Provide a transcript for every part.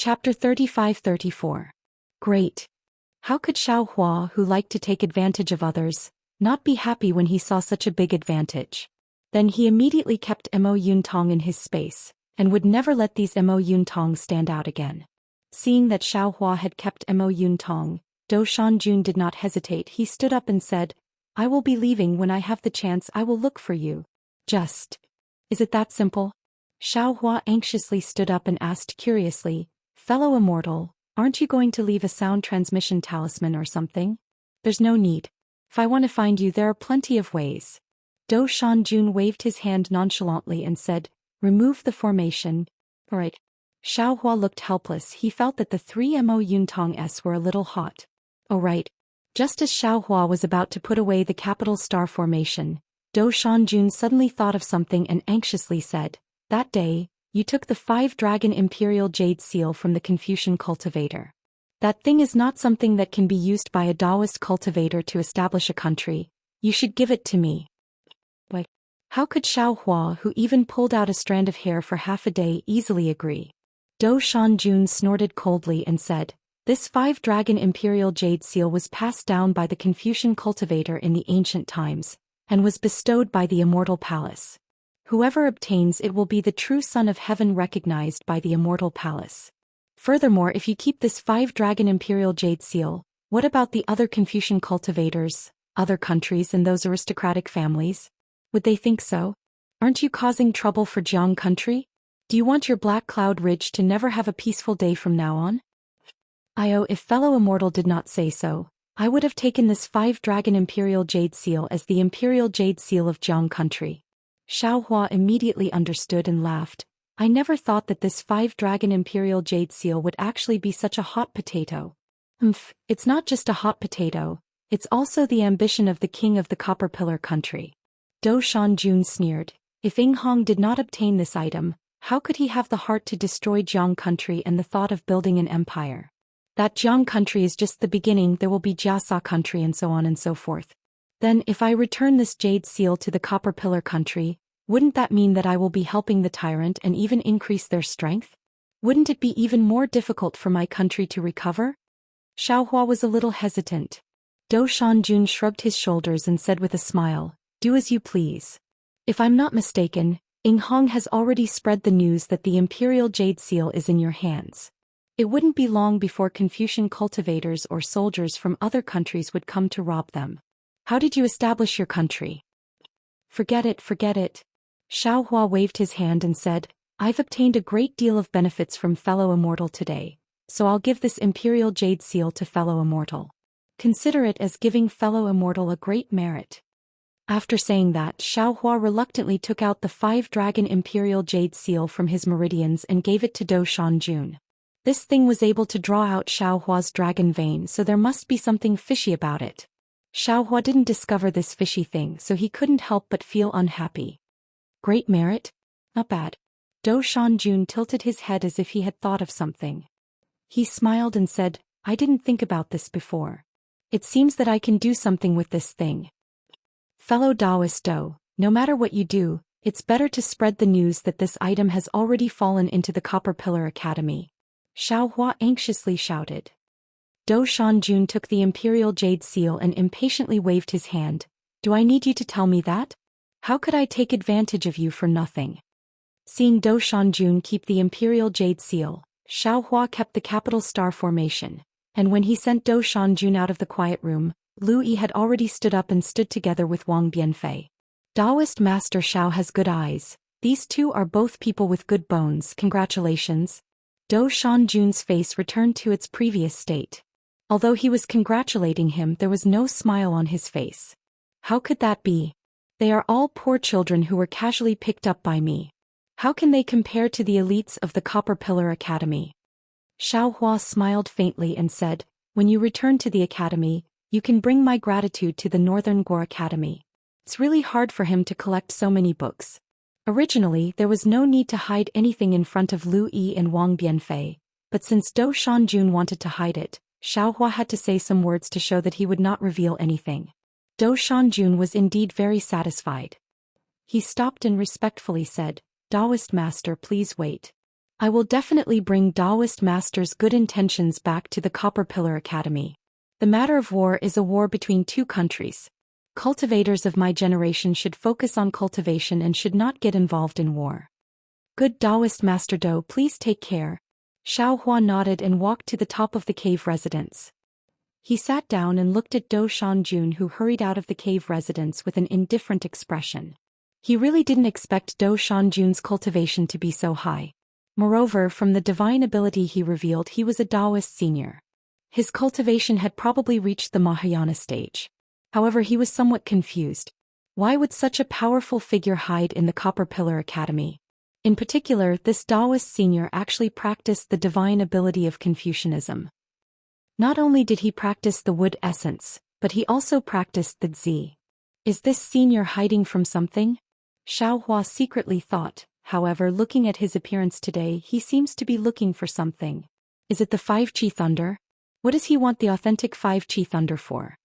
Chapter 35-34. Great. How could Xiao Hua, who liked to take advantage of others, not be happy when he saw such a big advantage? Then he immediately kept Mo Yuntong in his space, and would never let these Mo Yuntong stand out again. Seeing that Xiao Hua had kept Mo Yuntong, Do Shanjun did not hesitate. He stood up and said, I will be leaving. When I have the chance I will look for you. Just. Is it that simple? Xiao Hua anxiously stood up and asked curiously, Fellow immortal, aren't you going to leave a sound transmission talisman or something? There's no need. If I want to find you there are plenty of ways. Do Shanjun waved his hand nonchalantly and said, Remove the formation. Alright. Xiao Hua looked helpless. He felt that the three Mo Yuntongs were a little hot. Oh right. Just as Xiao Hua was about to put away the capital star formation, Do Shanjun suddenly thought of something and anxiously said, That day, you took the 5-dragon imperial jade seal from the Confucian cultivator. That thing is not something that can be used by a Taoist cultivator to establish a country. You should give it to me. Why? How could Xiao Hua, who even pulled out a strand of hair for half a day, easily agree? Do Shanjun snorted coldly and said, This 5-dragon imperial jade seal was passed down by the Confucian cultivator in the ancient times, and was bestowed by the immortal palace. Whoever obtains it will be the true son of heaven recognized by the immortal palace. Furthermore, if you keep this 5-dragon imperial jade seal, what about the other Confucian cultivators, other countries and those aristocratic families? Would they think so? Aren't you causing trouble for Jiang country? Do you want your Black Cloud Ridge to never have a peaceful day from now on? If fellow immortal did not say so, I would have taken this 5-dragon imperial jade seal as the imperial jade seal of Jiang country. Xiao Hua immediately understood and laughed. I never thought that this 5-dragon imperial jade seal would actually be such a hot potato. It's not just a hot potato, it's also the ambition of the king of the Copper Pillar country. Do Shanjun sneered. If Ing Hong did not obtain this item, how could he have the heart to destroy Jiang country and the thought of building an empire? That Jiang country is just the beginning. There will be Jiasa country and so on and so forth. Then if I return this jade seal to the Copper Pillar country, wouldn't that mean that I will be helping the tyrant and even increase their strength? Wouldn't it be even more difficult for my country to recover? Xiao Hua was a little hesitant. Do Shanjun shrugged his shoulders and said with a smile, Do as you please. If I'm not mistaken, Ing Hong has already spread the news that the imperial jade seal is in your hands. It wouldn't be long before Confucian cultivators or soldiers from other countries would come to rob them. How did you establish your country? Forget it, forget it. Xiao Hua waved his hand and said, I've obtained a great deal of benefits from fellow immortal today, so I'll give this imperial jade seal to fellow immortal. Consider it as giving fellow immortal a great merit. After saying that, Xiao Hua reluctantly took out the 5-dragon imperial jade seal from his meridians and gave it to Do Shanjun. This thing was able to draw out Xiao Hua's dragon vein, so there must be something fishy about it. Xiao Hua didn't discover this fishy thing, so he couldn't help but feel unhappy. Great merit? Not bad. Do Shanjun tilted his head as if he had thought of something. He smiled and said, I didn't think about this before. It seems that I can do something with this thing. Fellow Taoist Do, no matter what you do, it's better to spread the news that this item has already fallen into the Copper Pillar Academy. Xiao Hua anxiously shouted. Do Shanjun took the imperial jade seal and impatiently waved his hand. Do I need you to tell me that? How could I take advantage of you for nothing? Seeing Do Shanjun keep the imperial jade seal, Xiao Hua kept the capital star formation, and when he sent Do Shanjun out of the quiet room, Lu Yi had already stood up and stood together with Wang Bianfei. Taoist Master Xiao has good eyes. These two are both people with good bones. Congratulations. Do Shanjun's face returned to its previous state. Although he was congratulating him, there was no smile on his face. How could that be? They are all poor children who were casually picked up by me. How can they compare to the elites of the Copper Pillar Academy? Xiao Hua smiled faintly and said, When you return to the academy, you can bring my gratitude to the Northern Gore Academy. It's really hard for him to collect so many books. Originally, there was no need to hide anything in front of Lu Yi and Wang Bianfei, but since Do Shanjun wanted to hide it, Xiao Hua had to say some words to show that he would not reveal anything. Do Shanjun was indeed very satisfied. He stopped and respectfully said, Taoist Master, please wait. I will definitely bring Taoist masters' good intentions back to the Copper Pillar Academy. The matter of war is a war between two countries. Cultivators of my generation should focus on cultivation and should not get involved in war. Good Taoist Master Do, please take care. Xiao Hua nodded and walked to the top of the cave residence. He sat down and looked at Do Shanjun, who hurried out of the cave residence with an indifferent expression. He really didn't expect Do Shanjun's cultivation to be so high. Moreover, from the divine ability he revealed, he was a Taoist senior. His cultivation had probably reached the Mahayana stage. However, he was somewhat confused. Why would such a powerful figure hide in the Copper Pillar Academy? In particular, this Taoist senior actually practiced the divine ability of Confucianism. Not only did he practice the wood essence, but he also practiced the Zi. Is this senior hiding from something? Xiao Hua secretly thought. However, looking at his appearance today, he seems to be looking for something. Is it the 5-Chi Thunder? What does he want the authentic 5-Chi Thunder for?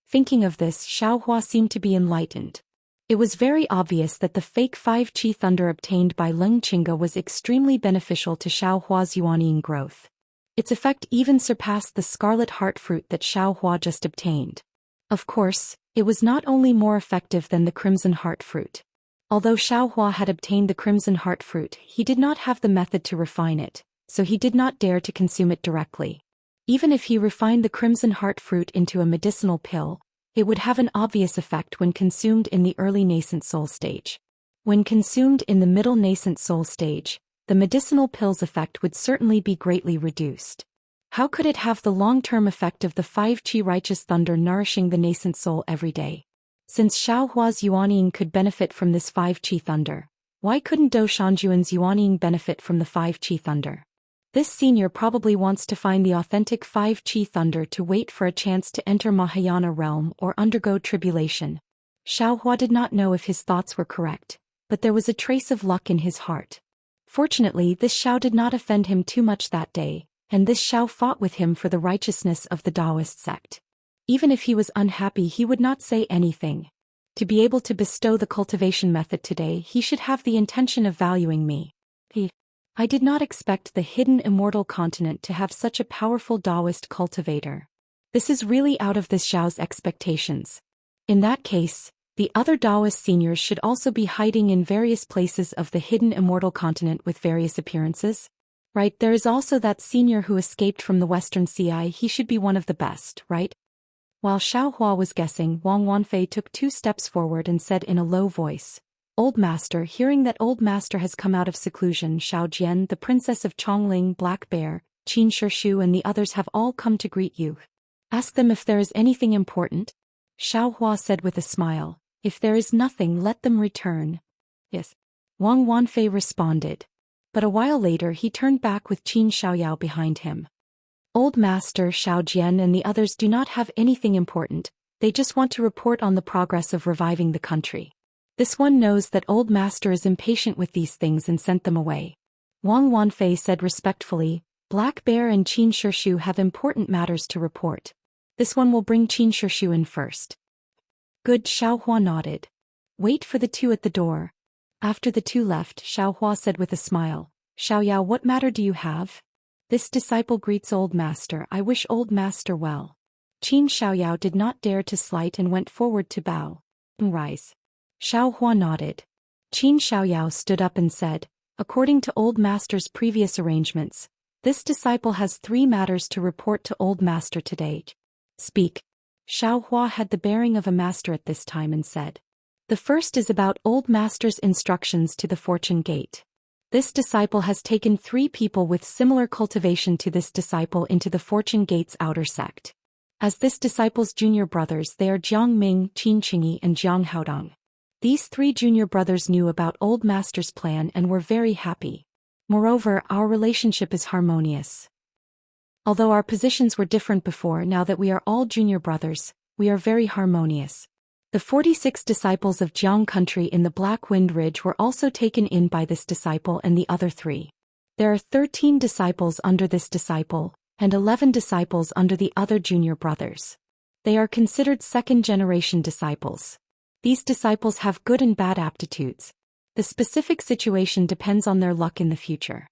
Thinking of this, Xiao Hua seemed to be enlightened. It was very obvious that the fake 5-Chi Thunder obtained by Leng Qingge was extremely beneficial to Xiao Hua's Yuanying growth. Its effect even surpassed the scarlet heart fruit that Xiao Hua just obtained. Of course, it was not only more effective than the crimson heart fruit. Although Xiao Hua had obtained the crimson heart fruit, he did not have the method to refine it, so he did not dare to consume it directly. Even if he refined the crimson heart fruit into a medicinal pill, it would have an obvious effect when consumed in the early nascent soul stage. When consumed in the middle nascent soul stage, the medicinal pill's effect would certainly be greatly reduced. How could it have the long-term effect of the 5-Chi righteous thunder nourishing the nascent soul every day? Since Xiao Hua's Yuanying could benefit from this 5-Chi thunder, why couldn't Do Shanjuan's Yuanying benefit from the 5-Chi thunder? This senior probably wants to find the authentic 5-Chi thunder to wait for a chance to enter Mahayana realm or undergo tribulation. Xiao Hua did not know if his thoughts were correct, but there was a trace of luck in his heart. Fortunately, this Xiao did not offend him too much that day, and this Xiao fought with him for the righteousness of the Taoist sect. Even if he was unhappy, he would not say anything. To be able to bestow the cultivation method today, he should have the intention of valuing me. I did not expect the hidden immortal continent to have such a powerful Taoist cultivator. This is really out of this Xiao's expectations. In that case, the other Taoist seniors should also be hiding in various places of the hidden immortal continent with various appearances. Right, there is also that senior who escaped from the Western Sea. He should be one of the best, right? While Xiao Hua was guessing, Wang Wanfei took 2 steps forward and said in a low voice, "Old Master, hearing that Old Master has come out of seclusion, Xiao Jian, the Princess of Chongling, Black Bear, Qin Shishu and the others have all come to greet you. Ask them if there is anything important." Xiao Hua said with a smile, "If there is nothing, let them return." Yes. Wang Wanfei responded. But a while later he turned back with Qin Xiaoyao behind him. "Old Master, Xiao Jian and the others do not have anything important, they just want to report on the progress of reviving the country. This one knows that Old Master is impatient with these things and sent them away." Wang Wanfei said respectfully, "Black Bear and Qin Shishu have important matters to report. This one will bring Qin Shishu in first." Good, Xiao Hua nodded. "Wait for the 2 at the door." After the 2 left, Xiao Hua said with a smile, "Xiaoyao, what matter do you have?" "This disciple greets Old Master. I wish Old Master well." Qin Xiaoyao did not dare to slight and went forward to bow. "Rise." Xiao Hua nodded. Qin Xiaoyao stood up and said, "According to Old Master's previous arrangements, this disciple has 3 matters to report to Old Master today." "Speak." Xiao Hua had the bearing of a master at this time and said, "The first is about Old Master's instructions to the Fortune Gate. This disciple has taken 3 people with similar cultivation to this disciple into the Fortune Gate's outer sect. As this disciple's junior brothers, they are Jiang Ming, Qin Qingyi and Jiang Haodong. These 3 junior brothers knew about Old Master's plan and were very happy. Moreover, our relationship is harmonious. Although our positions were different before, now that we are all junior brothers, we are very harmonious. The 46 disciples of Jiang country in the Black Wind Ridge were also taken in by this disciple and the other 3. There are 13 disciples under this disciple, and 11 disciples under the other junior brothers. They are considered second-generation disciples. These disciples have good and bad aptitudes. The specific situation depends on their luck in the future.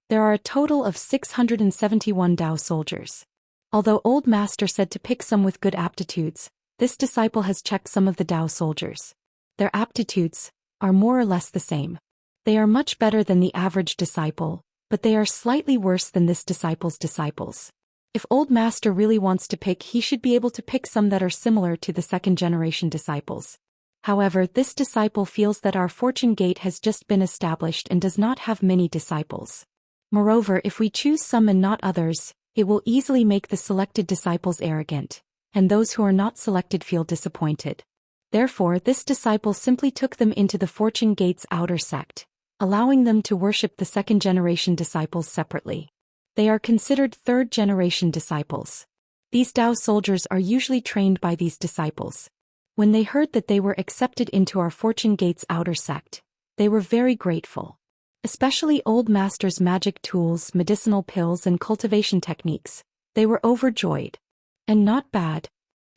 There are a total of 671 Tao soldiers. Although Old Master said to pick some with good aptitudes, this disciple has checked some of the Tao soldiers. Their aptitudes are more or less the same. They are much better than the average disciple, but they are slightly worse than this disciple's disciples. If Old Master really wants to pick, he should be able to pick some that are similar to the second-generation disciples. However, this disciple feels that our fortune gate has just been established and does not have many disciples. Moreover, if we choose some and not others, it will easily make the selected disciples arrogant, and those who are not selected feel disappointed. Therefore, this disciple simply took them into the fortune gate's outer sect, allowing them to worship the second-generation disciples separately. They are considered third-generation disciples. These Tao soldiers are usually trained by these disciples. When they heard that they were accepted into our fortune gate's outer sect, they were very grateful. Especially Old Master's magic tools, medicinal pills and cultivation techniques. They were overjoyed. And not bad.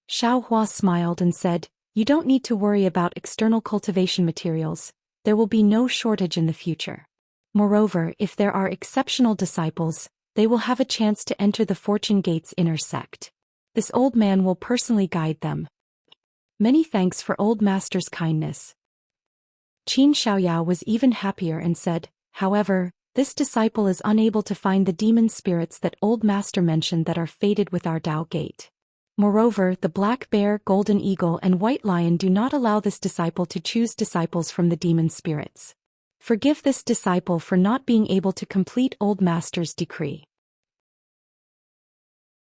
Xiao Hua smiled and said, "You don't need to worry about external cultivation materials. There will be no shortage in the future. Moreover, if there are exceptional disciples, they will have a chance to enter the fortune gate's inner sect. This old man will personally guide them." Many thanks for Old Master's kindness. Qin Xiaoyao was even happier and said, "However, this disciple is unable to find the demon spirits that Old Master mentioned that are fated with our Tao gate. Moreover, the black bear, golden eagle and white lion do not allow this disciple to choose disciples from the demon spirits. Forgive this disciple for not being able to complete Old Master's decree."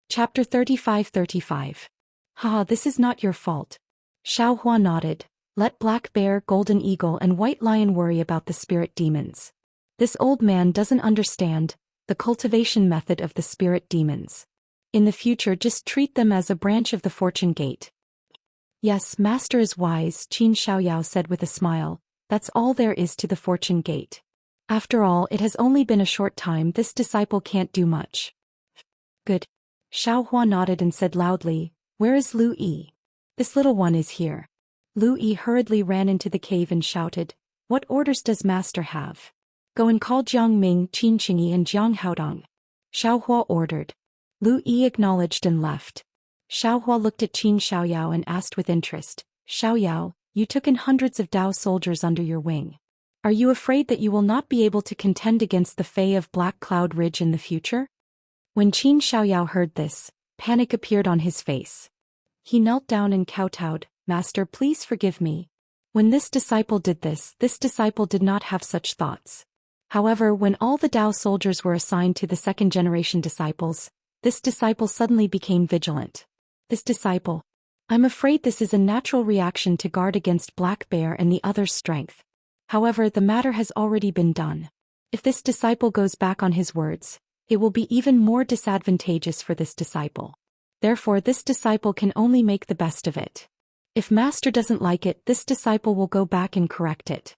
Chapter 35:35. Haha, this is not your fault. Xiao Hua nodded. Let black bear, golden eagle and white lion worry about the spirit demons. This old man doesn't understand the cultivation method of the spirit demons. In the future, just treat them as a branch of the fortune gate. Yes, Master is wise, Qin Xiaoyao said with a smile. That's all there is to the fortune gate. After all, it has only been a short time. This disciple can't do much. Good. Xiao Hua nodded and said loudly, "Where is Lu Yi?" "This little one is here." Lu Yi hurriedly ran into the cave and shouted, "What orders does Master have?" "Go and call Jiang Ming, Qin Qingyi and Jiang Haodong." Xiao Hua ordered. Lu Yi acknowledged and left. Xiao Hua looked at Qin Xiaoyao and asked with interest, "Xiaoyao, you took in hundreds of Tao soldiers under your wing. Are you afraid that you will not be able to contend against the Fae of Black Cloud Ridge in the future?" When Qin Xiaoyao heard this, panic appeared on his face. He knelt down and kowtowed, "Master, please forgive me." When this disciple did this disciple did not have such thoughts. However, when all the Tao soldiers were assigned to the second-generation disciples, this disciple suddenly became vigilant. This disciple. I'm afraid this is a natural reaction to guard against Black Bear and the other's strength. However, the matter has already been done. If this disciple goes back on his words, it will be even more disadvantageous for this disciple. Therefore, this disciple can only make the best of it. If Master doesn't like it, this disciple will go back and correct it.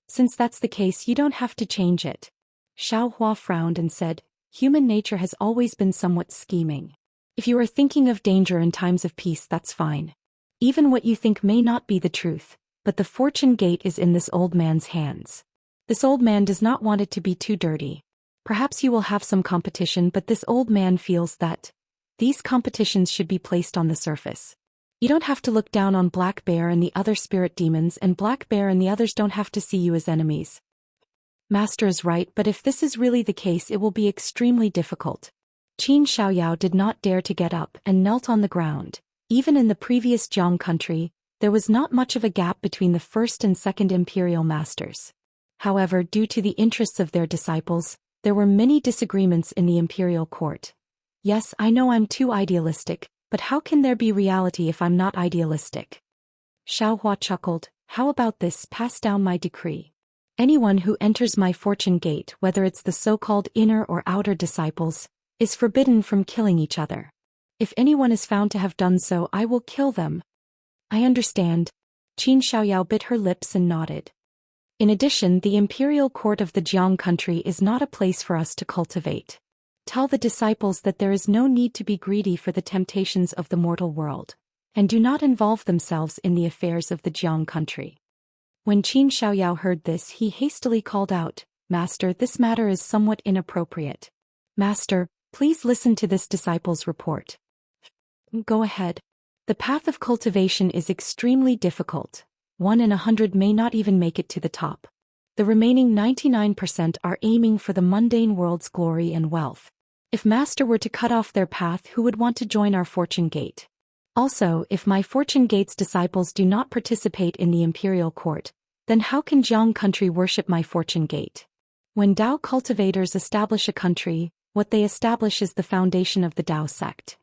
Since that's the case, you don't have to change it. Xiao Hua frowned and said, "Human nature has always been somewhat scheming. If you are thinking of danger in times of peace, that's fine. Even what you think may not be the truth, but the fortune gate is in this old man's hands. This old man does not want it to be too dirty. Perhaps you will have some competition, but this old man feels that these competitions should be placed on the surface. You don't have to look down on Black Bear and the other spirit demons, and Black Bear and the others don't have to see you as enemies." Master is right, but if this is really the case, it will be extremely difficult. Qin Xiaoyao did not dare to get up and knelt on the ground. Even in the previous Jiang country, there was not much of a gap between the first and second imperial masters. However, due to the interests of their disciples, there were many disagreements in the imperial court. Yes, I know I'm too idealistic, but how can there be reality if I'm not idealistic? Xiao Hua chuckled, "How about this? Pass down my decree. Anyone who enters my fortune gate, whether it's the so-called inner or outer disciples, is forbidden from killing each other. If anyone is found to have done so, I will kill them." "I understand." Qin Xiaoyao bit her lips and nodded. In addition, the imperial court of the Jiang country is not a place for us to cultivate. Tell the disciples that there is no need to be greedy for the temptations of the mortal world, and do not involve themselves in the affairs of the Jiang country. When Qin Xiaoyao heard this, he hastily called out, Master, this matter is somewhat inappropriate. Master, please listen to this disciple's report. Go ahead. The path of cultivation is extremely difficult. 1 in 100 may not even make it to the top. The remaining 99% are aiming for the mundane world's glory and wealth. If Master were to cut off their path, who would want to join our fortune gate? Also, if my fortune gate's disciples do not participate in the imperial court, then how can Jiang country worship my fortune gate? When Dao cultivators establish a country, what they establish is the foundation of the Dao sect.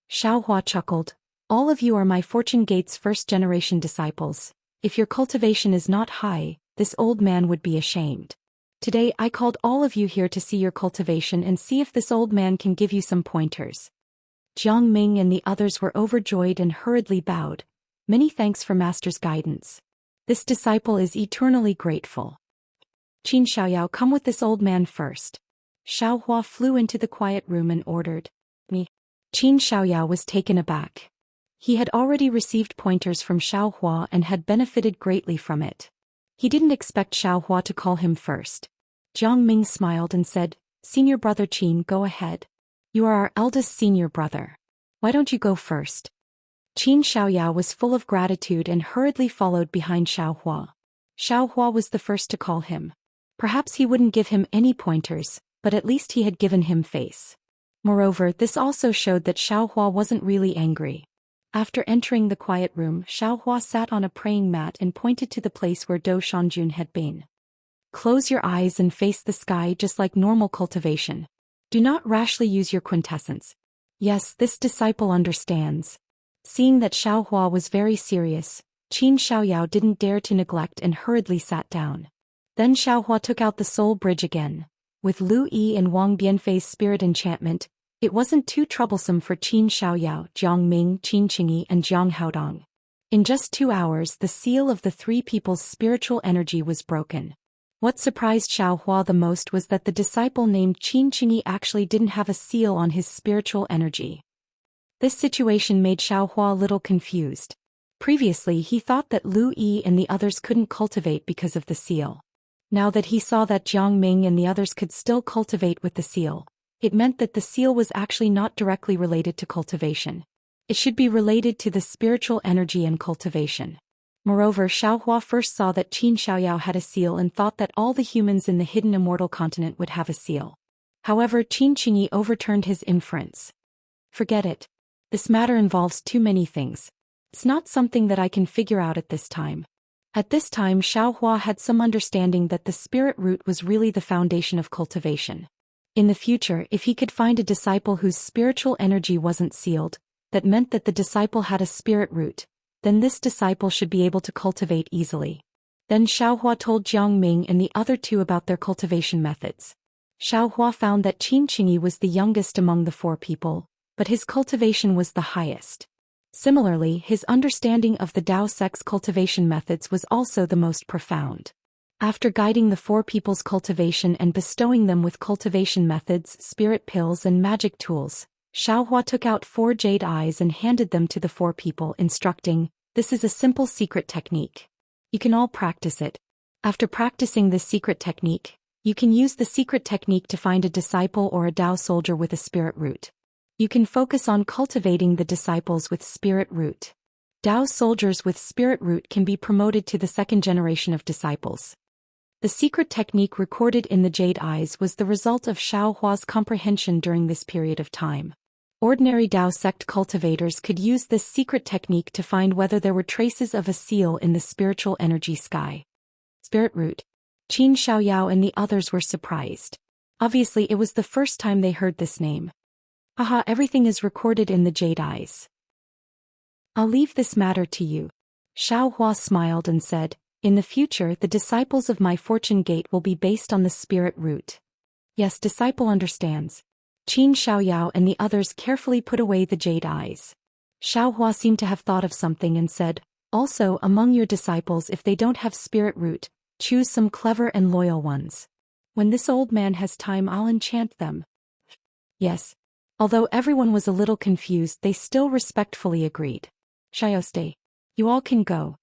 Xiaohua chuckled. All of you are my fortune gate's first-generation disciples. If your cultivation is not high, this old man would be ashamed. Today I called all of you here to see your cultivation and see if this old man can give you some pointers. Jiang Ming and the others were overjoyed and hurriedly bowed. Many thanks for Master's guidance. This disciple is eternally grateful. Qin Xiaoyao, come with this old man first. Xiaohua flew into the quiet room and ordered. Me. Qin Xiaoyao was taken aback. He had already received pointers from Xiaohua and had benefited greatly from it. He didn't expect Xiaohua to call him first. Jiang Ming smiled and said, Senior brother Qin, go ahead. You are our eldest senior brother. Why don't you go first? Qin Xiaoyao was full of gratitude and hurriedly followed behind Xiaohua. Xiaohua was the first to call him. Perhaps he wouldn't give him any pointers, but at least he had given him face. Moreover, this also showed that Xiaohua wasn't really angry. After entering the quiet room, Xiaohua sat on a praying mat and pointed to the place where Do Shanjun had been. Close your eyes and face the sky just like normal cultivation. Do not rashly use your quintessence. Yes, this disciple understands. Seeing that Xiaohua was very serious, Qin Xiaoyao didn't dare to neglect and hurriedly sat down. Then Xiaohua took out the soul bridge again. With Lu Yi and Wang Bianfei's spirit enchantment, it wasn't too troublesome for Qin Xiaoyao, Jiang Ming, Qin Qingyi and Jiang Haodong. In just 2 hours, the seal of the three people's spiritual energy was broken. What surprised Xiaohua the most was that the disciple named Qin Qingyi actually didn't have a seal on his spiritual energy. This situation made Xiaohua a little confused. Previously he thought that Lu Yi and the others couldn't cultivate because of the seal. Now that he saw that Jiang Ming and the others could still cultivate with the seal, it meant that the seal was actually not directly related to cultivation. It should be related to the spiritual energy and cultivation. Moreover, Xiaohua first saw that Qin Xiaoyao had a seal and thought that all the humans in the hidden immortal continent would have a seal. However, Qin Qingyi overturned his inference. Forget it. This matter involves too many things. It's not something that I can figure out at this time. At this time, Xiaohua had some understanding that the spirit root was really the foundation of cultivation. In the future, if he could find a disciple whose spiritual energy wasn't sealed, that meant that the disciple had a spirit root, then this disciple should be able to cultivate easily. Then Xiaohua told Jiang Ming and the other two about their cultivation methods. Xiaohua found that Qin Qingyi was the youngest among the 4 people, but his cultivation was the highest. Similarly, his understanding of the Dao sect's cultivation methods was also the most profound. After guiding the 4 people's cultivation and bestowing them with cultivation methods, spirit pills and magic tools, Xiaohua took out 4 jade eyes and handed them to the 4 people, instructing, "This is a simple secret technique. You can all practice it. After practicing this secret technique, you can use the secret technique to find a disciple or a Dao soldier with a spirit root. You can focus on cultivating the disciples with spirit root. Dao soldiers with spirit root can be promoted to the 2nd generation of disciples." The secret technique recorded in the jade eyes was the result of Xiaohua's comprehension during this period of time. Ordinary Dao sect cultivators could use this secret technique to find whether there were traces of a seal in the spiritual energy sky. Spirit root. Qin Xiaoyao and the others were surprised. Obviously it was the first time they heard this name. Haha, everything is recorded in the jade eyes. I'll leave this matter to you. Xiaohua smiled and said, "In the future, the disciples of my fortune gate will be based on the spirit root." Yes, disciple understands. Qin Xiaoyao and the others carefully put away the jade eyes. Xiaohua seemed to have thought of something and said, "Also, among your disciples, if they don't have spirit root, choose some clever and loyal ones. When this old man has time, I'll enchant them." Yes. Although everyone was a little confused, they still respectfully agreed. "Xiaoste, you all can go."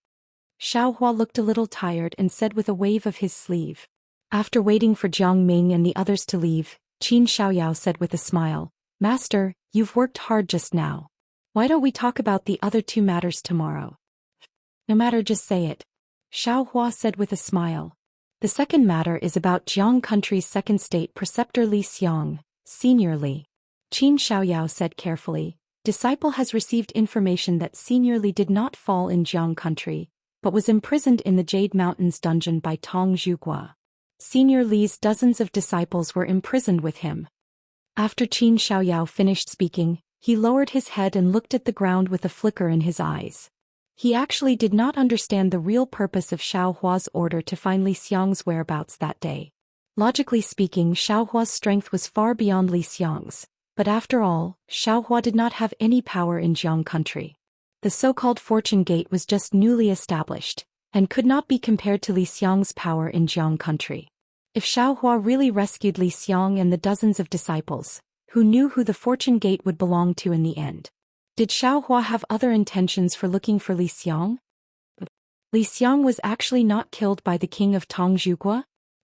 Xiaohua looked a little tired and said with a wave of his sleeve, After waiting for Jiang Ming and the others to leave, Qin Xiaoyao said with a smile, Master, you've worked hard just now. Why don't we talk about the other two matters tomorrow? No matter, just say it. Xiao Hua said with a smile. The second matter is about Jiang Country's second state preceptor Li Xiang, Senior Li. Qin Xiaoyao said carefully, Disciple has received information that Senior Li did not fall in Jiang Country, but was imprisoned in the Jade Mountains dungeon by Tong Zhuguo. Senior Li's dozens of disciples were imprisoned with him. After Qin Xiaoyao finished speaking, he lowered his head and looked at the ground with a flicker in his eyes. He actually did not understand the real purpose of Xiao Hua's order to find Li Xiang's whereabouts that day. Logically speaking, Xiao Hua's strength was far beyond Li Xiang's, but after all, Xiao Hua did not have any power in Jiang Country. The so-called Fortune Gate was just newly established, and could not be compared to Li Xiang's power in Jiang Country. If Xiao Hua really rescued Li Xiang and the dozens of disciples, who knew who the Fortune Gate would belong to in the end? Did Xiao Hua have other intentions for looking for Li Xiang? Li Xiang was actually not killed by the king of Tong Zhuguo?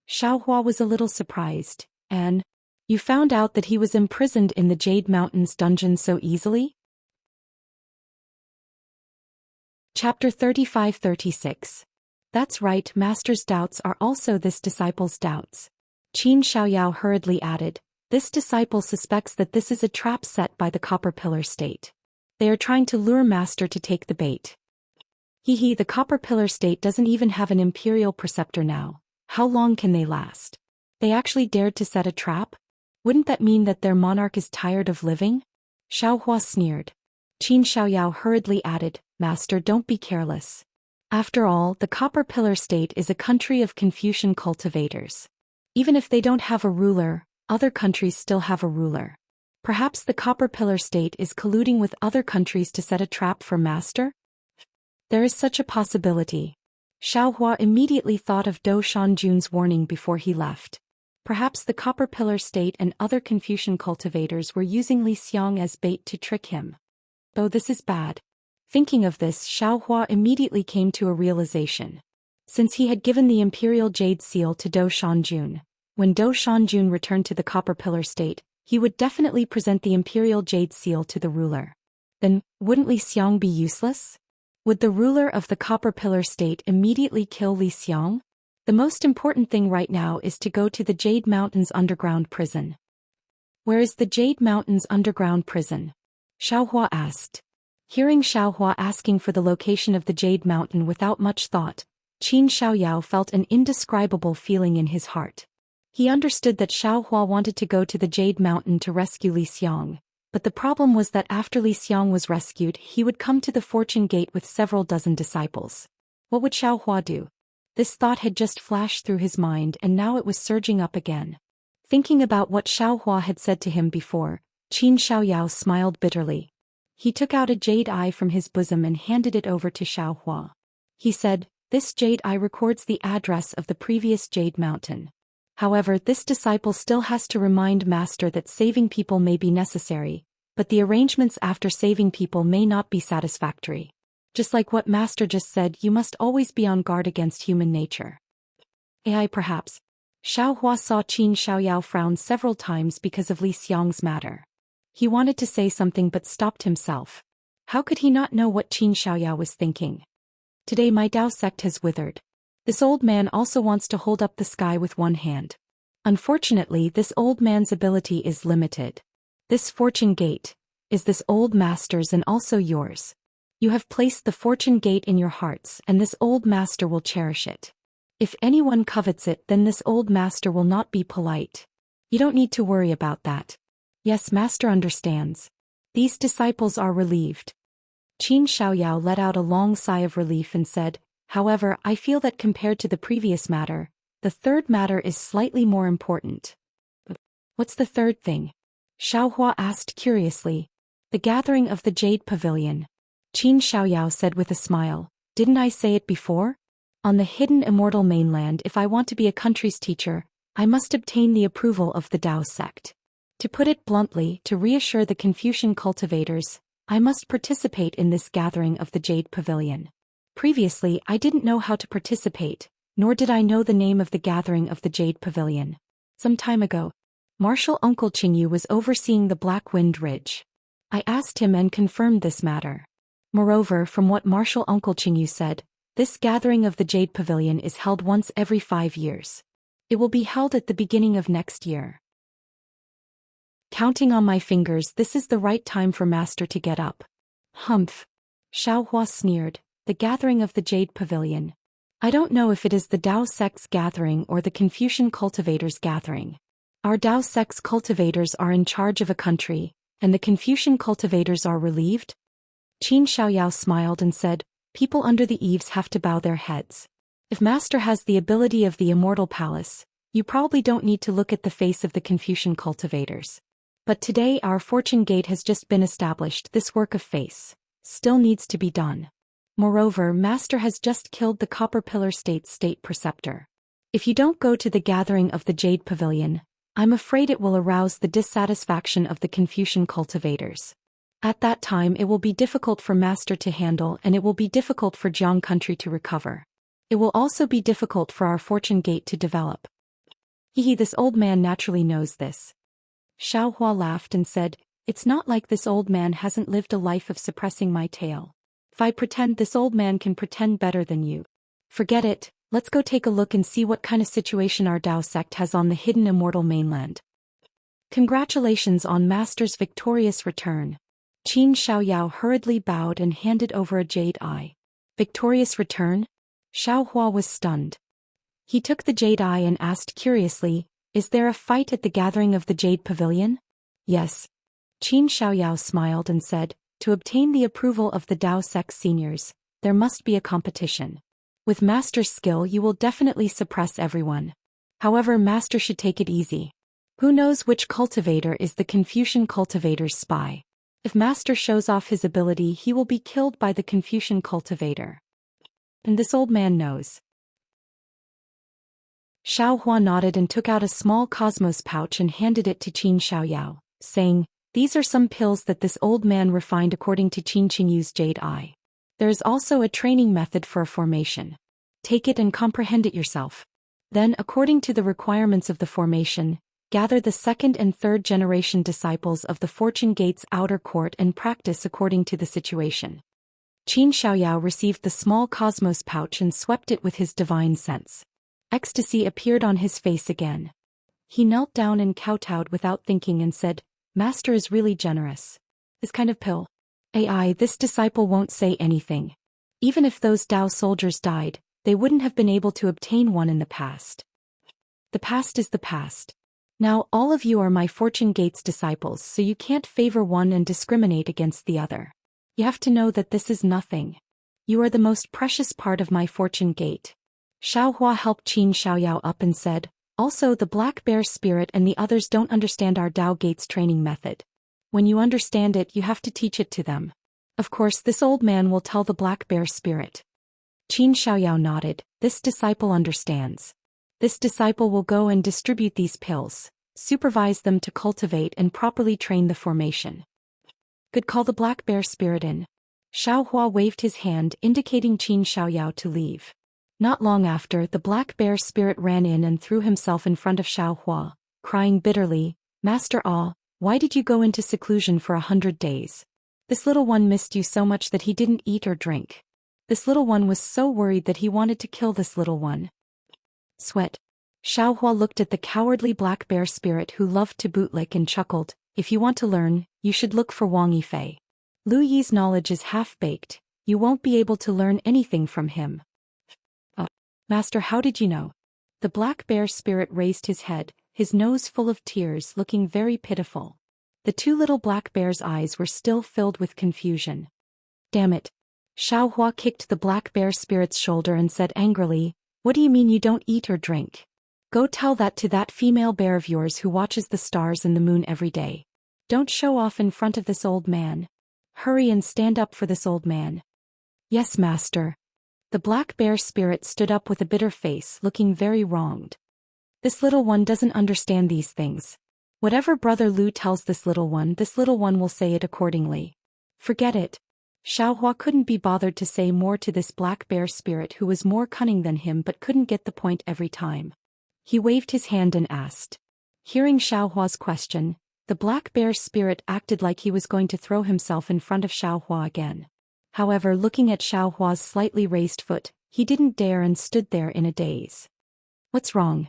Xiao Hua was a little surprised, and you found out that he was imprisoned in the Jade Mountains dungeon so easily? Chapter 35-36. That's right, Master's doubts are also this disciple's doubts. Qin Xiaoyao hurriedly added, This disciple suspects that this is a trap set by the Copper Pillar State. They are trying to lure Master to take the bait. The Copper Pillar State doesn't even have an imperial preceptor now. How long can they last? They actually dared to set a trap? Wouldn't that mean that their monarch is tired of living? Xiao Hua sneered. Qin Xiaoyao hurriedly added, Master, don't be careless. After all, the Copper Pillar State is a country of Confucian cultivators. Even if they don't have a ruler, other countries still have a ruler. Perhaps the Copper Pillar State is colluding with other countries to set a trap for Master? There is such a possibility. Xiao Hua immediately thought of Dou Shanjun's warning before he left. Perhaps the Copper Pillar State and other Confucian cultivators were using Li Xiang as bait to trick him. Oh, this is bad. Thinking of this, Xiao Hua immediately came to a realization. Since he had given the Imperial Jade Seal to Dou Shanjun, when Dou Shanjun returned to the Copper Pillar State, he would definitely present the Imperial Jade Seal to the ruler. Then, wouldn't Li Xiang be useless? Would the ruler of the Copper Pillar State immediately kill Li Xiang? The most important thing right now is to go to the Jade Mountains underground prison. Where is the Jade Mountains underground prison? Xiao Hua asked. Hearing Xiao Hua asking for the location of the Jade Mountain without much thought, Qin Xiaoyao felt an indescribable feeling in his heart. He understood that Xiao Hua wanted to go to the Jade Mountain to rescue Li Xiang, but the problem was that after Li Xiang was rescued he would come to the Fortune Gate with several dozen disciples. What would Xiao Hua do? This thought had just flashed through his mind and now it was surging up again. Thinking about what Xiao Hua had said to him before, Qin Xiaoyao smiled bitterly. He took out a jade eye from his bosom and handed it over to Xiao Hua. He said, This jade eye records the address of the previous Jade Mountain. However, this disciple still has to remind Master that saving people may be necessary, but the arrangements after saving people may not be satisfactory. Just like what Master just said, you must always be on guard against human nature. AI perhaps. Xiao Hua saw Qin Xiaoyao frown several times because of Li Xiang's matter. He wanted to say something but stopped himself. How could he not know what Qin Xiaoyao was thinking? Today my Dao sect has withered. This old man also wants to hold up the sky with one hand. Unfortunately, this old man's ability is limited. This Fortune Gate is this old master's and also yours. You have placed the Fortune Gate in your hearts and this old master will cherish it. If anyone covets it, then this old master will not be polite. You don't need to worry about that. Yes, Master understands. These disciples are relieved. Qin Xiaoyao let out a long sigh of relief and said, However, I feel that compared to the previous matter, the third matter is slightly more important. What's the third thing? Xiao Hua asked curiously. The gathering of the Jade Pavilion. Qin Xiaoyao said with a smile, Didn't I say it before? On the hidden immortal mainland, if I want to be a country's teacher, I must obtain the approval of the Dao sect. To put it bluntly, to reassure the Confucian cultivators, I must participate in this gathering of the Jade Pavilion. Previously, I didn't know how to participate, nor did I know the name of the gathering of the Jade Pavilion. Some time ago, Marshal Uncle Qingyu was overseeing the Black Wind Ridge. I asked him and confirmed this matter. Moreover, from what Marshal Uncle Qingyu said, this gathering of the Jade Pavilion is held once every 5 years. It will be held at the beginning of next year. Counting on my fingers, this is the right time for Master to get up. Humph. Xiaohua sneered. The gathering of the Jade Pavilion. I don't know if it is the Dao sect's gathering or the Confucian cultivators' gathering. Our Dao sect's cultivators are in charge of a country, and the Confucian cultivators are relieved? Qin Xiaoyao smiled and said, people under the eaves have to bow their heads. If Master has the ability of the Immortal Palace, you probably don't need to look at the face of the Confucian cultivators. But today our fortune gate has just been established. This work of face still needs to be done. Moreover, Master has just killed the Copper Pillar State's state preceptor. If you don't go to the gathering of the Jade Pavilion, I'm afraid it will arouse the dissatisfaction of the Confucian cultivators. At that time it will be difficult for Master to handle, and it will be difficult for Jiang country to recover. It will also be difficult for our fortune gate to develop. This old man naturally knows this. Xiaohua laughed and said, it's not like this old man hasn't lived a life of suppressing my tale. If I pretend, this old man can pretend better than you. Forget it, let's go take a look and see what kind of situation our Dao sect has on the hidden immortal mainland. Congratulations on Master's victorious return. Qin Xiaoyao hurriedly bowed and handed over a jade eye. Victorious return? Xiaohua was stunned. He took the jade eye and asked curiously, is there a fight at the gathering of the Jade Pavilion? Yes. Qin Xiaoyao smiled and said, to obtain the approval of the Dao sect seniors, there must be a competition. With Master's skill you will definitely suppress everyone. However, Master should take it easy. Who knows which cultivator is the Confucian cultivator's spy? If Master shows off his ability, he will be killed by the Confucian cultivator. And this old man knows. Xiaohua nodded and took out a small cosmos pouch and handed it to Qin Xiaoyao, saying, these are some pills that this old man refined according to Qin Qingyu's jade eye. There is also a training method for a formation. Take it and comprehend it yourself. Then, according to the requirements of the formation, gather the second and third generation disciples of the Fortune Gate's outer court and practice according to the situation. Qin Xiaoyao received the small cosmos pouch and swept it with his divine sense. Ecstasy appeared on his face again. He knelt down and kowtowed without thinking and said, Master is really generous. This kind of pill. This disciple won't say anything. Even if those Dao soldiers died, they wouldn't have been able to obtain one in the past. The past is the past. Now all of you are my Fortune Gate's disciples, so you can't favor one and discriminate against the other. You have to know that this is nothing. You are the most precious part of my Fortune Gate. Xiaohua helped Qin Xiaoyao up and said, also the Black Bear Spirit and the others don't understand our Dao Gate's training method. When you understand it, you have to teach it to them. Of course, this old man will tell the Black Bear Spirit. Qin Xiaoyao nodded. This disciple understands. This disciple will go and distribute these pills, supervise them to cultivate and properly train the formation. Good, call the Black Bear Spirit in. Xiaohua waved his hand indicating Qin Xiaoyao to leave. Not long after, the Black Bear Spirit ran in and threw himself in front of Xiaohua, crying bitterly, Master Ah, why did you go into seclusion for 100 days? This little one missed you so much that he didn't eat or drink. This little one was so worried that he wanted to kill this little one. Sweat. Xiaohua looked at the cowardly Black Bear Spirit who loved to bootlick and chuckled, if you want to learn, you should look for Wang Yifei. Lu Yi's knowledge is half-baked, you won't be able to learn anything from him. Master, how did you know? The Black Bear Spirit raised his head, his nose full of tears, looking very pitiful. The two little Black Bear's eyes were still filled with confusion. Damn it. Xiaohua kicked the Black Bear Spirit's shoulder and said angrily, what do you mean you don't eat or drink? Go tell that to that female bear of yours who watches the stars and the moon every day. Don't show off in front of this old man. Hurry and stand up for this old man. Yes, Master. The Black Bear Spirit stood up with a bitter face, looking very wronged. This little one doesn't understand these things. Whatever Brother Lu tells this little one will say it accordingly. Forget it. Xiaohua couldn't be bothered to say more to this black bear spirit who was more cunning than him but couldn't get the point every time. He waved his hand and asked. Hearing Xiaohua's question, the black bear spirit acted like he was going to throw himself in front of Xiaohua again. However, looking at Xiaohua's slightly raised foot, he didn't dare and stood there in a daze. What's wrong?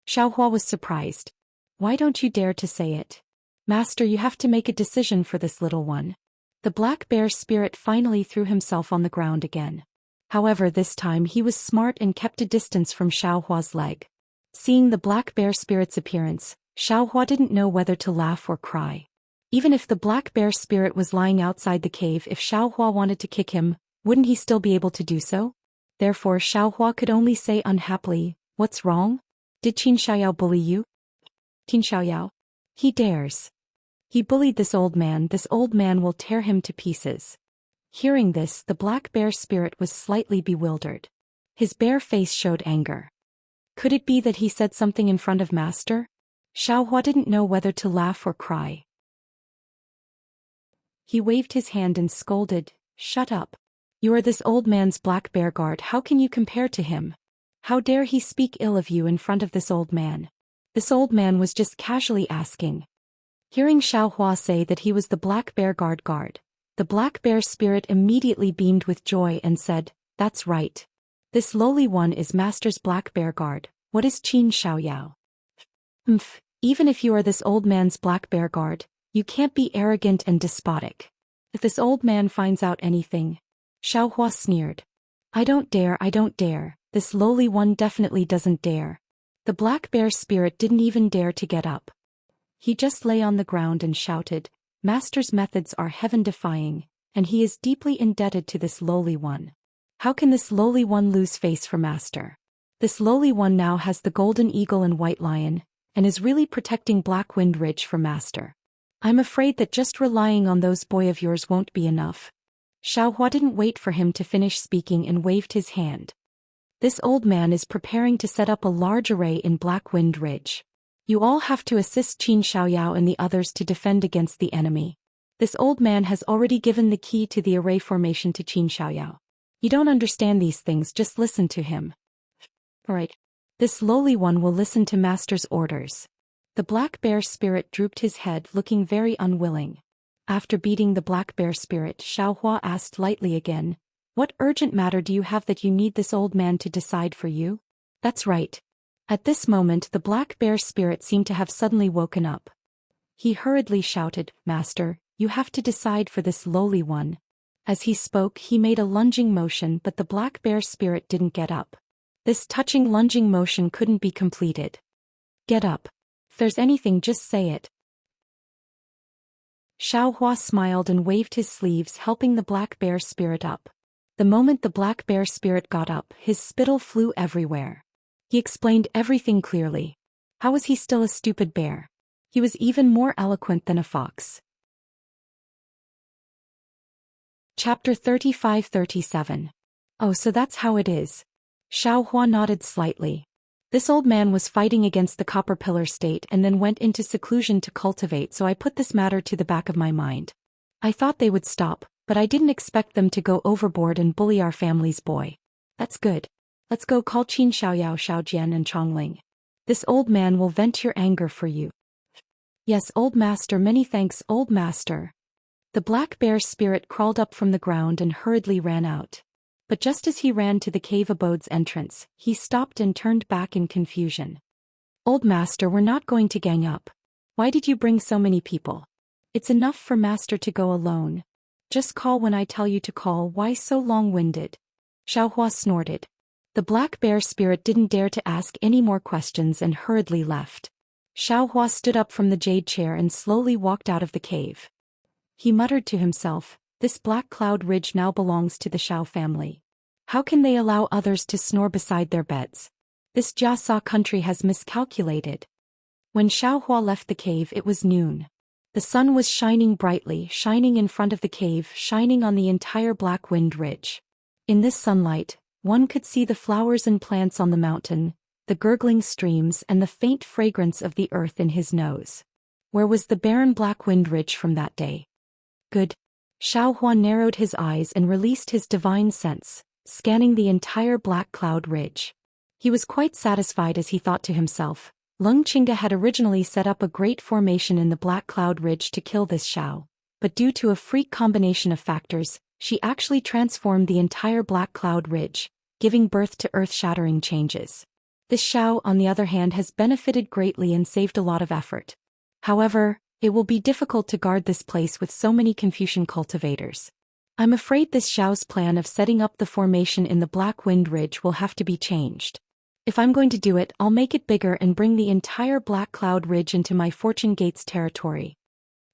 Xiaohua was surprised. Why don't you dare to say it? Master, you have to make a decision for this little one. The black bear spirit finally threw himself on the ground again. However, this time he was smart and kept a distance from Xiaohua's leg. Seeing the black bear spirit's appearance, Xiaohua didn't know whether to laugh or cry. Even if the black bear spirit was lying outside the cave, if Xiaohua wanted to kick him, wouldn't he still be able to do so? Therefore Xiaohua could only say unhappily, "What's wrong? Did Qin Xiaoyao bully you?" Qin Xiaoyao? He dares. He bullied this old man will tear him to pieces. Hearing this, the black bear spirit was slightly bewildered. His bare face showed anger. Could it be that he said something in front of Master? Xiaohua didn't know whether to laugh or cry. He waved his hand and scolded, "Shut up. You are this old man's black bear guard. How can you compare to him? How dare he speak ill of you in front of this old man?" This old man was just casually asking. Hearing Xiaohua say that he was the black bear guard, the black bear spirit immediately beamed with joy and said, "That's right. This lowly one is Master's black bear guard. What is Qin Xiaoyao?" Even if you are this old man's black bear guard, you can't be arrogant and despotic. If this old man finds out anything..." Xiaohua sneered. I don't dare, this lowly one definitely doesn't dare." The black bear spirit didn't even dare to get up. He just lay on the ground and shouted, "Master's methods are heaven-defying, and he is deeply indebted to this lowly one. How can this lowly one lose face for Master? This lowly one now has the golden eagle and white lion, and is really protecting Black Wind Ridge for Master. I'm afraid that just relying on those boy of yours won't be enough." Xiaohua didn't wait for him to finish speaking and waved his hand. "This old man is preparing to set up a large array in Black Wind Ridge. You all have to assist Qin Xiaoyao and the others to defend against the enemy. This old man has already given the key to the array formation to Qin Xiaoyao. You don't understand these things, just listen to him." "Alright. This lowly one will listen to Master's orders." The black bear spirit drooped his head, looking very unwilling. After beating the black bear spirit, Xiaohua asked lightly again, "What urgent matter do you have that you need this old man to decide for you?" "That's right." At this moment the black bear spirit seemed to have suddenly woken up. He hurriedly shouted, "Master, you have to decide for this lowly one." As he spoke he made a lunging motion, but the black bear spirit didn't get up. This touching lunging motion couldn't be completed. "Get up. If there's anything, just say it." Xiaohua smiled and waved his sleeves, helping the black bear spirit up. The moment the black bear spirit got up, his spittle flew everywhere. He explained everything clearly. How was he still a stupid bear? He was even more eloquent than a fox. Chapter 35-37. Oh, so that's how it is. Xiaohua nodded slightly. This old man was fighting against the Copper Pillar state and then went into seclusion to cultivate, so I put this matter to the back of my mind. I thought they would stop, but I didn't expect them to go overboard and bully our family's boy. That's good. Let's go call Qin Xiaoyao, Xiaojian and Chongling. This old man will vent your anger for you." "Yes, old master, many thanks, old master." The black bear spirit crawled up from the ground and hurriedly ran out. But just as he ran to the cave abode's entrance, he stopped and turned back in confusion. "Old master, we're not going to gang up. Why did you bring so many people? It's enough for master to go alone. Just call when I tell you to call. Why so long-winded?" Xiaohua snorted. The black bear spirit didn't dare to ask any more questions and hurriedly left. Xiaohua stood up from the jade chair and slowly walked out of the cave. He muttered to himself, "This Black Cloud Ridge now belongs to the Xiao family. How can they allow others to snore beside their beds? This Jiasa country has miscalculated." When Xiaohua left the cave, it was noon. The sun was shining brightly, shining in front of the cave, shining on the entire Black Wind Ridge. In this sunlight, one could see the flowers and plants on the mountain, the gurgling streams and the faint fragrance of the earth in his nose. Where was the barren Black Wind Ridge from that day? Good. Xiao Hua narrowed his eyes and released his divine sense, scanning the entire black cloud ridge. He was quite satisfied as he thought to himself, Lung Qingge had originally set up a great formation in the black cloud ridge to kill this Xiao, but due to a freak combination of factors, she actually transformed the entire black cloud ridge, giving birth to earth-shattering changes. This Xiao, on the other hand, has benefited greatly and saved a lot of effort. However, it will be difficult to guard this place with so many Confucian cultivators. I'm afraid this Xiao's plan of setting up the formation in the Black Wind Ridge will have to be changed. If I'm going to do it, I'll make it bigger and bring the entire Black Cloud Ridge into my Fortune Gates territory.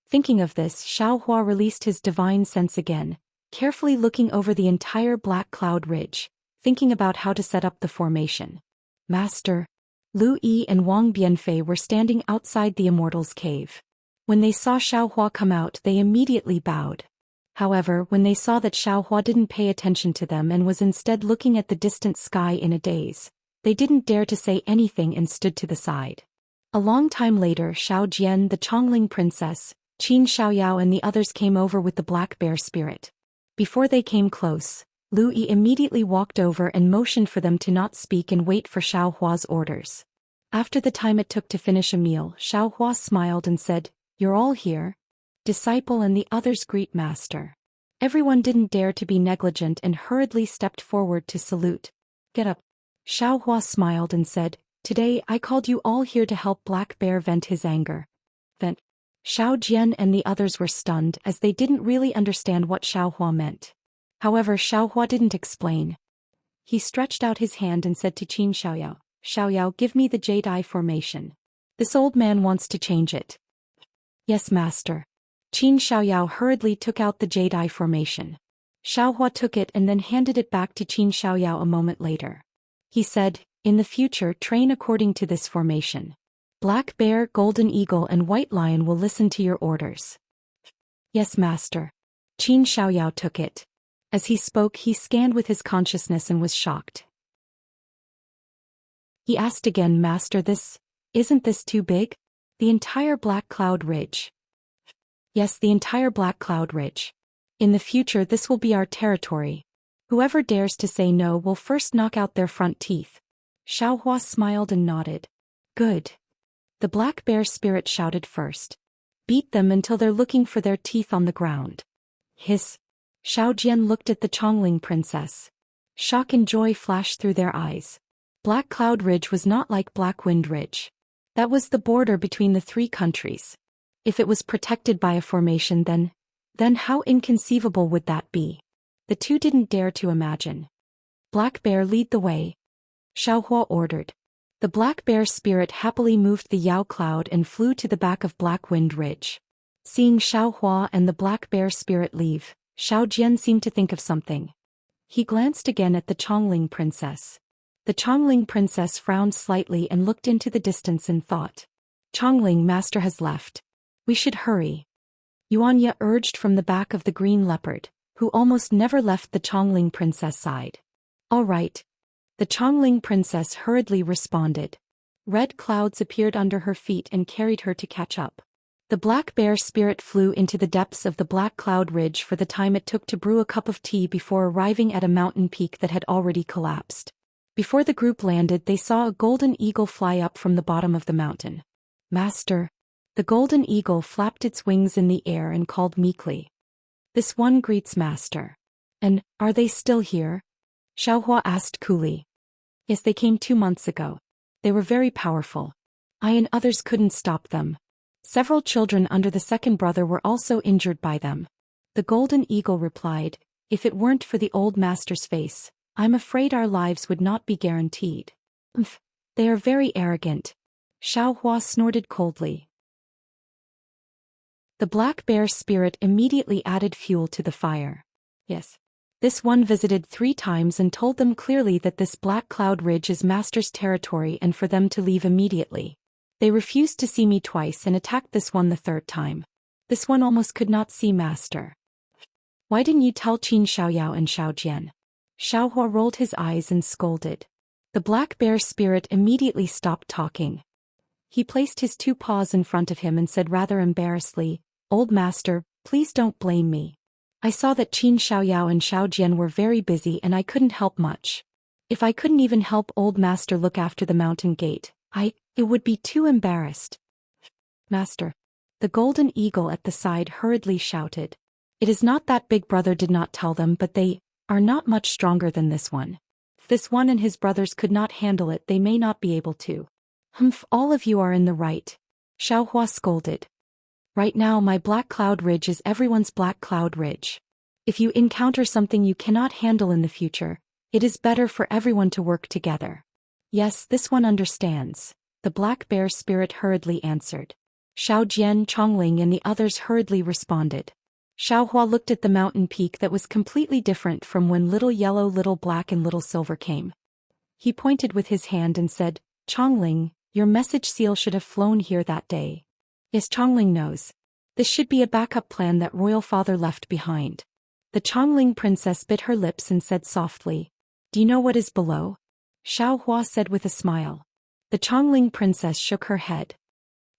Thinking of this, Xiao Hua released his divine sense again, carefully looking over the entire Black Cloud Ridge, thinking about how to set up the formation. Master, Lu Yi and Wang Bianfei were standing outside the Immortal's cave. When they saw Xiao Hua come out, they immediately bowed. However, when they saw that Xiao Hua didn't pay attention to them and was instead looking at the distant sky in a daze, they didn't dare to say anything and stood to the side. A long time later, Xiao Jian, the Chongling princess, Qin Xiaoyao and the others came over with the black bear spirit. Before they came close, Lu Yi immediately walked over and motioned for them to not speak and wait for Xiao Hua's orders. After the time it took to finish a meal, Xiao Hua smiled and said, "You're all here?" Disciple and the others greet Master. Everyone didn't dare to be negligent and hurriedly stepped forward to salute. Get up. Xiao Hua smiled and said, "Today I called you all here to help Black Bear vent his anger." Vent. Xiao Jian and the others were stunned as they didn't really understand what Xiao Hua meant. However, Xiao Hua didn't explain. He stretched out his hand and said to Qin Xiaoyao, "Xiaoyao, give me the Jade Eye formation. This old man wants to change it." "Yes, Master." Qin Xiaoyao hurriedly took out the Jade Eye formation. Xiao Hua took it and then handed it back to Qin Xiaoyao a moment later. He said, "In the future, train according to this formation. Black Bear, Golden Eagle and White Lion will listen to your orders." "Yes, Master." Qin Xiaoyao took it. As he spoke, he scanned with his consciousness and was shocked. He asked again, "Master, isn't this too big? The entire Black Cloud Ridge." "Yes, the entire Black Cloud Ridge. In the future this will be our territory. Whoever dares to say no will first knock out their front teeth." Xiao Hua smiled and nodded. "Good." The Black Bear spirit shouted first. "Beat them until they're looking for their teeth on the ground." Hiss. Xiao Jian looked at the Chongling princess. Shock and joy flashed through their eyes. Black Cloud Ridge was not like Black Wind Ridge. That was the border between the three countries. If it was protected by a formation, then how inconceivable would that be? The two didn't dare to imagine. "Black Bear, lead the way," Xiao Hua ordered. The Black Bear spirit happily moved the Yao Cloud and flew to the back of Black Wind Ridge. Seeing Xiao Hua and the Black Bear spirit leave, Xiao Jian seemed to think of something. He glanced again at the Chongling princess. The Chongling princess frowned slightly and looked into the distance and thought. "Chongling, Master has left. We should hurry." Yuanya urged from the back of the green leopard, who almost never left the Chongling princess' side. "All right." The Chongling princess hurriedly responded. Red clouds appeared under her feet and carried her to catch up. The Black Bear spirit flew into the depths of the Black Cloud Ridge for the time it took to brew a cup of tea before arriving at a mountain peak that had already collapsed. Before the group landed, they saw a golden eagle fly up from the bottom of the mountain. "Master." The golden eagle flapped its wings in the air and called meekly. "This one greets Master." "And, are they still here?" Xiao Hua asked coolly. "Yes, they came 2 months ago. They were very powerful. I and others couldn't stop them. Several children under the second brother were also injured by them." The golden eagle replied, "If it weren't for the old master's face, I'm afraid our lives would not be guaranteed." "Umph, they are very arrogant." Xiao Hua snorted coldly. The Black Bear spirit immediately added fuel to the fire. "Yes. This one visited 3 times and told them clearly that this Black Cloud Ridge is Master's territory and for them to leave immediately. They refused to see me twice and attacked this one the 3rd time. This one almost could not see Master." "Why didn't you tell Qin Xiaoyao and Xiao Jian?" Xiao Hua rolled his eyes and scolded. The Black Bear spirit immediately stopped talking. He placed his 2 paws in front of him and said rather embarrassedly, "Old Master, please don't blame me. I saw that Qin Xiaoyao and Xiao Jian were very busy and I couldn't help much. If I couldn't even help old master look after the mountain gate, it would be too embarrassed. Master. The golden eagle at the side hurriedly shouted. It is not that big brother did not tell them, but they are not much stronger than this one. If this one and his brothers could not handle it, they may not be able to. Humph, all of you are in the right. Xiaohua scolded. Right now my Black Cloud Ridge is everyone's Black Cloud Ridge. If you encounter something you cannot handle in the future, it is better for everyone to work together. Yes, this one understands. The Black Bear Spirit hurriedly answered. Xiao Jian, Chongling and the others hurriedly responded. Xiaohua looked at the mountain peak that was completely different from when Little Yellow, Little Black and Little Silver came. He pointed with his hand and said, Chongling, your message seal should have flown here that day. Yes, Chongling knows. This should be a backup plan that royal father left behind. The Chongling princess bit her lips and said softly, Do you know what is below? Xiaohua said with a smile. The Chongling princess shook her head.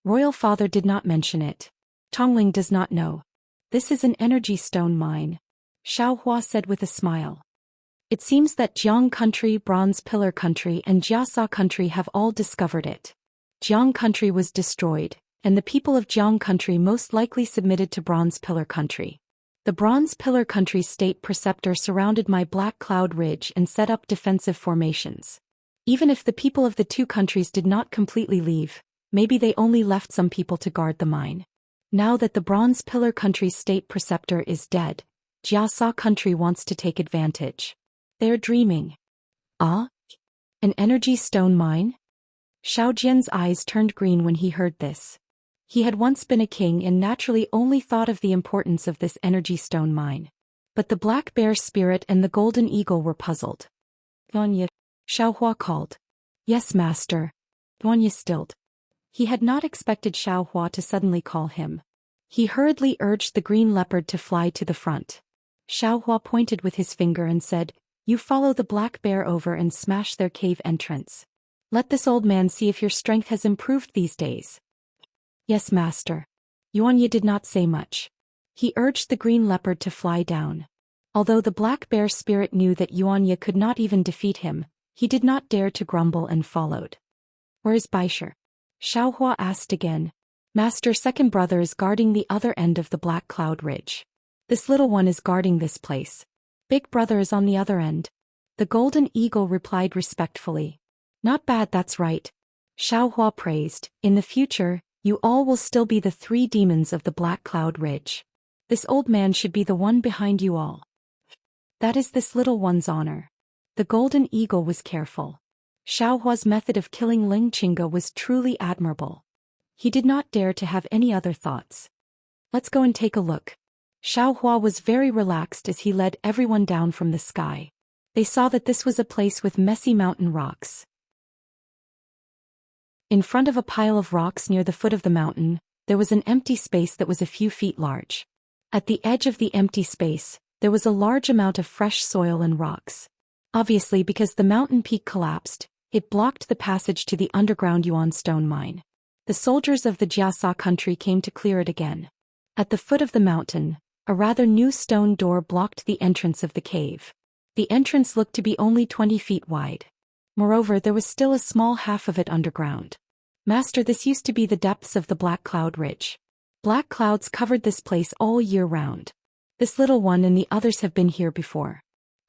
Royal father did not mention it. Chongling does not know. This is an energy stone mine. Xiaohua said with a smile. It seems that Jiang country, Bronze Pillar country and Jiasa country have all discovered it. Jiang country was destroyed, and the people of Jiang country most likely submitted to Bronze Pillar country. The Bronze Pillar country's state preceptor surrounded my Black Cloud Ridge and set up defensive formations. Even if the people of the two countries did not completely leave, maybe they only left some people to guard the mine. Now that the Bronze Pillar country's state preceptor is dead, Jiasa country wants to take advantage. They're dreaming. Ah? An energy stone mine? Xiao Jian's eyes turned green when he heard this. He had once been a king and naturally only thought of the importance of this energy stone mine. But the Black Bear Spirit and the Golden Eagle were puzzled. Guanya, Xiaohua called. Yes, master. Guanya stilled. He had not expected Xiaohua to suddenly call him. He hurriedly urged the green leopard to fly to the front. Xiaohua pointed with his finger and said, You follow the black bear over and smash their cave entrance. Let this old man see if your strength has improved these days. Yes, master. Yuanya did not say much. He urged the green leopard to fly down. Although the black bear spirit knew that Yuanya could not even defeat him, he did not dare to grumble and followed. Where is Baisher? Xiaohua asked again. Master, second brother is guarding the other end of the Black Cloud Ridge. This little one is guarding this place. Big brother is on the other end. The Golden Eagle replied respectfully. Not bad, that's right. Xiaohua praised. In the future, you all will still be the three demons of the Black Cloud Ridge. This old man should be the one behind you all. That is this little one's honor. The Golden Eagle was careful. Xiaohua's method of killing Ling Qinga was truly admirable. He did not dare to have any other thoughts. Let's go and take a look. Xiaohua was very relaxed as he led everyone down from the sky. They saw that this was a place with messy mountain rocks. In front of a pile of rocks near the foot of the mountain, there was an empty space that was a few feet large. At the edge of the empty space, there was a large amount of fresh soil and rocks. Obviously, because the mountain peak collapsed, it blocked the passage to the underground Yuan stone mine. The soldiers of the Jiasa country came to clear it again. At the foot of the mountain, a rather new stone door blocked the entrance of the cave. The entrance looked to be only 20 feet wide. Moreover, there was still a small half of it underground. Master, this used to be the depths of the Black Cloud Ridge. Black clouds covered this place all year round. This little one and the others have been here before.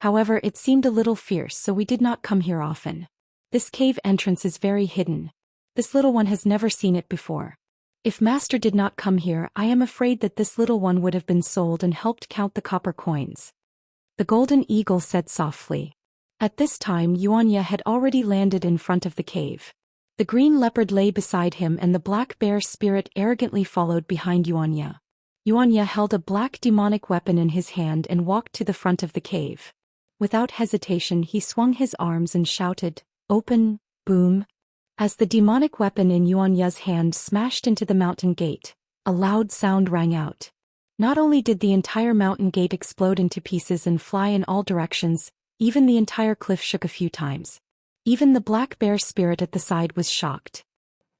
However, it seemed a little fierce, so we did not come here often. This cave entrance is very hidden. This little one has never seen it before. If Master did not come here, I am afraid that this little one would have been sold and helped count the copper coins. The Golden Eagle said softly. At this time, Yuanya had already landed in front of the cave. The green leopard lay beside him and the black bear spirit arrogantly followed behind Yuanya. Yuanya held a black demonic weapon in his hand and walked to the front of the cave. Without hesitation, he swung his arms and shouted, Open, boom. As the demonic weapon in Yuanya's hand smashed into the mountain gate, a loud sound rang out. Not only did the entire mountain gate explode into pieces and fly in all directions, even the entire cliff shook a few times. Even the black bear spirit at the side was shocked.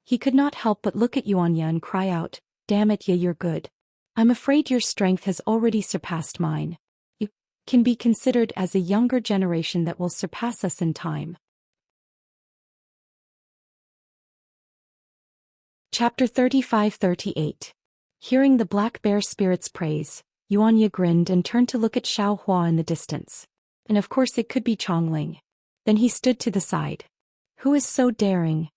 He could not help but look at Yuanya and cry out, Damn it, yeah, you're good. I'm afraid your strength has already surpassed mine. You can be considered as a younger generation that will surpass us in time. Chapter 35-38. Hearing the black bear spirit's praise, Yuanya grinned and turned to look at Xiao Hua in the distance. And of course it could be Chongling. Then he stood to the side. Who is so daring?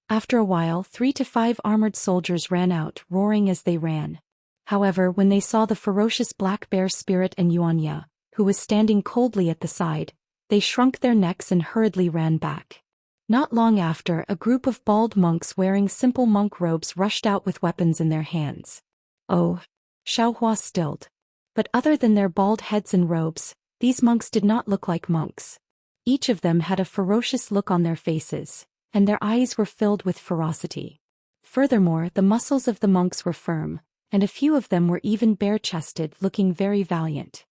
After a while 3 to 5 armored soldiers ran out, roaring as they ran. However, when they saw the ferocious black bear spirit and Yuanya, who was standing coldly at the side, they shrunk their necks and hurriedly ran back. Not long after, a group of bald monks wearing simple monk robes rushed out with weapons in their hands. Oh! Xiao Hua stilled. But other than their bald heads and robes, these monks did not look like monks. Each of them had a ferocious look on their faces, and their eyes were filled with ferocity. Furthermore, the muscles of the monks were firm, and a few of them were even bare-chested, looking very valiant.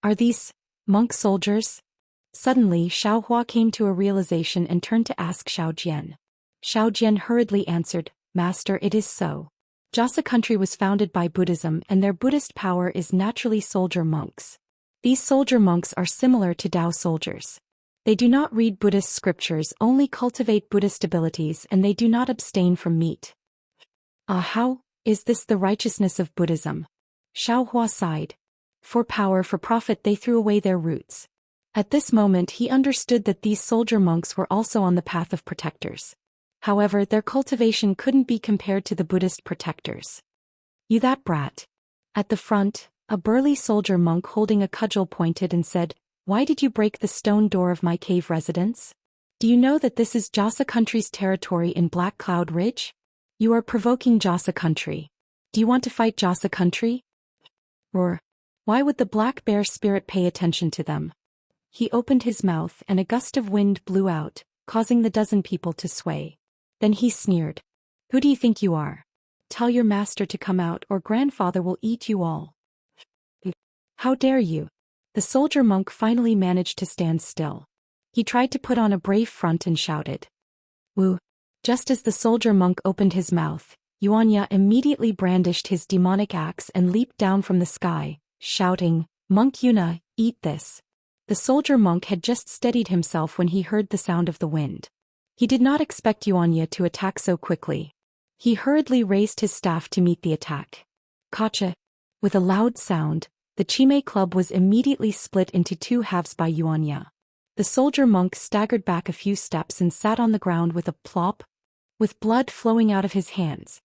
Are these monk soldiers? Suddenly Xiao Hua came to a realization and turned to ask Xiao Jian. Xiao Jian hurriedly answered, Master, it is so. Jasa country was founded by Buddhism and their Buddhist power is naturally soldier monks. These soldier monks are similar to Tao soldiers. They do not read Buddhist scriptures, only cultivate Buddhist abilities, and they do not abstain from meat. How is this the righteousness of Buddhism? Xiao Hua sighed. For power, for profit, they threw away their roots. At this moment he understood that these soldier monks were also on the path of protectors. However, their cultivation couldn't be compared to the Buddhist protectors. You that brat. At the front, a burly soldier monk holding a cudgel pointed and said, Why did you break the stone door of my cave residence? Do you know that this is Jasa country's territory in Black Cloud Ridge? You are provoking Jasa country. Do you want to fight Jasa country? Roar. Why would the black bear spirit pay attention to them? He opened his mouth and a gust of wind blew out, causing the dozen people to sway. Then he sneered. Who do you think you are? Tell your master to come out or grandfather will eat you all. How dare you? The soldier monk finally managed to stand still. He tried to put on a brave front and shouted. Woo! Just as the soldier monk opened his mouth, Yuanya immediately brandished his demonic axe and leaped down from the sky, shouting, Monk Yuna, eat this. The soldier monk had just steadied himself when he heard the sound of the wind. He did not expect Yuanya to attack so quickly. He hurriedly raised his staff to meet the attack. Kacha! With a loud sound, the Chime club was immediately split into 2 halves by Yuanya. The soldier monk staggered back a few steps and sat on the ground with a plop, with blood flowing out of his hands.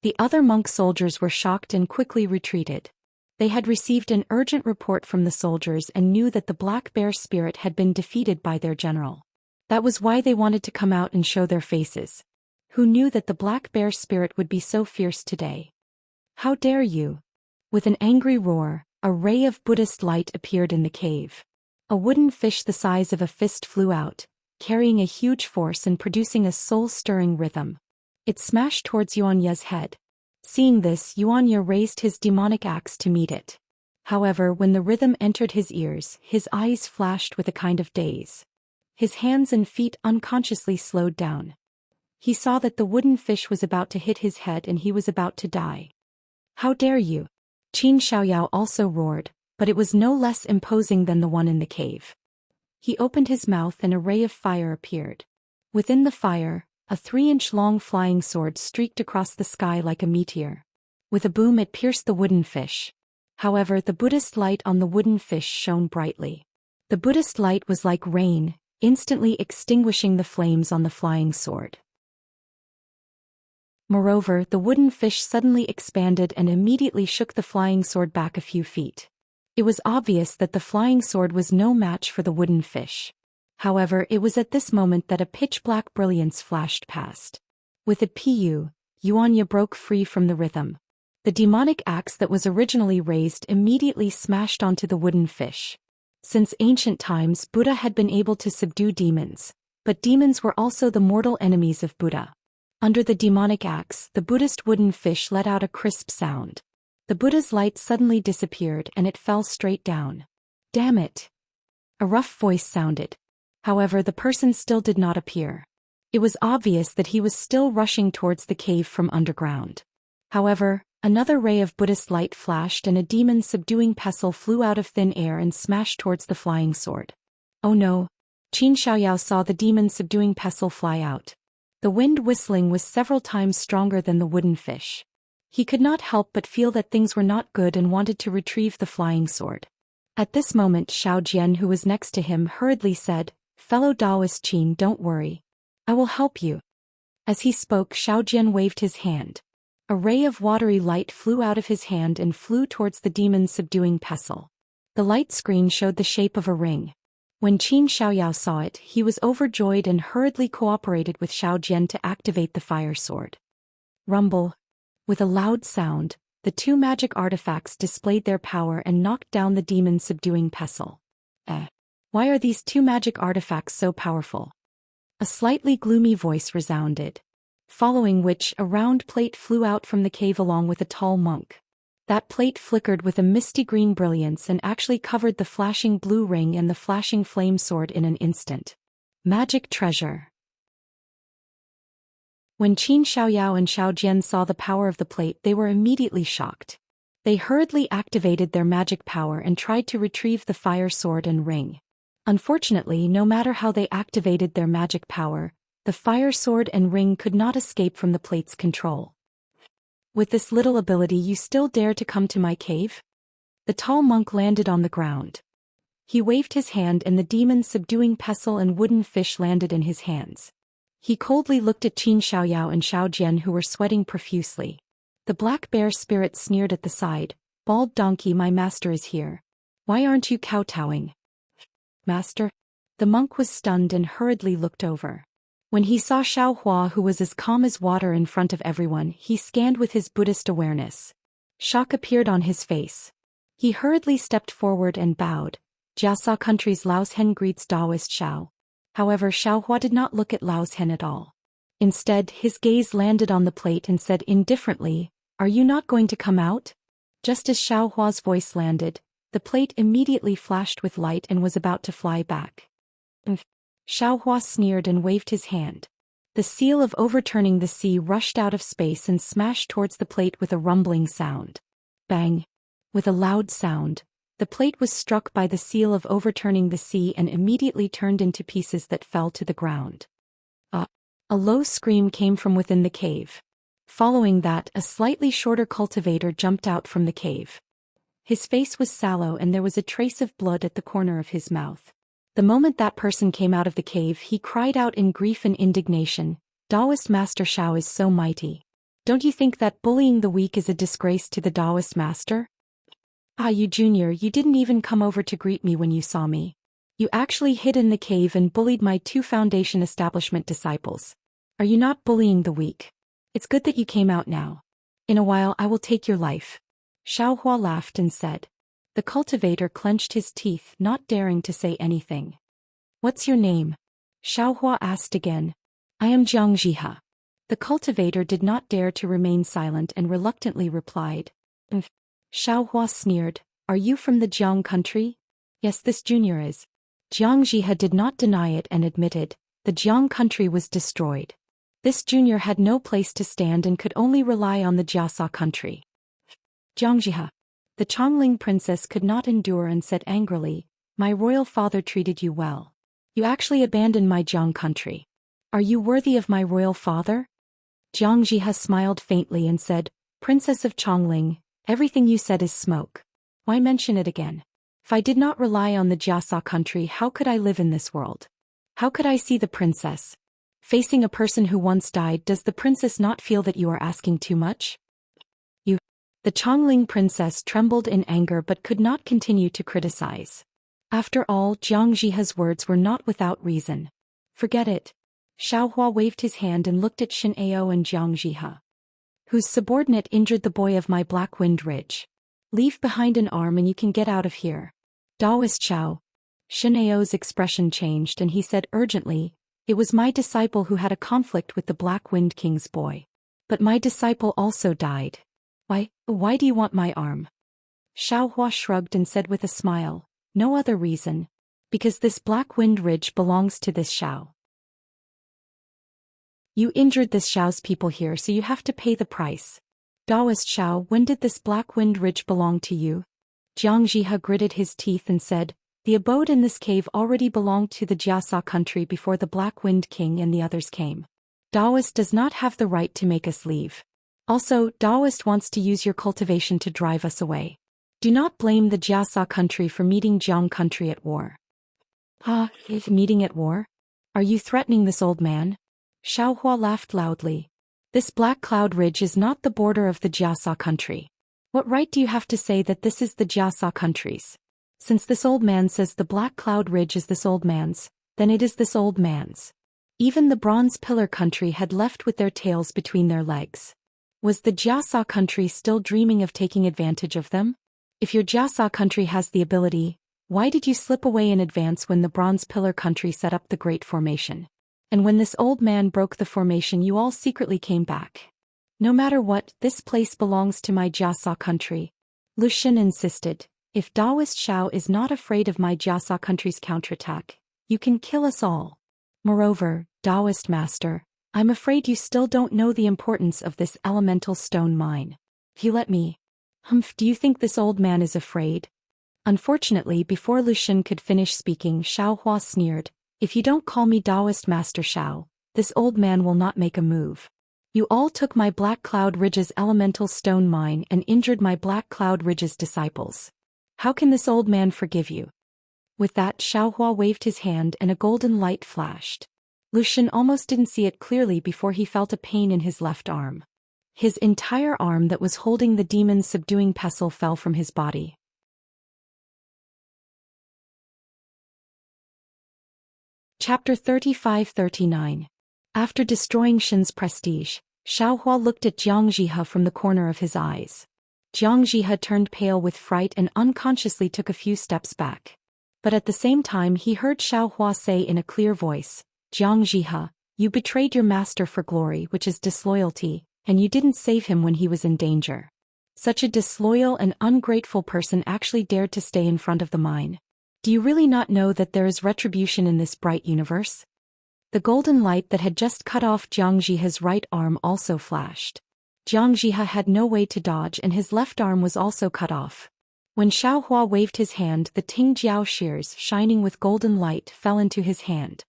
The other monk soldiers were shocked and quickly retreated. They had received an urgent report from the soldiers and knew that the black bear spirit had been defeated by their general. That was why they wanted to come out and show their faces. Who knew that the black bear spirit would be so fierce today? How dare you? With an angry roar, a ray of Buddhist light appeared in the cave. A wooden fish the size of a fist flew out, carrying a huge force and producing a soul-stirring rhythm. It smashed towards Yuanya's head. Seeing this, Yuanya raised his demonic axe to meet it. However, when the rhythm entered his ears, his eyes flashed with a kind of daze. His hands and feet unconsciously slowed down. He saw that the wooden fish was about to hit his head and he was about to die. How dare you? Qin Xiaoyao also roared, but it was no less imposing than the one in the cave. He opened his mouth and a ray of fire appeared. Within the fire, a 3-inch-long flying sword streaked across the sky like a meteor. With a boom it pierced the wooden fish. However, the Buddhist light on the wooden fish shone brightly. The Buddhist light was like rain, instantly extinguishing the flames on the flying sword. Moreover, the wooden fish suddenly expanded and immediately shook the flying sword back a few feet. It was obvious that the flying sword was no match for the wooden fish. However, it was at this moment that a pitch-black brilliance flashed past. With a pu, Yuanya broke free from the rhythm. The demonic axe that was originally raised immediately smashed onto the wooden fish. Since ancient times, Buddha had been able to subdue demons, but demons were also the mortal enemies of Buddha. Under the demonic axe, the Buddhist wooden fish let out a crisp sound. The Buddha's light suddenly disappeared and it fell straight down. Damn it! A rough voice sounded. However, the person still did not appear. It was obvious that he was still rushing towards the cave from underground. However, Another ray of Buddhist light flashed and a demon-subduing pestle flew out of thin air and smashed towards the flying sword. Oh no! Qin Xiaoyao saw the demon-subduing pestle fly out. The wind whistling was several times stronger than the wooden fish. He could not help but feel that things were not good and wanted to retrieve the flying sword. At this moment Xiao Jian, who was next to him, hurriedly said, "Fellow Taoist Qin, don't worry. I will help you." As he spoke, Xiao Jian waved his hand. A ray of watery light flew out of his hand and flew towards the demon-subduing pestle. The light screen showed the shape of a ring. When Qin Xiaoyao saw it, he was overjoyed and hurriedly cooperated with Xiao Jian to activate the fire sword. Rumble. With a loud sound, the two magic artifacts displayed their power and knocked down the demon-subduing pestle. Why are these two magic artifacts so powerful? A slightly gloomy voice resounded. Following which, a round plate flew out from the cave along with a tall monk. That plate flickered with a misty green brilliance and actually covered the flashing blue ring and the flashing flame sword in an instant. Magic treasure. When Qin Xiaoyao and Xiao Jian saw the power of the plate, they were immediately shocked. They hurriedly activated their magic power and tried to retrieve the fire sword and ring. Unfortunately, no matter how they activated their magic power, the fire sword and ring could not escape from the plate's control. With this little ability, you still dare to come to my cave? The tall monk landed on the ground. He waved his hand and the demon-subduing pestle and wooden fish landed in his hands. He coldly looked at Qin Xiaoyao and Xiao Jian, who were sweating profusely. The black bear spirit sneered at the side. "Bald donkey, my master is here. Why aren't you kowtowing?" "Master?" The monk was stunned and hurriedly looked over. When he saw Xiao Hua, who was as calm as water in front of everyone, he scanned with his Buddhist awareness. Shock appeared on his face. He hurriedly stepped forward and bowed. "Jiasa country's Laoshen greets Taoist Xiao." However, Xiao Hua did not look at Laoshen at all. Instead, his gaze landed on the plate and said indifferently, "Are you not going to come out?" Just as Xiao Hua's voice landed, the plate immediately flashed with light and was about to fly back. Xiao Hua sneered and waved his hand. The seal of overturning the sea rushed out of space and smashed towards the plate with a rumbling sound. Bang! With a loud sound, the plate was struck by the seal of overturning the sea and immediately turned into pieces that fell to the ground. A low scream came from within the cave. Following that, a slightly shorter cultivator jumped out from the cave. His face was sallow and there was a trace of blood at the corner of his mouth. The moment that person came out of the cave, he cried out in grief and indignation, "Taoist Master Xiao is so mighty. Don't you think that bullying the weak is a disgrace to the Taoist master? Ah, you junior, you didn't even come over to greet me when you saw me. You actually hid in the cave and bullied my two foundation establishment disciples. Are you not bullying the weak? It's good that you came out now. In a while I will take your life." Xiao Hua laughed and said. The cultivator clenched his teeth, not daring to say anything. "What's your name?" Xiao Hua asked again. "I am Jiang Jiha." The cultivator did not dare to remain silent and reluctantly replied. Xiao Hua sneered, "Are you from the Jiang country?" "Yes, this junior is." Jiang Jiha did not deny it and admitted, the Jiang country was destroyed. This junior had no place to stand and could only rely on the Jiasa country. Jiang Jiha. The Chongling princess could not endure and said angrily, "My royal father treated you well. You actually abandoned my Jiang country. Are you worthy of my royal father?" Jiang Jiha smiled faintly and said, "Princess of Chongling, everything you said is smoke. Why mention it again? If I did not rely on the Jiasa country, how could I live in this world? How could I see the princess? Facing a person who once died, does the princess not feel that you are asking too much?" The Chongling princess trembled in anger but could not continue to criticize. After all, Jiang Jiha's words were not without reason. "Forget it." Xiao Hua waved his hand and looked at Shin Ao and Jiang Jiha. "Whose subordinate injured the boy of my Black Wind Ridge? Leave behind an arm and you can get out of here." "Taoist Xiao." Shin Ao's expression changed and he said urgently, "It was my disciple who had a conflict with the Black Wind King's boy. But my disciple also died. Why do you want my arm?" Xiao Hua shrugged and said with a smile, "No other reason. Because this Black Wind Ridge belongs to this Xiao. You injured this Xiao's people here, so you have to pay the price." Taoist Shao, when did this Black Wind Ridge belong to you? Jiang Jihe gritted his teeth and said, the abode in this cave already belonged to the Jiasa country before the Black Wind King and the others came. Taoist does not have the right to make us leave. Also, Taoist wants to use your cultivation to drive us away. Do not blame the Jiasa country for meeting Jiang country at war. Meeting at war? Are you threatening this old man? Xiaohua laughed loudly. This Black Cloud Ridge is not the border of the Jiasa country. What right do you have to say that this is the Jiasa country's? Since this old man says the Black Cloud Ridge is this old man's, then it is this old man's. Even the Bronze Pillar country had left with their tails between their legs. Was the Jiasa country still dreaming of taking advantage of them? If your Jiasa country has the ability, why did you slip away in advance when the Bronze Pillar country set up the Great Formation? And when this old man broke the formation, you all secretly came back. No matter what, this place belongs to my Jiasa country. Lucian insisted. If Taoist Shao is not afraid of my Jiasa country's counterattack, you can kill us all. Moreover, Taoist Master, I'm afraid you still don't know the importance of this elemental stone mine. If you let me. Do you think this old man is afraid? Unfortunately, before Lucian could finish speaking, Xiaohua sneered, if you don't call me Taoist Master Shao, this old man will not make a move. You all took my Black Cloud Ridge's elemental stone mine and injured my Black Cloud Ridge's disciples. How can this old man forgive you? With that, Xiaohua waved his hand and a golden light flashed. Lucian almost didn't see it clearly before he felt a pain in his left arm. His entire arm that was holding the demon's subduing pestle fell from his body. Chapter 35-39. After destroying Shin's prestige, Xiaohua looked at Jiang Jihe from the corner of his eyes. Jiang Jihe turned pale with fright and unconsciously took a few steps back. But at the same time he heard Xiaohua say in a clear voice, Jiang Jihe, you betrayed your master for glory, which is disloyalty, and you didn't save him when he was in danger. Such a disloyal and ungrateful person actually dared to stay in front of the mine. Do you really not know that there is retribution in this bright universe? The golden light that had just cut off Jiang Jihe's right arm also flashed. Jiang Jihe had no way to dodge and his left arm was also cut off. When Xiaohua waved his hand, the Ting Jiao shears shining with golden light fell into his hand.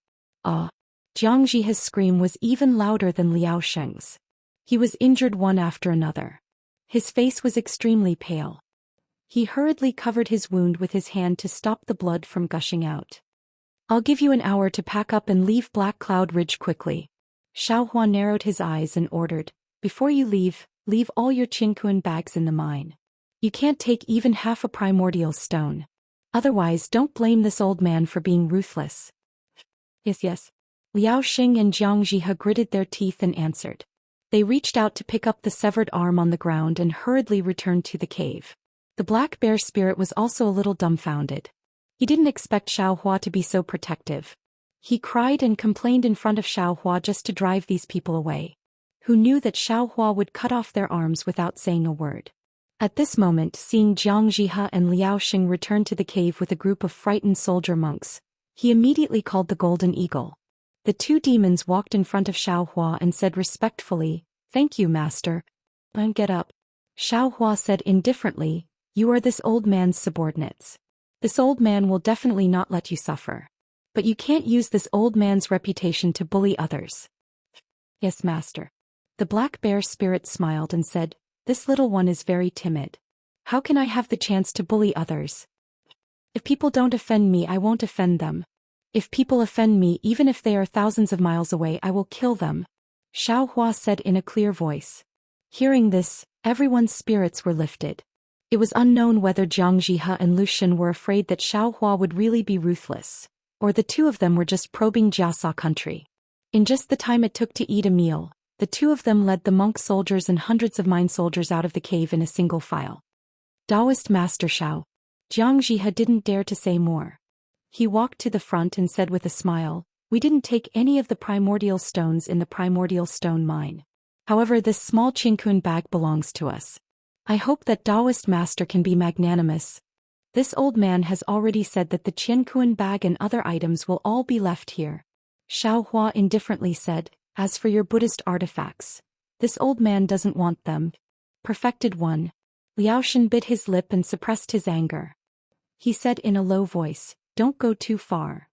Jiang Jihe's scream was even louder than Liao Sheng's. He was injured one after another. His face was extremely pale. He hurriedly covered his wound with his hand to stop the blood from gushing out. I'll give you an hour to pack up and leave Black Cloud Ridge quickly. Xiaohua narrowed his eyes and ordered, before you leave all your Qinkuan bags in the mine. You can't take even half a primordial stone. Otherwise, don't blame this old man for being ruthless. Yes. Liao Xing and Jiang Jihe gritted their teeth and answered. They reached out to pick up the severed arm on the ground and hurriedly returned to the cave. The black bear spirit was also a little dumbfounded. He didn't expect Xiaohua to be so protective. He cried and complained in front of Xiaohua just to drive these people away. Who knew that Xiaohua would cut off their arms without saying a word. At this moment, seeing Jiang Jihe and Liao Xing return to the cave with a group of frightened soldier monks, he immediately called the Golden Eagle. The two demons walked in front of Xiaohua and said respectfully, "Thank you, master." "And get up." Xiaohua said indifferently, "You are this old man's subordinates. This old man will definitely not let you suffer. But you can't use this old man's reputation to bully others." "Yes, master." The black bear spirit smiled and said, "This little one is very timid. How can I have the chance to bully others? If people don't offend me, I won't offend them. If people offend me, even if they are thousands of miles away, I will kill them," Xiaohua said in a clear voice. Hearing this, everyone's spirits were lifted. It was unknown whether Jiang Jihe and Lucian were afraid that Xiaohua would really be ruthless, or the two of them were just probing Jiasa country. In just the time it took to eat a meal, the two of them led the monk soldiers and hundreds of mine soldiers out of the cave in a single file. Taoist Master Shao. Jiang Jihe didn't dare to say more. He walked to the front and said with a smile, "We didn't take any of the primordial stones in the primordial stone mine. However, this small Qinkuan bag belongs to us. I hope that Taoist Master can be magnanimous. This old man has already said that the Qinkuan bag and other items will all be left here." Xiaohua indifferently said, "As for your Buddhist artifacts, this old man doesn't want them. Perfected one. Liaoshen bit his lip and suppressed his anger. He said in a low voice, "Don't go too far."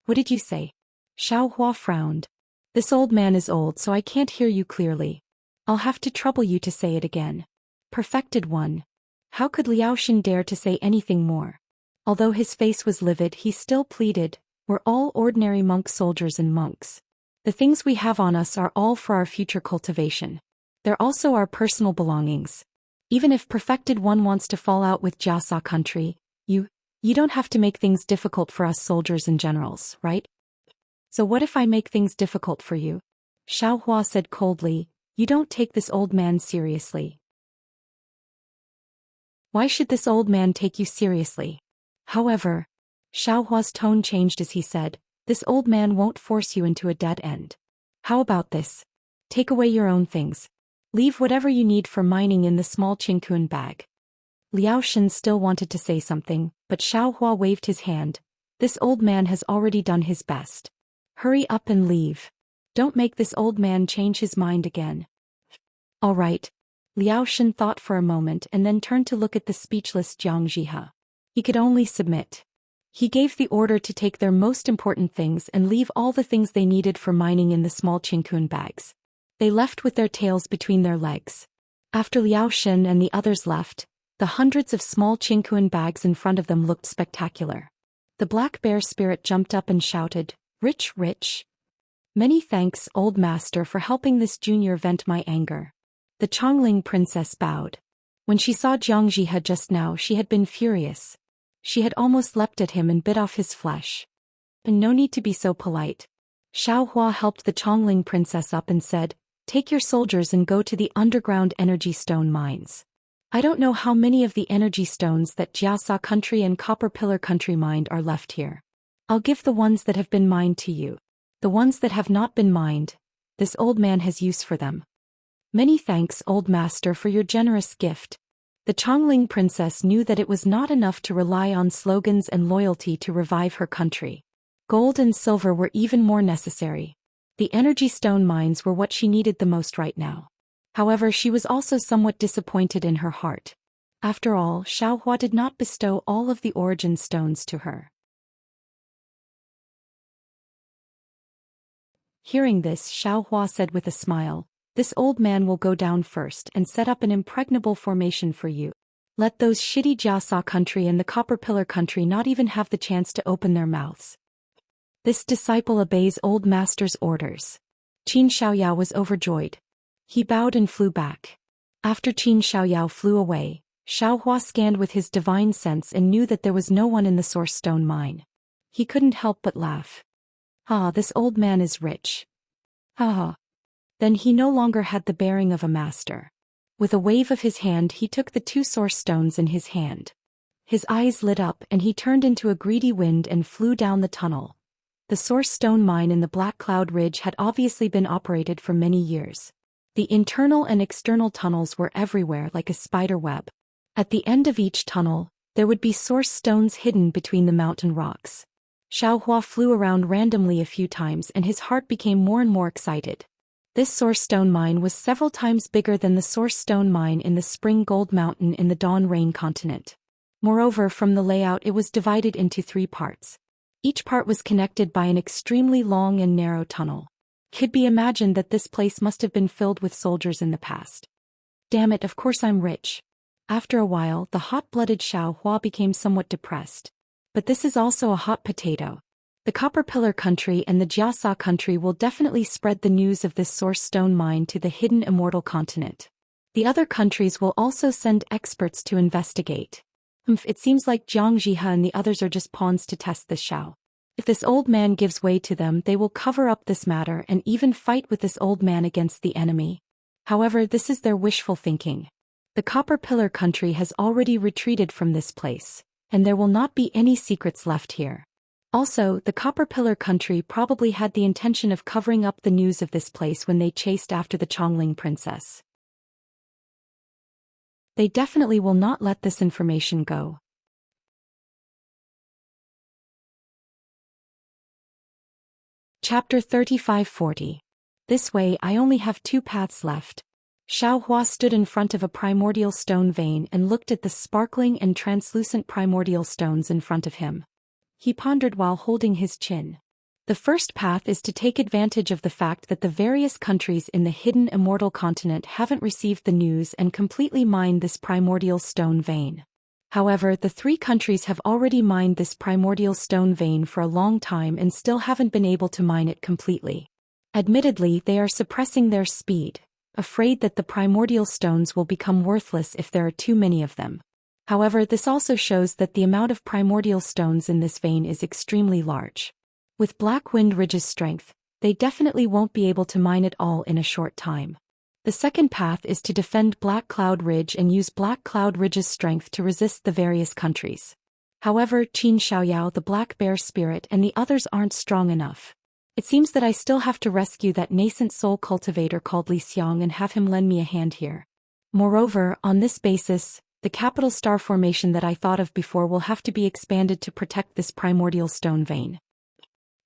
What did you say? Xiaohua frowned. This old man is old, so I can't hear you clearly. I'll have to trouble you to say it again. Perfected one. How could Liaoshen dare to say anything more? Although his face was livid, he still pleaded, "We're all ordinary monk soldiers and monks. The things we have on us are all for our future cultivation. They're also our personal belongings. Even if Perfected One wants to fall out with Jiasa country, you don't have to make things difficult for us soldiers and generals, right? So what if I make things difficult for you?" Xiaohua said coldly. "You don't take this old man seriously." Why should this old man take you seriously? However, Xiaohua's tone changed as he said, "This old man won't force you into a dead end. How about this? Take away your own things. Leave whatever you need for mining in the small Qingkun bag." Liaoshen still wanted to say something, but Xiaohua waved his hand. "This old man has already done his best. Hurry up and leave. Don't make this old man change his mind again." "All right." Liaoshen thought for a moment and then turned to look at the speechless Jiang Jihe. He could only submit. He gave the order to take their most important things and leave all the things they needed for mining in the small Qingkun bags. They left with their tails between their legs. After Liaoshen and the others left, the hundreds of small Qingkun bags in front of them looked spectacular. The black bear spirit jumped up and shouted, "Rich, rich! Many thanks, old master, for helping this junior vent my anger." The Chongling princess bowed. When she saw Jiang Jihe just now, she had been furious. She had almost leapt at him and bit off his flesh. "And no need to be so polite." Xiaohua helped the Chongling princess up and said, "Take your soldiers and go to the underground energy stone mines. I don't know how many of the energy stones that Jiasa country and Copper Pillar country mined are left here. I'll give the ones that have been mined to you. The ones that have not been mined, this old man has use for them." "Many thanks, old master, for your generous gift." The Chongling princess knew that it was not enough to rely on slogans and loyalty to revive her country. Gold and silver were even more necessary. The energy stone mines were what she needed the most right now. However, she was also somewhat disappointed in her heart. After all, Xiaohua did not bestow all of the origin stones to her. Hearing this, Xiaohua said with a smile, "This old man will go down first and set up an impregnable formation for you. Let those shitty Jiasa country and the Copper Pillar country not even have the chance to open their mouths." This disciple obeys old master's orders. Qin Xiaoyao was overjoyed. He bowed and flew back. After Qin Xiaoyao flew away, Xiaohua scanned with his divine sense and knew that there was no one in the source stone mine. He couldn't help but laugh. "Ah, this old man is rich. Ah." Then he no longer had the bearing of a master. With a wave of his hand, he took the two source stones in his hand. His eyes lit up and he turned into a greedy wind and flew down the tunnel. The source stone mine in the Black Cloud Ridge had obviously been operated for many years. The internal and external tunnels were everywhere like a spider web. At the end of each tunnel, there would be source stones hidden between the mountain rocks. Xiaohua flew around randomly a few times and his heart became more and more excited. This source stone mine was several times bigger than the source stone mine in the Spring Gold Mountain in the Dawn Rain continent. Moreover, from the layout, it was divided into 3 parts. Each part was connected by an extremely long and narrow tunnel. Could be imagined that this place must have been filled with soldiers in the past. "Damn it, of course I'm rich." After a while, the hot-blooded Xiaohua became somewhat depressed. But this is also a hot potato. The Copper Pillar country and the Jiasa country will definitely spread the news of this source stone mine to the hidden immortal continent. The other countries will also send experts to investigate. It seems like Jiang Jihe and the others are just pawns to test this Xiao. If this old man gives way to them, they will cover up this matter and even fight with this old man against the enemy. However, this is their wishful thinking. The Copper Pillar country has already retreated from this place, and there will not be any secrets left here. Also, the Copper Pillar country probably had the intention of covering up the news of this place when they chased after the Chongling princess. They definitely will not let this information go. Chapter 3540. This way I only have 2 paths left. Xiaohua stood in front of a primordial stone vein and looked at the sparkling and translucent primordial stones in front of him. He pondered while holding his chin. The first path is to take advantage of the fact that the various countries in the hidden immortal continent haven't received the news and completely mine this primordial stone vein. However, the 3 countries have already mined this primordial stone vein for a long time and still haven't been able to mine it completely. Admittedly, they are suppressing their speed, afraid that the primordial stones will become worthless if there are too many of them. However, this also shows that the amount of primordial stones in this vein is extremely large. With Black Wind Ridge's strength, they definitely won't be able to mine it all in a short time. The second path is to defend Black Cloud Ridge and use Black Cloud Ridge's strength to resist the various countries. However, Qin Xiaoyao, the Black Bear Spirit, and the others aren't strong enough. It seems that I still have to rescue that nascent soul cultivator called Li Xiang and have him lend me a hand here. Moreover, on this basis, the capital star formation that I thought of before will have to be expanded to protect this primordial stone vein.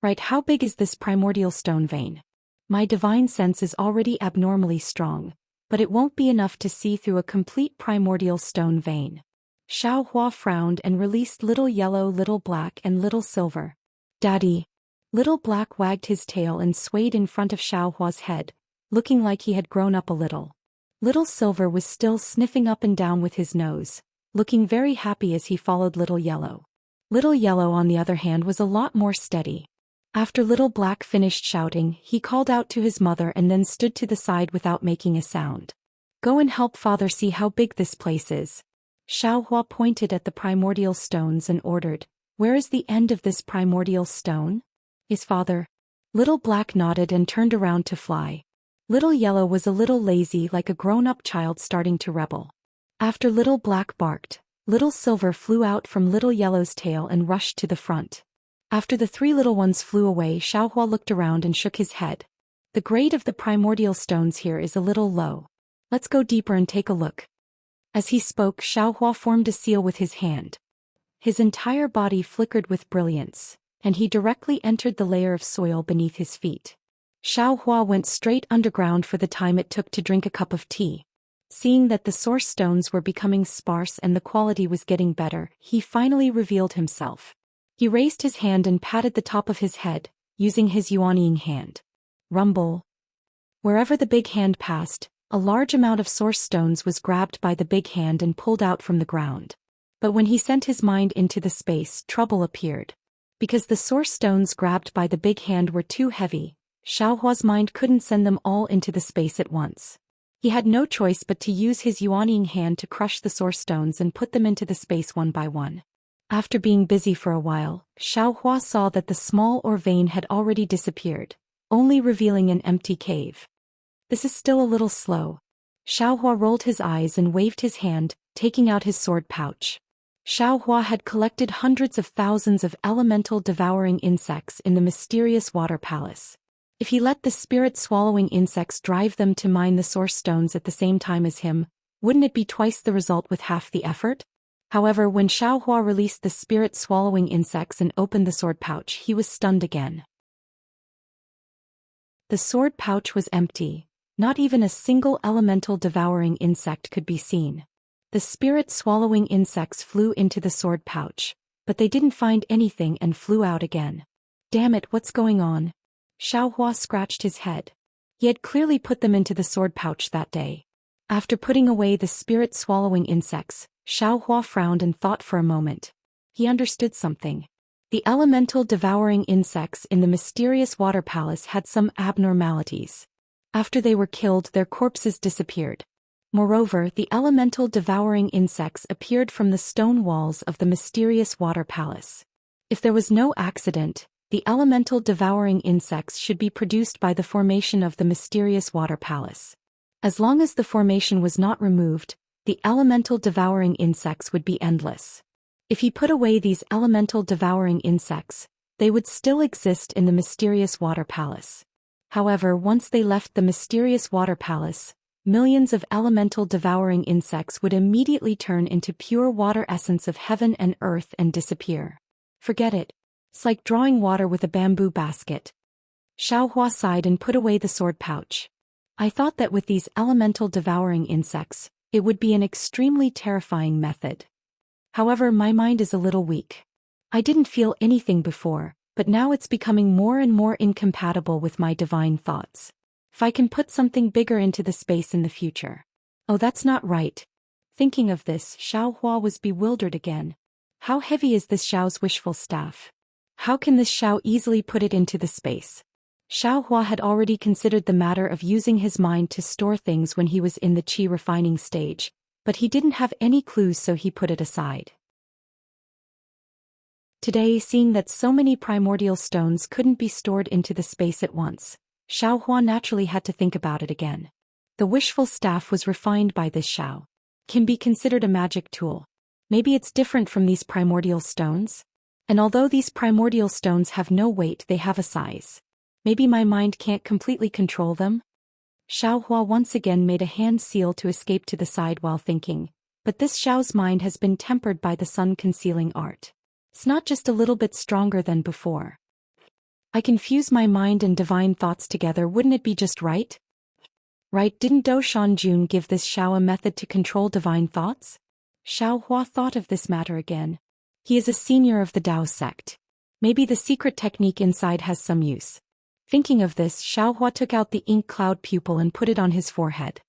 Right, how big is this primordial stone vein? My divine sense is already abnormally strong, but it won't be enough to see through a complete primordial stone vein. Xiaohua frowned and released Little Yellow, Little Black, and Little Silver. Daddy. Little Black wagged his tail and swayed in front of Xiaohua's head, looking like he had grown up a little. Little Silver was still sniffing up and down with his nose, looking very happy as he followed Little Yellow. Little Yellow, on the other hand, was a lot more steady. After Little Black finished shouting, he called out to his mother and then stood to the side without making a sound. Go and help father see how big this place is. Xiaohua pointed at the primordial stones and ordered, Where is the end of this primordial stone? Is father? Little Black nodded and turned around to fly. Little Yellow was a little lazy, like a grown-up child starting to rebel. After Little Black barked, Little Silver flew out from Little Yellow's tail and rushed to the front. After the 3 little ones flew away, Xiaohua looked around and shook his head. The grade of the primordial stones here is a little low. Let's go deeper and take a look. As he spoke, Xiaohua formed a seal with his hand. His entire body flickered with brilliance, and he directly entered the layer of soil beneath his feet. Xiaohua went straight underground for the time it took to drink a cup of tea. Seeing that the source stones were becoming sparse and the quality was getting better, he finally revealed himself. He raised his hand and patted the top of his head, using his yuanying hand. Rumble. Wherever the big hand passed, a large amount of source stones was grabbed by the big hand and pulled out from the ground. But when he sent his mind into the space, trouble appeared. Because the source stones grabbed by the big hand were too heavy, Xiaohua's mind couldn't send them all into the space at once. He had no choice but to use his yuanying hand to crush the source stones and put them into the space one by one. After being busy for a while, Xiaohua saw that the small ore vein had already disappeared, only revealing an empty cave. This is still a little slow. Xiaohua rolled his eyes and waved his hand, taking out his sword pouch. Xiaohua had collected hundreds of thousands of elemental devouring insects in the mysterious water palace. If he let the spirit-swallowing insects drive them to mine the source stones at the same time as him, wouldn't it be twice the result with half the effort? However, when Xiaohua released the spirit-swallowing insects and opened the sword pouch, he was stunned again. The sword pouch was empty. Not even a single elemental devouring insect could be seen. The spirit-swallowing insects flew into the sword pouch, but they didn't find anything and flew out again. Damn it, what's going on? Xiaohua scratched his head. He had clearly put them into the sword pouch that day. After putting away the spirit-swallowing insects, Xiaohua frowned and thought for a moment. He understood something. The elemental devouring insects in the mysterious water palace had some abnormalities. After they were killed, their corpses disappeared. Moreover, the elemental devouring insects appeared from the stone walls of the mysterious water palace. If there was no accident, the elemental devouring insects should be produced by the formation of the mysterious water palace. As long as the formation was not removed, the elemental devouring insects would be endless. If he put away these elemental devouring insects, they would still exist in the mysterious water palace. However, once they left the mysterious water palace, millions of elemental devouring insects would immediately turn into pure water essence of heaven and earth and disappear. Forget it. It's like drawing water with a bamboo basket. Xiaohua sighed and put away the sword pouch. I thought that with these elemental devouring insects, it would be an extremely terrifying method. However, my mind is a little weak. I didn't feel anything before, but now it's becoming more and more incompatible with my divine thoughts. If I can put something bigger into the space in the future. Oh, that's not right. Thinking of this, Xiaohua was bewildered again. How heavy is this Xiao's wishful staff? How can this Xiao easily put it into the space? Xiaohua had already considered the matter of using his mind to store things when he was in the qi refining stage, but he didn't have any clues, so he put it aside. Today, seeing that so many primordial stones couldn't be stored into the space at once, Xiaohua naturally had to think about it again. The wishful staff was refined by this Xiao. Can be considered a magic tool. Maybe it's different from these primordial stones? And although these primordial stones have no weight, they have a size. Maybe my mind can't completely control them? Xiaohua once again made a hand seal to escape to the side while thinking, but this Xiao's mind has been tempered by the sun-concealing art. It's not just a little bit stronger than before. I can fuse my mind and divine thoughts together, wouldn't it be just right? Right, didn't Do Shanjun give this Xiao a method to control divine thoughts? Xiaohua thought of this matter again. He is a senior of the Dao sect. Maybe the secret technique inside has some use. Thinking of this, Xiaohua took out the ink cloud pupil and put it on his forehead.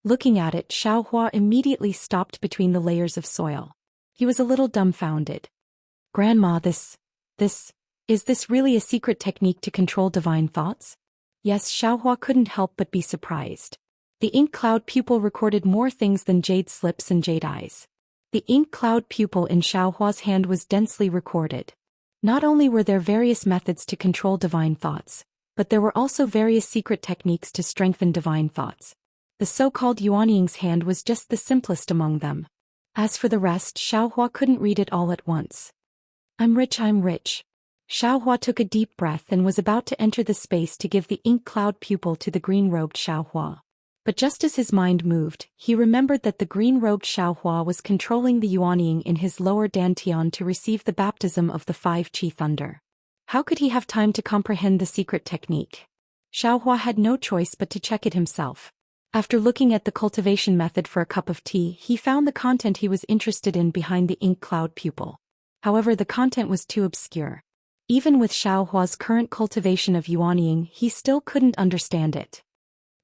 Looking at it, Xiaohua immediately stopped between the layers of soil. He was a little dumbfounded. Grandma, is this really a secret technique to control divine thoughts? Yes, Xiaohua couldn't help but be surprised. The ink cloud pupil recorded more things than jade slips and jade eyes. The ink cloud pupil in Xiaohua's hand was densely recorded. Not only were there various methods to control divine thoughts, but there were also various secret techniques to strengthen divine thoughts. The so-called Yuanying's hand was just the simplest among them. As for the rest, Xiaohua couldn't read it all at once. I'm rich. Xiaohua took a deep breath and was about to enter the space to give the ink cloud pupil to the green-robed Xiaohua. But just as his mind moved, he remembered that the green-robed Xiaohua was controlling the Yuanying in his lower dantian to receive the baptism of the 5 qi thunder. How could he have time to comprehend the secret technique? Xiaohua had no choice but to check it himself. After looking at the cultivation method for a cup of tea, he found the content he was interested in behind the ink cloud pupil. However, the content was too obscure. Even with Xiaohua's current cultivation of Yuanying, he still couldn't understand it.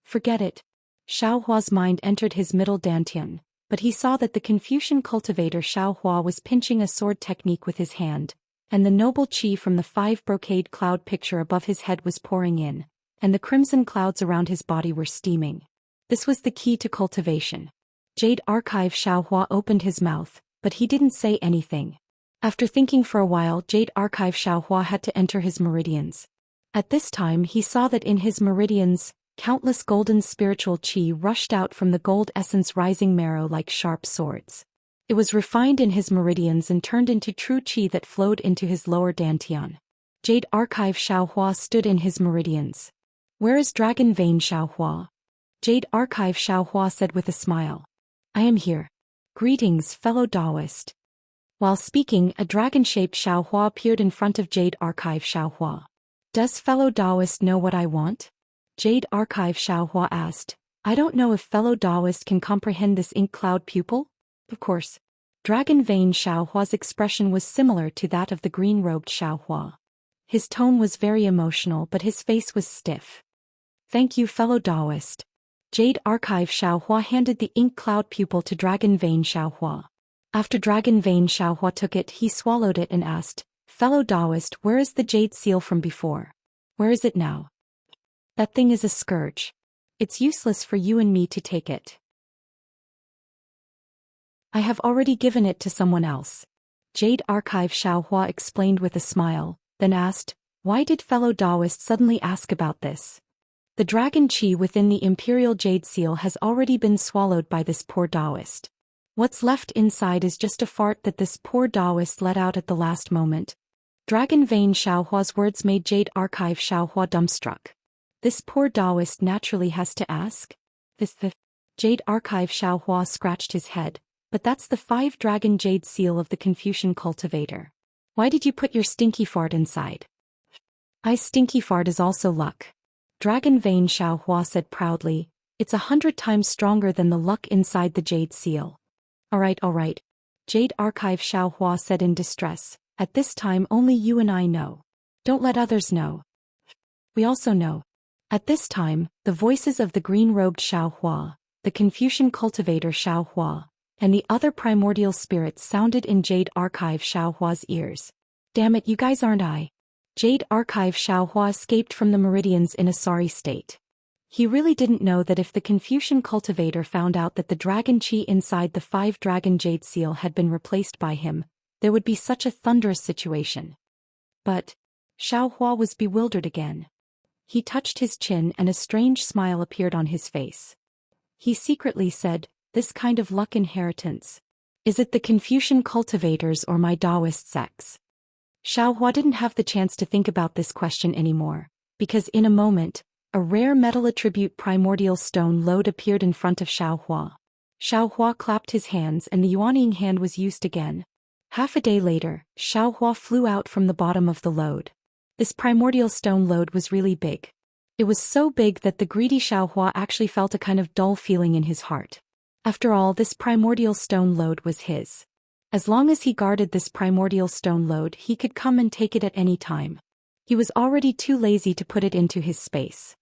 Forget it. Xiaohua's mind entered his middle dantian, but he saw that the Confucian cultivator Xiaohua was pinching a sword technique with his hand, and the noble qi from the 5 brocade cloud picture above his head was pouring in, and the crimson clouds around his body were steaming. This was the key to cultivation. Jade Archive Xiaohua opened his mouth, but he didn't say anything. After thinking for a while, Jade Archive Xiaohua had to enter his meridians. At this time he saw that in his meridians, countless golden spiritual qi rushed out from the gold essence rising marrow like sharp swords. It was refined in his meridians and turned into true qi that flowed into his lower dantian. Jade Archive Xiaohua stood in his meridians. Where is Dragon Vein Xiaohua? Jade Archive Xiaohua said with a smile. I am here. Greetings, fellow Taoist. While speaking, a dragon-shaped Xiaohua appeared in front of Jade Archive Xiaohua. Does fellow Taoist know what I want? Jade Archive Xiaohua asked. I don't know if fellow Taoist can comprehend this ink cloud pupil? Of course. Dragon Vein Xiaohua's expression was similar to that of the green-robed Xiaohua. His tone was very emotional, but his face was stiff. Thank you, fellow Taoist. Jade Archive Xiaohua handed the ink cloud pupil to Dragon Vein Xiaohua. After Dragon Vein Xiaohua took it, he swallowed it and asked, Fellow Taoist, where is the jade seal from before? Where is it now? That thing is a scourge. It's useless for you and me to take it. I have already given it to someone else. Jade Archive Xiaohua explained with a smile, then asked, Why did fellow Taoist suddenly ask about this? The dragon qi within the imperial jade seal has already been swallowed by this poor Taoist. What's left inside is just a fart that this poor Taoist let out at the last moment. Dragon Vein Xiaohua's words made Jade Archive Xiaohua dumbstruck. This poor Taoist naturally has to ask. Jade Archive Xiaohua scratched his head, but that's the 5 dragon jade seal of the Confucian cultivator. Why did you put your stinky fart inside? I stinky fart is also luck. Dragon Vein Xiaohua said proudly, It's 100 times stronger than the luck inside the jade seal. Alright. Jade Archive, Xiao Hua said in distress. At this time only you and I know. Don't let others know. We also know. At this time, the voices of the green-robed Xiao Hua, the Confucian cultivator Xiao Hua, and the other primordial spirits sounded in Jade Archive Xiao Hua's ears. Damn it, you guys aren't I. Jade Archive Xiao Hua escaped from the meridians in a sorry state. He really didn't know that if the Confucian cultivator found out that the dragon chi inside the 5-dragon jade seal had been replaced by him, there would be such a thunderous situation. But Xiao Hua was bewildered again. He touched his chin and a strange smile appeared on his face. He secretly said, "This kind of luck inheritance. Is it the Confucian cultivators or my Taoist sects?" Xiao Hua didn't have the chance to think about this question anymore, because in a moment, a rare metal attribute primordial stone lode appeared in front of Xiao Hua. Xiao Hua clapped his hands and the yuaning hand was used again. Half a day later, Xiao Hua flew out from the bottom of the lode. This primordial stone lode was really big. It was so big that the greedy Xiao Hua actually felt a kind of dull feeling in his heart. After all, this primordial stone lode was his. As long as he guarded this primordial stone lode, he could come and take it at any time. He was already too lazy to put it into his space.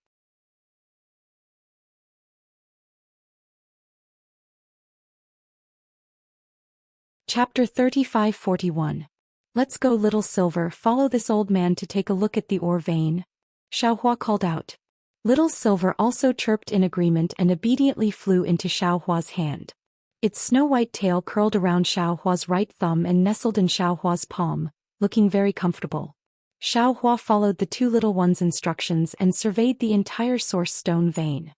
Chapter 35-41. Let's go, little Silver, follow this old man to take a look at the ore vein. Xiao Hua called out. Little Silver also chirped in agreement and obediently flew into Xiao Hua's hand. Its snow-white tail curled around Xiao Hua's right thumb and nestled in Xiao Hua's palm, looking very comfortable. Xiao Hua followed the two little ones' instructions and surveyed the entire source stone vein.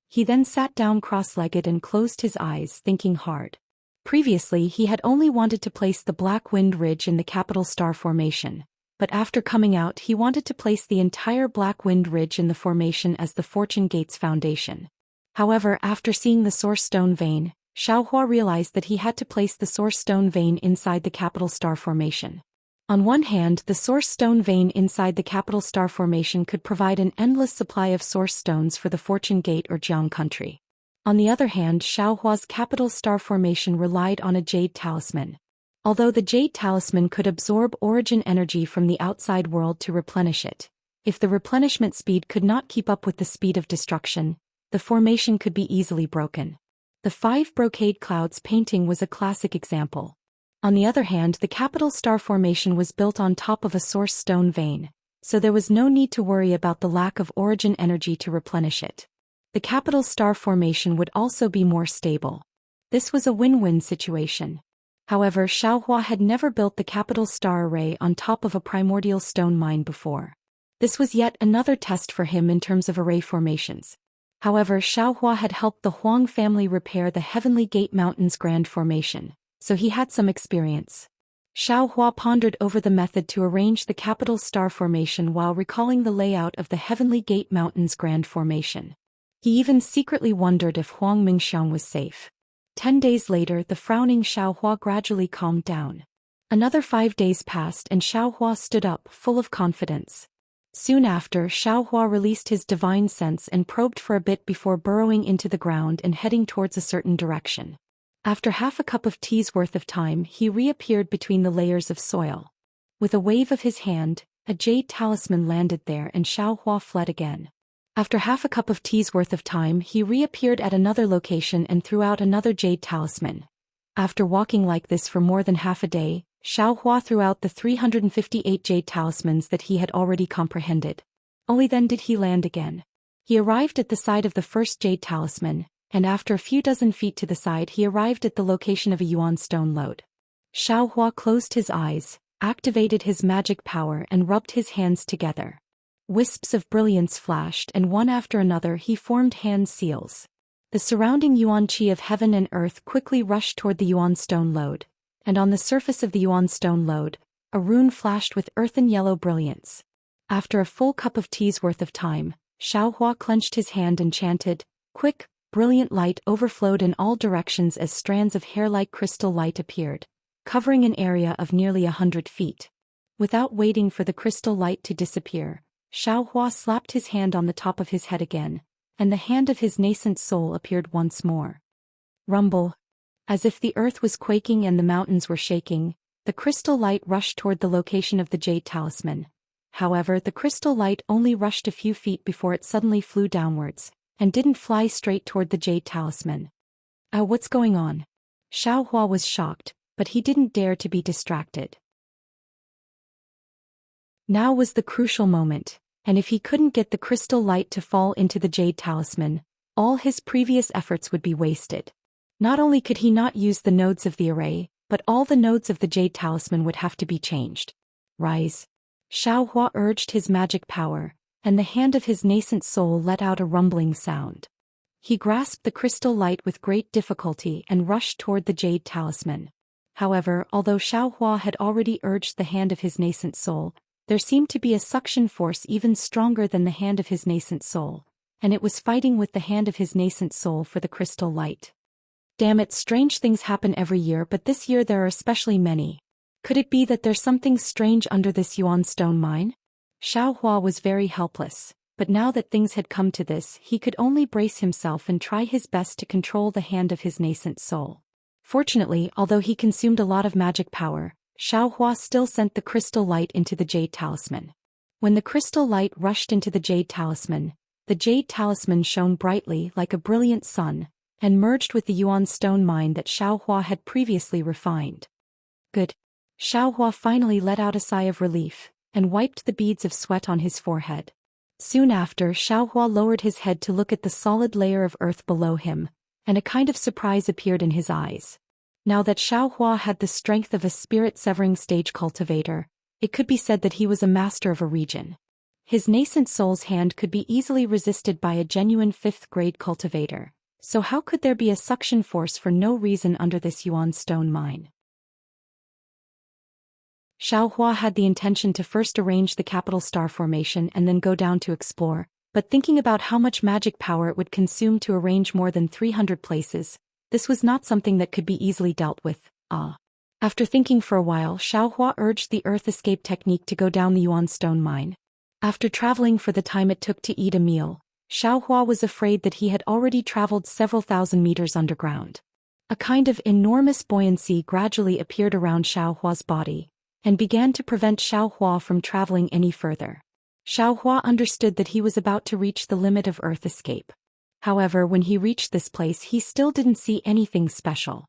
He then sat down cross-legged and closed his eyes, thinking hard. Previously he had only wanted to place the Black Wind Ridge in the capital star formation, but after coming out he wanted to place the entire Black Wind Ridge in the formation as the Fortune Gate's foundation. However, after seeing the source stone vein, Xiao Hua realized that he had to place the source stone vein inside the capital star formation. On one hand, the source stone vein inside the capital star formation could provide an endless supply of source stones for the Fortune Gate or Jiang country. On the other hand, Xiao Hua's capital star formation relied on a jade talisman. Although the jade talisman could absorb origin energy from the outside world to replenish it, if the replenishment speed could not keep up with the speed of destruction, the formation could be easily broken. The 5 brocade clouds painting was a classic example. On the other hand, the capital star formation was built on top of a source stone vein, so there was no need to worry about the lack of origin energy to replenish it. The capital star formation would also be more stable. This was a win-win situation. However, Xiao Hua had never built the capital star array on top of a primordial stone mine before. This was yet another test for him in terms of array formations. However, Xiao Hua had helped the Huang family repair the Heavenly Gate Mountain's Grand Formation, so he had some experience. Xiao Hua pondered over the method to arrange the capital star formation while recalling the layout of the Heavenly Gate Mountain's Grand Formation. He even secretly wondered if Huang Mingxiang was safe. 10 days later, the frowning Xiao Hua gradually calmed down. Another 5 days passed and Xiao Hua stood up, full of confidence. Soon after, Xiao Hua released his divine sense and probed for a bit before burrowing into the ground and heading towards a certain direction. After half a cup of tea's worth of time, he reappeared between the layers of soil. With a wave of his hand, a jade talisman landed there and Xiao Hua fled again. After half a cup of tea's worth of time, he reappeared at another location and threw out another jade talisman. After walking like this for more than half a day, Xiao Hua threw out the 358 jade talismans that he had already comprehended. Only then did he land again. He arrived at the side of the first jade talisman, and after a few dozen feet to the side he arrived at the location of a yuan stone lode. Xiao Hua closed his eyes, activated his magic power and rubbed his hands together. Wisps of brilliance flashed and one after another he formed hand seals. The surrounding yuan qi of heaven and earth quickly rushed toward the yuan stone lode, and on the surface of the yuan stone lode, a rune flashed with earthen yellow brilliance. After a full cup of tea's worth of time, Xiao Hua clenched his hand and chanted. Quick, brilliant light overflowed in all directions as strands of hair-like crystal light appeared, covering an area of nearly 100 feet. Without waiting for the crystal light to disappear, Xiao Hua slapped his hand on the top of his head again, and the hand of his nascent soul appeared once more. Rumble. As if the earth was quaking and the mountains were shaking, the crystal light rushed toward the location of the jade talisman. However, the crystal light only rushed a few feet before it suddenly flew downwards, and didn't fly straight toward the jade talisman. What's going on? Xiaohua was shocked, but he didn't dare to be distracted. Now was the crucial moment, and if he couldn't get the crystal light to fall into the jade talisman, all his previous efforts would be wasted. Not only could he not use the nodes of the array, but all the nodes of the jade talisman would have to be changed. Rise. Xiaohua urged his magic power, and the hand of his nascent soul let out a rumbling sound. He grasped the crystal light with great difficulty and rushed toward the jade talisman. However, although Xiaohua had already urged the hand of his nascent soul, there seemed to be a suction force even stronger than the hand of his nascent soul, and it was fighting with the hand of his nascent soul for the crystal light. Damn it, strange things happen every year, but this year there are especially many. Could it be that there's something strange under this yuan stone mine? Xiaohua was very helpless, but now that things had come to this, he could only brace himself and try his best to control the hand of his nascent soul. Fortunately, although he consumed a lot of magic power, Xiaohua still sent the crystal light into the jade talisman. When the crystal light rushed into the jade talisman shone brightly like a brilliant sun, and merged with the yuan stone mine that Xiaohua had previously refined. Good. Xiaohua finally let out a sigh of relief, and wiped the beads of sweat on his forehead. Soon after, Xiaohua lowered his head to look at the solid layer of earth below him, and a kind of surprise appeared in his eyes. Now that Xiaohua had the strength of a spirit-severing stage cultivator, it could be said that he was a master of a region. His nascent soul's hand could be easily resisted by a genuine 5th-grade cultivator, so how could there be a suction force for no reason under this yuan stone mine? Xiaohua had the intention to first arrange the capital star formation and then go down to explore, but thinking about how much magic power it would consume to arrange more than 300 places, this was not something that could be easily dealt with. After thinking for a while, Xiaohua urged the earth escape technique to go down the yuan stone mine. After traveling for the time it took to eat a meal, Xiaohua was afraid that he had already traveled several thousand meters underground. A kind of enormous buoyancy gradually appeared around Xiaohua's body, and began to prevent Xiaohua from traveling any further. Xiaohua understood that he was about to reach the limit of earth escape. However, when he reached this place he still didn't see anything special.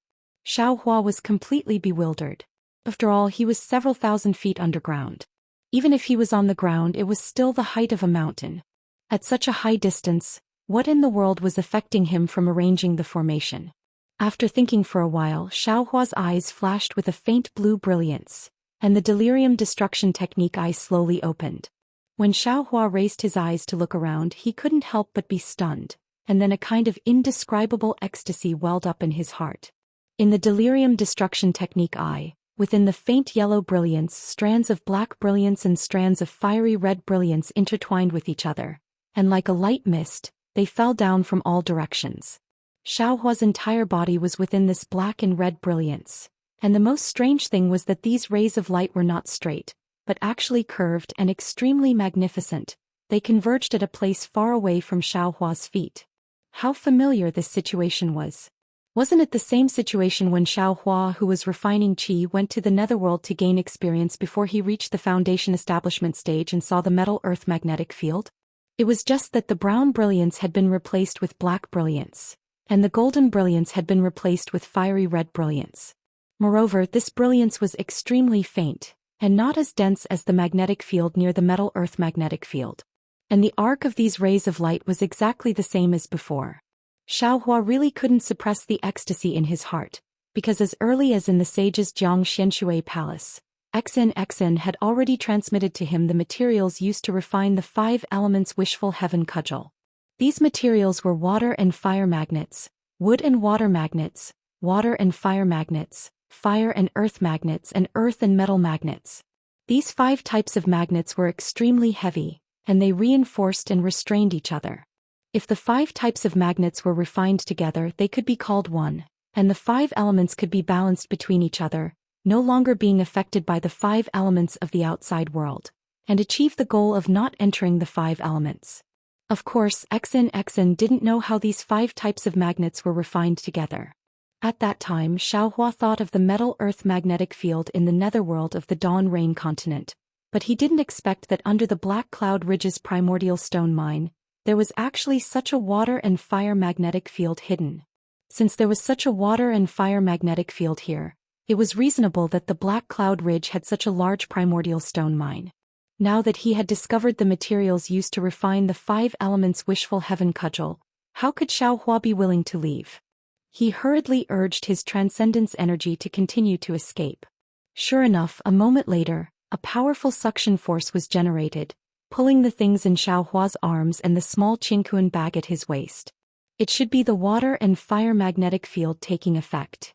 Xiaohua was completely bewildered. After all, he was several thousand feet underground. Even if he was on the ground, it was still the height of a mountain. At such a high distance, what in the world was affecting him from arranging the formation? After thinking for a while, Xiaohua's eyes flashed with a faint blue brilliance, and the delirium destruction technique eye slowly opened. When Xiaohua raised his eyes to look around, he couldn't help but be stunned, and then a kind of indescribable ecstasy welled up in his heart. In the delirium destruction technique eye, within the faint yellow brilliance, strands of black brilliance and strands of fiery red brilliance intertwined with each other, and like a light mist, they fell down from all directions. Xiaohua's entire body was within this black and red brilliance. And the most strange thing was that these rays of light were not straight, but actually curved and extremely magnificent. They converged at a place far away from Xiaohua's feet. How familiar this situation was. Wasn't it the same situation when Xiaohua, who was refining qi, went to the netherworld to gain experience before he reached the foundation establishment stage and saw the metal earth magnetic field? It was just that the brown brilliance had been replaced with black brilliance, and the golden brilliance had been replaced with fiery red brilliance. Moreover, this brilliance was extremely faint, and not as dense as the magnetic field near the metal earth magnetic field. And the arc of these rays of light was exactly the same as before. Xiaohua really couldn't suppress the ecstasy in his heart, because as early as in the sage's Jiang Xianshui palace, Xin had already transmitted to him the materials used to refine the 5 elements wishful heaven cudgel. These materials were water and fire magnets, wood and water magnets, water and fire magnets, fire and earth magnets, and earth and metal magnets. These 5 types of magnets were extremely heavy, and they reinforced and restrained each other. If the 5 types of magnets were refined together, they could be called one, and the 5 elements could be balanced between each other, no longer being affected by the 5 elements of the outside world, and achieve the goal of not entering the 5 elements. Of course, Xin didn't know how these 5 types of magnets were refined together. At that time, Xiaohua thought of the metal earth magnetic field in the netherworld of the Dawn Rain continent, but he didn't expect that under the Black Cloud Ridge's primordial stone mine, there was actually such a water and fire magnetic field hidden. Since there was such a water and fire magnetic field here, it was reasonable that the Black Cloud Ridge had such a large primordial stone mine. Now that he had discovered the materials used to refine the 5 elements wishful heaven cudgel, how could Xiaohua be willing to leave? He hurriedly urged his transcendence energy to continue to escape. Sure enough, a moment later, a powerful suction force was generated, pulling the things in Xiaohua's arms and the small Qingquan bag at his waist. It should be the water and fire magnetic field taking effect.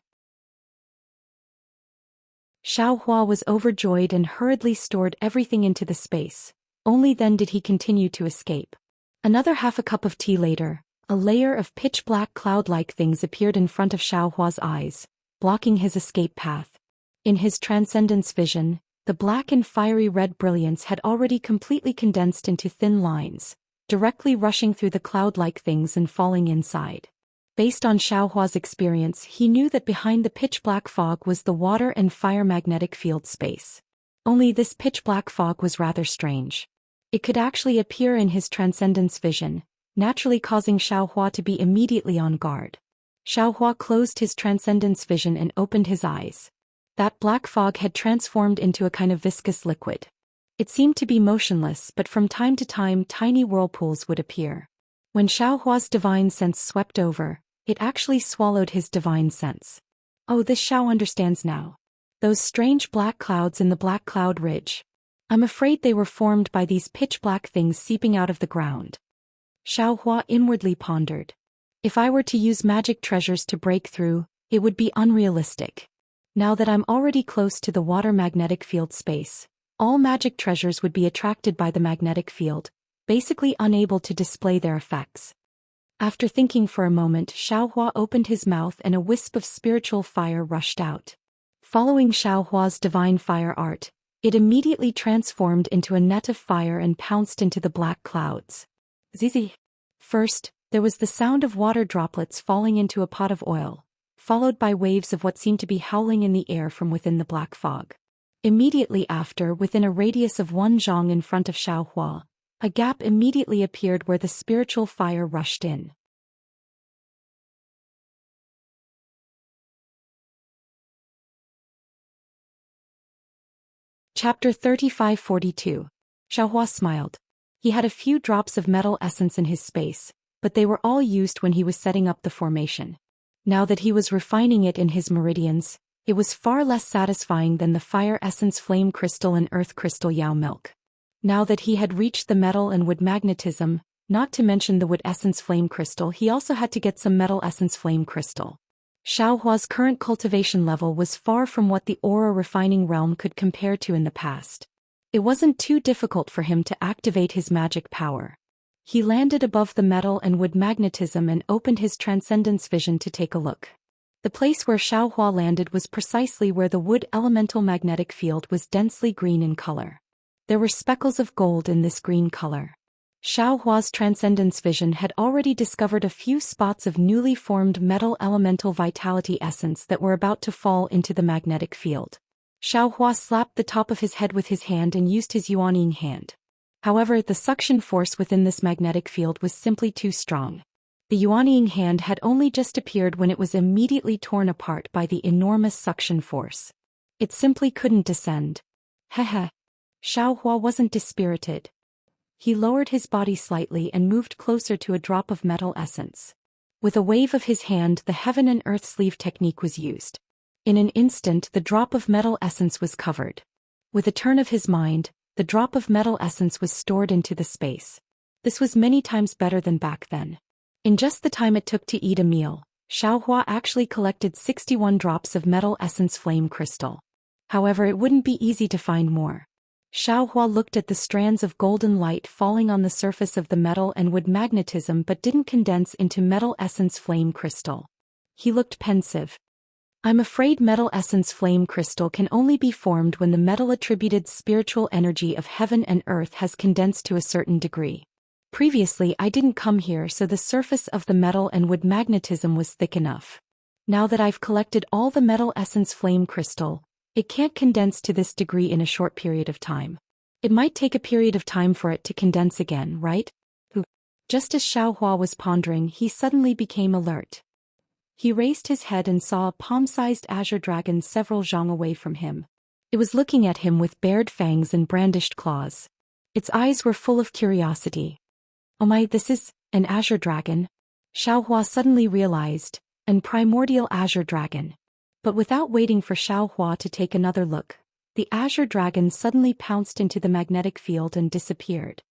Xiaohua was overjoyed and hurriedly stored everything into the space. Only then did he continue to escape. Another half a cup of tea later, a layer of pitch-black cloud-like things appeared in front of Xiaohua's eyes, blocking his escape path. In his transcendence vision, the black and fiery red brilliance had already completely condensed into thin lines, directly rushing through the cloud-like things and falling inside. Based on Xiaohua's experience, he knew that behind the pitch-black fog was the water and fire magnetic field space. Only this pitch-black fog was rather strange. It could actually appear in his transcendence vision, naturally causing Xiaohua to be immediately on guard. Xiaohua closed his transcendence vision and opened his eyes. That black fog had transformed into a kind of viscous liquid. It seemed to be motionless, but from time to time tiny whirlpools would appear. When Xiaohua's divine sense swept over, it actually swallowed his divine sense. Oh, this Xiao understands now. Those strange black clouds in the Black Cloud Ridge. I'm afraid they were formed by these pitch-black things seeping out of the ground. Xiaohua inwardly pondered. If I were to use magic treasures to break through, it would be unrealistic. Now that I'm already close to the water magnetic field space, all magic treasures would be attracted by the magnetic field, basically unable to display their effects. After thinking for a moment, Xiaohua opened his mouth and a wisp of spiritual fire rushed out. Following Xiaohua's divine fire art, it immediately transformed into a net of fire and pounced into the black clouds. Zizi. First, there was the sound of water droplets falling into a pot of oil, followed by waves of what seemed to be howling in the air from within the black fog. Immediately after, within a radius of 1 zhang in front of Xiaohua, a gap immediately appeared where the spiritual fire rushed in. Chapter 3542. Xiaohua smiled. He had a few drops of metal essence in his space, but they were all used when he was setting up the formation. Now that he was refining it in his meridians, it was far less satisfying than the fire essence flame crystal and earth crystal Yao milk. Now that he had reached the metal and wood magnetism, not to mention the wood essence flame crystal, he also had to get some metal essence flame crystal. Xiaohua's current cultivation level was far from what the aura refining realm could compare to in the past. It wasn't too difficult for him to activate his magic power. He landed above the metal and wood magnetism and opened his transcendence vision to take a look. The place where Xiaohua landed was precisely where the wood elemental magnetic field was densely green in color. There were speckles of gold in this green color. Xiaohua's transcendence vision had already discovered a few spots of newly formed metal elemental vitality essence that were about to fall into the magnetic field. Xiaohua slapped the top of his head with his hand and used his Yuanying hand. However, the suction force within this magnetic field was simply too strong. The Yuanying hand had only just appeared when it was immediately torn apart by the enormous suction force. It simply couldn't descend. Heh. Xiaohua wasn't dispirited. He lowered his body slightly and moved closer to a drop of metal essence. With a wave of his hand, the heaven and earth sleeve technique was used. In an instant, the drop of metal essence was covered. With a turn of his mind, the drop of metal essence was stored into the space. This was many times better than back then. In just the time it took to eat a meal, Xiaohua actually collected 61 drops of metal essence flame crystal. However, it wouldn't be easy to find more. Xiaohua looked at the strands of golden light falling on the surface of the metal and wood magnetism but didn't condense into metal essence flame crystal. He looked pensive. I'm afraid metal essence flame crystal can only be formed when the metal attributed spiritual energy of heaven and earth has condensed to a certain degree. Previously I didn't come here so the surface of the metal and wood magnetism was thick enough. Now that I've collected all the metal essence flame crystal, it can't condense to this degree in a short period of time. It might take a period of time for it to condense again, right? Just as Xiaohua was pondering, he suddenly became alert. He raised his head and saw a palm-sized azure dragon several zhang away from him. It was looking at him with bared fangs and brandished claws. Its eyes were full of curiosity. Oh my, this is an azure dragon? Xiaohua suddenly realized, an primordial azure dragon. But without waiting for Xiaohua to take another look, the azure dragon suddenly pounced into the magnetic field and disappeared.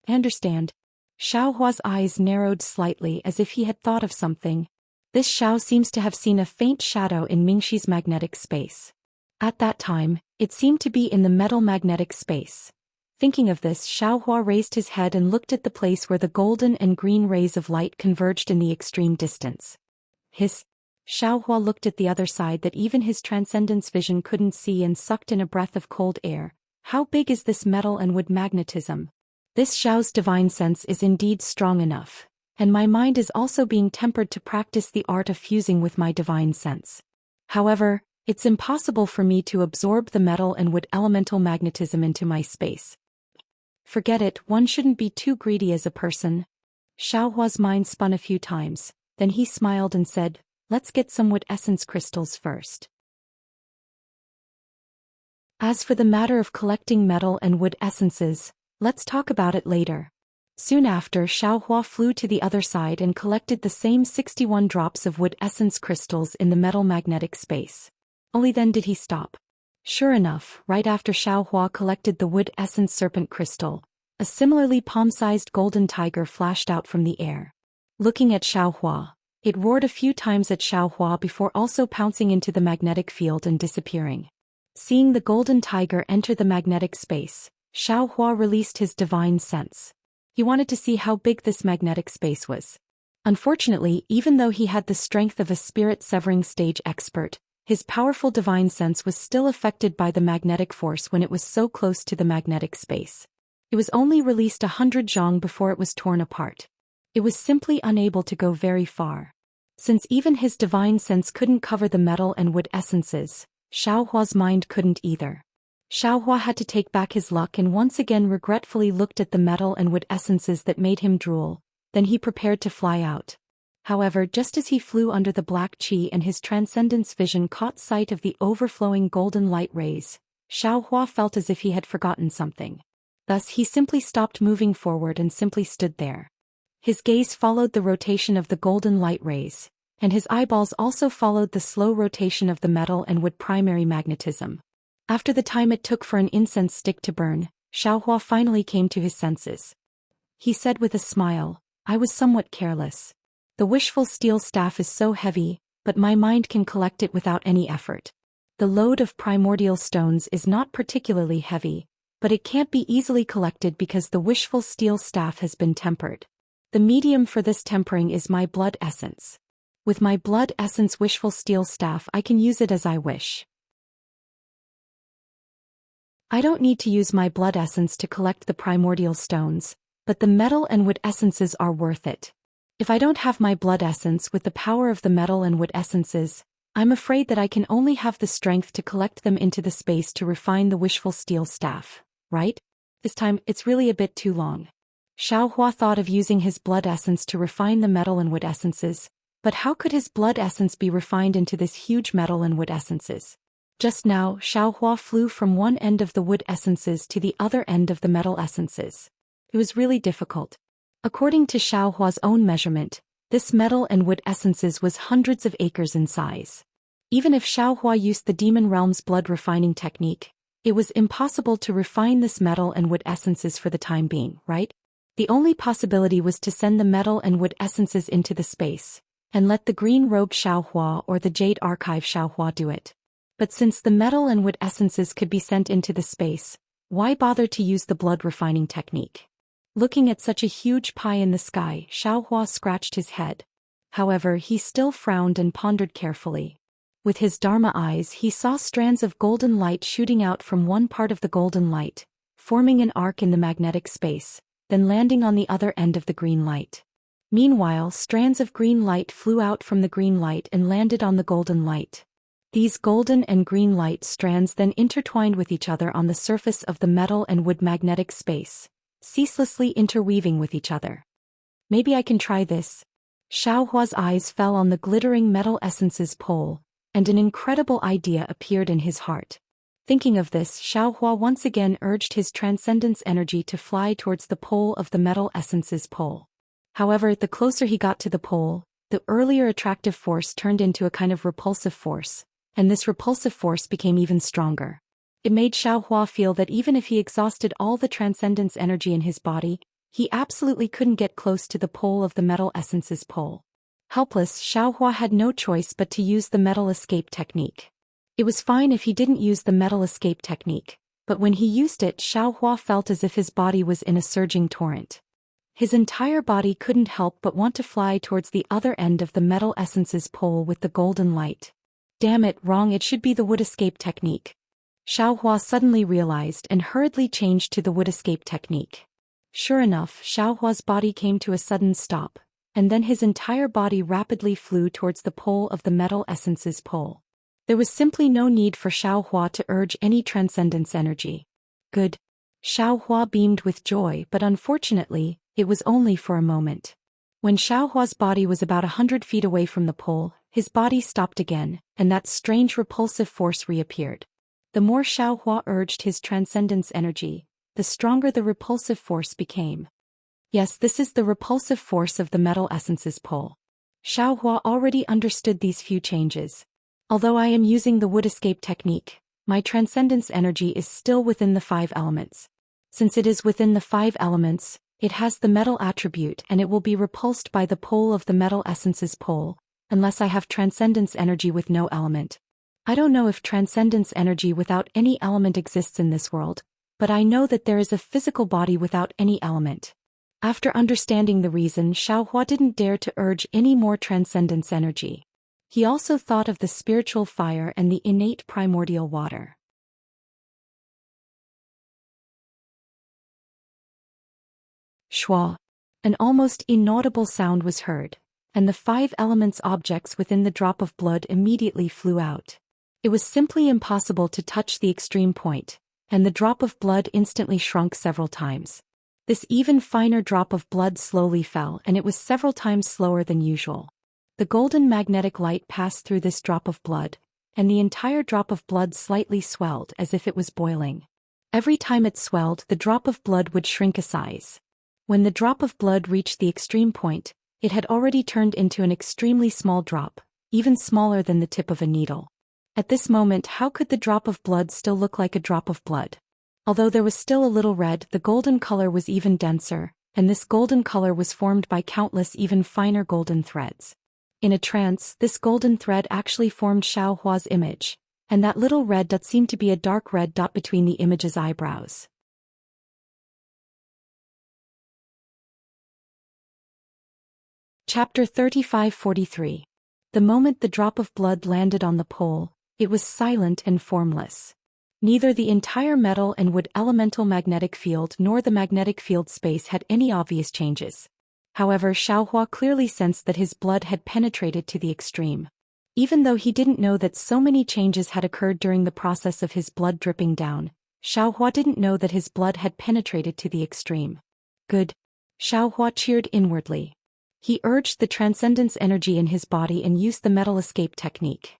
I understand. Xiaohua's eyes narrowed slightly as if he had thought of something. This Xiao seems to have seen a faint shadow in Mingxi's magnetic space. At that time, it seemed to be in the metal magnetic space. Thinking of this, Xiaohua raised his head and looked at the place where the golden and green rays of light converged in the extreme distance. Xiaohua looked at the other side that even his transcendence vision couldn't see and sucked in a breath of cold air. How big is this metal and wood magnetism? This Xiao's divine sense is indeed strong enough, and my mind is also being tempered to practice the art of fusing with my divine sense. However, it's impossible for me to absorb the metal and wood elemental magnetism into my space. Forget it, one shouldn't be too greedy as a person. Xiaohua's mind spun a few times, then he smiled and said, let's get some wood essence crystals first. As for the matter of collecting metal and wood essences, let's talk about it later. Soon after, Xiaohua flew to the other side and collected the same 61 drops of wood essence crystals in the metal magnetic space. Only then did he stop. Sure enough, right after Xiaohua collected the wood essence serpent crystal, a similarly palm-sized golden tiger flashed out from the air. Looking at Xiaohua, it roared a few times at Xiaohua before also pouncing into the magnetic field and disappearing. Seeing the golden tiger enter the magnetic space, Xiaohua released his divine sense. He wanted to see how big this magnetic space was. Unfortunately, even though he had the strength of a spirit-severing stage expert, his powerful divine sense was still affected by the magnetic force when it was so close to the magnetic space. It was only released 100 zhang before it was torn apart. It was simply unable to go very far. Since even his divine sense couldn't cover the metal and wood essences, Xiaohua's mind couldn't either. Xiaohua had to take back his luck and once again regretfully looked at the metal and wood essences that made him drool, then he prepared to fly out. However, just as he flew under the black qi and his transcendence vision caught sight of the overflowing golden light rays, Xiaohua felt as if he had forgotten something. Thus he simply stopped moving forward and simply stood there. His gaze followed the rotation of the golden light rays, and his eyeballs also followed the slow rotation of the metal and wood primary magnetism. After the time it took for an incense stick to burn, Xiaohua finally came to his senses. He said with a smile, I was somewhat careless. The wishful steel staff is so heavy, but my mind can collect it without any effort. The load of primordial stones is not particularly heavy, but it can't be easily collected because the wishful steel staff has been tempered. The medium for this tempering is my blood essence. With my blood essence wishful steel staff I can use it as I wish. I don't need to use my blood essence to collect the primordial stones, but the metal and wood essences are worth it. If I don't have my blood essence with the power of the metal and wood essences, I'm afraid that I can only have the strength to collect them into the space to refine the wishful steel staff, right? This time, it's really a bit too long. Xiaohua thought of using his blood essence to refine the metal and wood essences, but how could his blood essence be refined into this huge metal and wood essences? Just now, Xiaohua flew from one end of the wood essences to the other end of the metal essences. It was really difficult. According to Xiaohua's own measurement, this metal and wood essences was hundreds of acres in size. Even if Xiaohua used the demon realm's blood refining technique, it was impossible to refine this metal and wood essences for the time being, right? The only possibility was to send the metal and wood essences into the space, and let the green robe Xiaohua or the jade archive Xiaohua do it. But since the metal and wood essences could be sent into the space, why bother to use the blood refining technique? Looking at such a huge pie in the sky, Xiaohua scratched his head. However, he still frowned and pondered carefully. With his Dharma eyes he saw strands of golden light shooting out from one part of the golden light, forming an arc in the magnetic space, then landing on the other end of the green light. Meanwhile, strands of green light flew out from the green light and landed on the golden light. These golden and green light strands then intertwined with each other on the surface of the metal and wood magnetic space, ceaselessly interweaving with each other. Maybe I can try this. Xiaohua's eyes fell on the glittering metal essence's pole, and an incredible idea appeared in his heart. Thinking of this, Xiaohua once again urged his transcendence energy to fly towards the pole of the metal essence's pole. However, the closer he got to the pole, the earlier attractive force turned into a kind of repulsive force, and this repulsive force became even stronger. It made Xiaohua feel that even if he exhausted all the transcendence energy in his body, he absolutely couldn't get close to the pole of the metal essence's pole. Helpless, Xiaohua had no choice but to use the metal escape technique. It was fine if he didn't use the metal escape technique, but when he used it, Xiaohua felt as if his body was in a surging torrent. His entire body couldn't help but want to fly towards the other end of the metal essence's pole with the golden light. Damn it, wrong, it should be the wood escape technique. Xiaohua suddenly realized and hurriedly changed to the wood escape technique. Sure enough, Xiaohua's body came to a sudden stop, and then his entire body rapidly flew towards the pole of the metal essence's pole. There was simply no need for Xiaohua to urge any transcendence energy. Good. Xiaohua beamed with joy, but unfortunately, it was only for a moment. When Xiaohua's body was about 100 feet away from the pole, his body stopped again, and that strange repulsive force reappeared. The more Xiaohua urged his transcendence energy, the stronger the repulsive force became. Yes, this is the repulsive force of the metal essence's pole. Xiaohua already understood these few changes. Although I am using the wood escape technique, my transcendence energy is still within the 5 elements. Since it is within the 5 elements, it has the metal attribute and it will be repulsed by the pole of the metal essence's pole, unless I have transcendence energy with no element. I don't know if transcendence energy without any element exists in this world, but I know that there is a physical body without any element. After understanding the reason, Xiaohua didn't dare to urge any more transcendence energy. He also thought of the spiritual fire and the innate primordial water. Schwa. An almost inaudible sound was heard, and the 5 elements objects within the drop of blood immediately flew out. It was simply impossible to touch the extreme point, and the drop of blood instantly shrunk several times. This even finer drop of blood slowly fell, and it was several times slower than usual. The golden magnetic light passed through this drop of blood, and the entire drop of blood slightly swelled as if it was boiling. Every time it swelled, the drop of blood would shrink a size. When the drop of blood reached the extreme point, it had already turned into an extremely small drop, even smaller than the tip of a needle. At this moment, how could the drop of blood still look like a drop of blood? Although there was still a little red, the golden color was even denser, and this golden color was formed by countless even finer golden threads. In a trance, this golden thread actually formed Xiaohua's image, and that little red dot seemed to be a dark red dot between the image's eyebrows. Chapter 35-43. The moment the drop of blood landed on the pole, it was silent and formless. Neither the entire metal and wood elemental magnetic field nor the magnetic field space had any obvious changes. However, Xiaohua clearly sensed that his blood had penetrated to the extreme. Even though he didn't know that so many changes had occurred during the process of his blood dripping down, Xiaohua didn't know that his blood had penetrated to the extreme. Good. Xiaohua cheered inwardly. He urged the transcendence energy in his body and used the metal escape technique.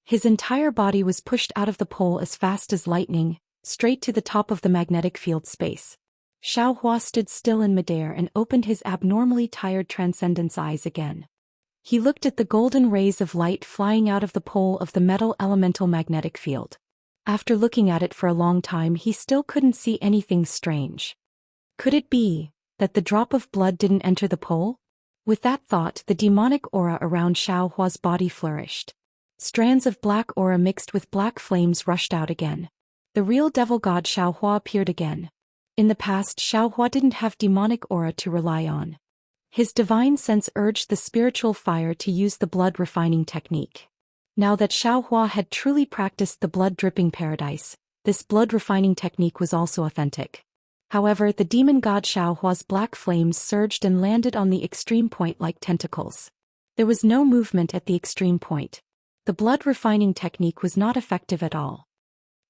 His entire body was pushed out of the pole as fast as lightning, straight to the top of the magnetic field space. Xiaohua stood still in midair and opened his abnormally tired transcendence eyes again. He looked at the golden rays of light flying out of the pole of the metal elemental magnetic field. After looking at it for a long time, he still couldn't see anything strange. Could it be that the drop of blood didn't enter the pole? With that thought, the demonic aura around Xiaohua's body flourished. Strands of black aura mixed with black flames rushed out again. The real devil god Xiaohua appeared again. In the past, Xiaohua didn't have demonic aura to rely on. His divine sense urged the spiritual fire to use the blood refining technique. Now that Xiaohua had truly practiced the blood dripping paradise, this blood refining technique was also authentic. However, the demon god Xiaohua's black flames surged and landed on the extreme point like tentacles. There was no movement at the extreme point. The blood refining technique was not effective at all.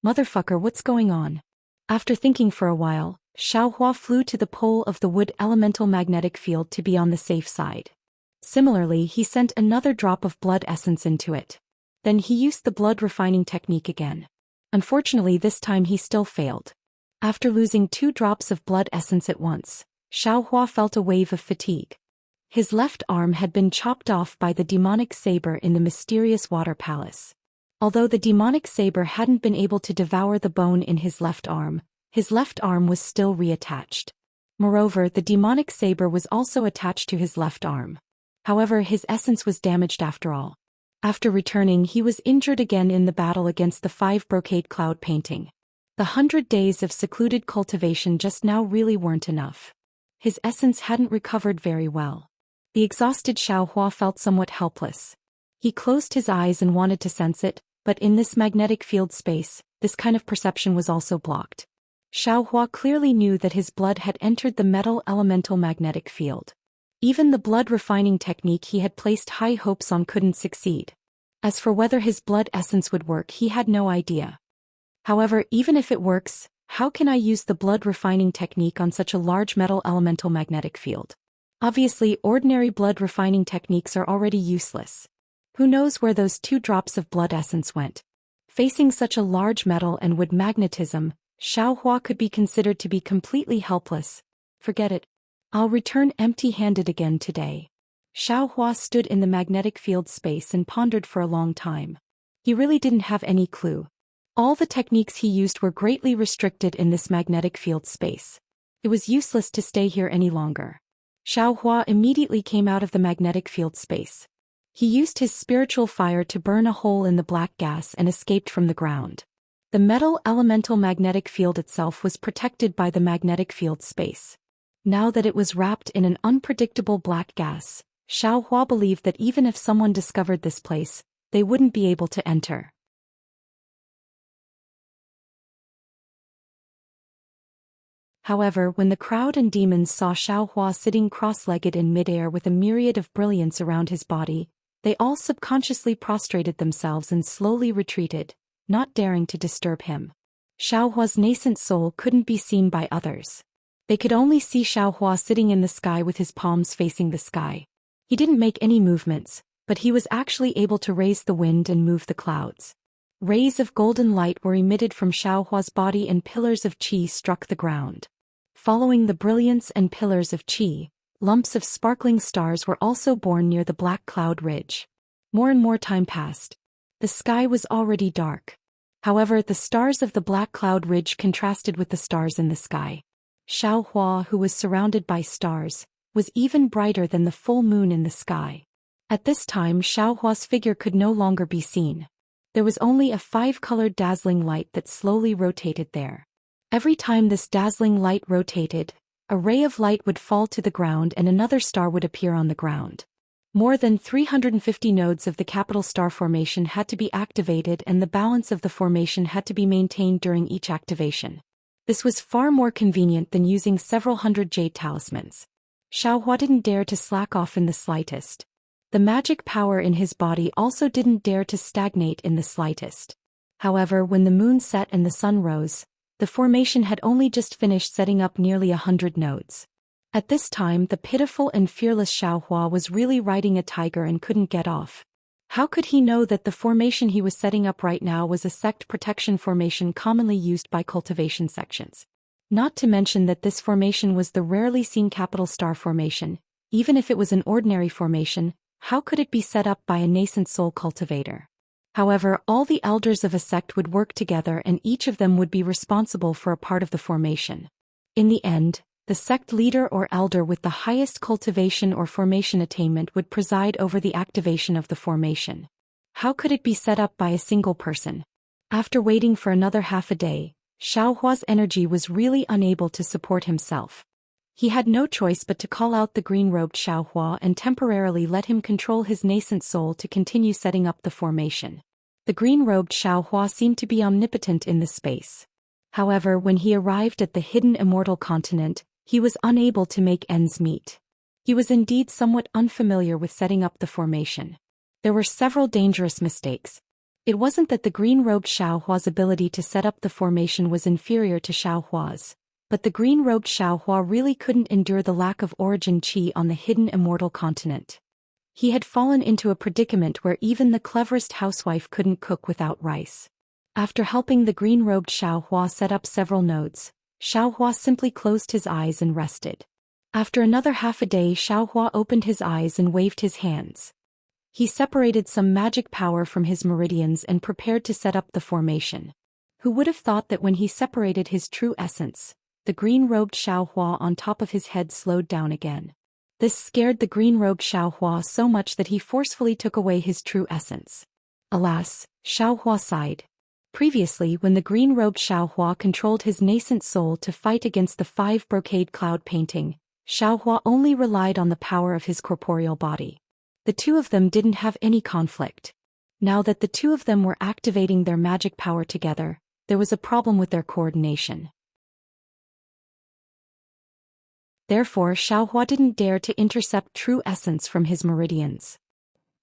Motherfucker, what's going on? After thinking for a while, Xiaohua flew to the pole of the wood elemental magnetic field to be on the safe side. Similarly, he sent another drop of blood essence into it. Then he used the blood refining technique again. Unfortunately, this time he still failed. After losing 2 drops of blood essence at once, Xiaohua felt a wave of fatigue. His left arm had been chopped off by the demonic saber in the mysterious water palace. Although the demonic saber hadn't been able to devour the bone in his left arm was still reattached. Moreover, the demonic saber was also attached to his left arm. However, his essence was damaged after all. After returning, he was injured again in the battle against the 5 brocade cloud painting. The 100 days of secluded cultivation just now really weren't enough. His essence hadn't recovered very well. The exhausted Xiaohua felt somewhat helpless. He closed his eyes and wanted to sense it, but in this magnetic field space, this kind of perception was also blocked. Xiaohua clearly knew that his blood had entered the metal elemental magnetic field. Even the blood refining technique he had placed high hopes on couldn't succeed. As for whether his blood essence would work, he had no idea. However, even if it works, how can I use the blood refining technique on such a large metal elemental magnetic field? Obviously, ordinary blood refining techniques are already useless. Who knows where those 2 drops of blood essence went? Facing such a large metal and wood magnetism, Xiaohua could be considered to be completely helpless. Forget it. I'll return empty-handed again today. Xiaohua stood in the magnetic field space and pondered for a long time. He really didn't have any clue. All the techniques he used were greatly restricted in this magnetic field space. It was useless to stay here any longer. Xiaohua immediately came out of the magnetic field space. He used his spiritual fire to burn a hole in the black gas and escaped from the ground. The metal elemental magnetic field itself was protected by the magnetic field space. Now that it was wrapped in an unpredictable black gas, Xiaohua believed that even if someone discovered this place, they wouldn't be able to enter. However, when the crowd and demons saw Xiaohua sitting cross-legged in midair with a myriad of brilliance around his body, they all subconsciously prostrated themselves and slowly retreated, not daring to disturb him. Xiaohua's nascent soul couldn't be seen by others. They could only see Xiaohua sitting in the sky with his palms facing the sky. He didn't make any movements, but he was actually able to raise the wind and move the clouds. Rays of golden light were emitted from Xiaohua's body and pillars of qi struck the ground. Following the brilliance and pillars of qi, lumps of sparkling stars were also born near the black cloud ridge. More and more time passed. The sky was already dark. However, the stars of the black cloud ridge contrasted with the stars in the sky. Xiaohua, who was surrounded by stars, was even brighter than the full moon in the sky. At this time, Xiaohua's figure could no longer be seen. There was only a 5-colored dazzling light that slowly rotated there. Every time this dazzling light rotated, a ray of light would fall to the ground and another star would appear on the ground. More than 350 nodes of the capital star formation had to be activated, and the balance of the formation had to be maintained during each activation. This was far more convenient than using several hundred jade talismans. Xiaohua didn't dare to slack off in the slightest. The magic power in his body also didn't dare to stagnate in the slightest. However, when the moon set and the sun rose, the formation had only just finished setting up nearly 100 nodes. At this time, the pitiful and fearless Xiaohua was really riding a tiger and couldn't get off. How could he know that the formation he was setting up right now was a sect protection formation commonly used by cultivation sections? Not to mention that this formation was the rarely seen capital star formation. Even if it was an ordinary formation, how could it be set up by a nascent soul cultivator? However, all the elders of a sect would work together and each of them would be responsible for a part of the formation. In the end, the sect leader or elder with the highest cultivation or formation attainment would preside over the activation of the formation. How could it be set up by a single person? After waiting for another half a day, Xiaohua's energy was really unable to support himself. He had no choice but to call out the green-robed Xiaohua and temporarily let him control his nascent soul to continue setting up the formation. The green-robed Xiaohua seemed to be omnipotent in the space. However, when he arrived at the hidden immortal continent, he was unable to make ends meet. He was indeed somewhat unfamiliar with setting up the formation. There were several dangerous mistakes. It wasn't that the green-robed Xiaohua's ability to set up the formation was inferior to Xiaohua's, but the green-robed Xiaohua really couldn't endure the lack of origin qi on the hidden immortal continent. He had fallen into a predicament where even the cleverest housewife couldn't cook without rice. After helping the green-robed Xiaohua set up several nodes, Xiaohua simply closed his eyes and rested. After another half a day, Xiaohua opened his eyes and waved his hands. He separated some magic power from his meridians and prepared to set up the formation. Who would have thought that when he separated his true essence, the green-robed Xiaohua on top of his head slowed down again. This scared the green-robed Xiaohua so much that he forcefully took away his true essence. Alas, Xiaohua sighed. Previously, when the green-robed Xiaohua controlled his nascent soul to fight against the 5 brocade cloud painting, Xiaohua only relied on the power of his corporeal body. The two of them didn't have any conflict. Now that the two of them were activating their magic power together, there was a problem with their coordination. Therefore, Xiaohua didn't dare to intercept true essence from his meridians.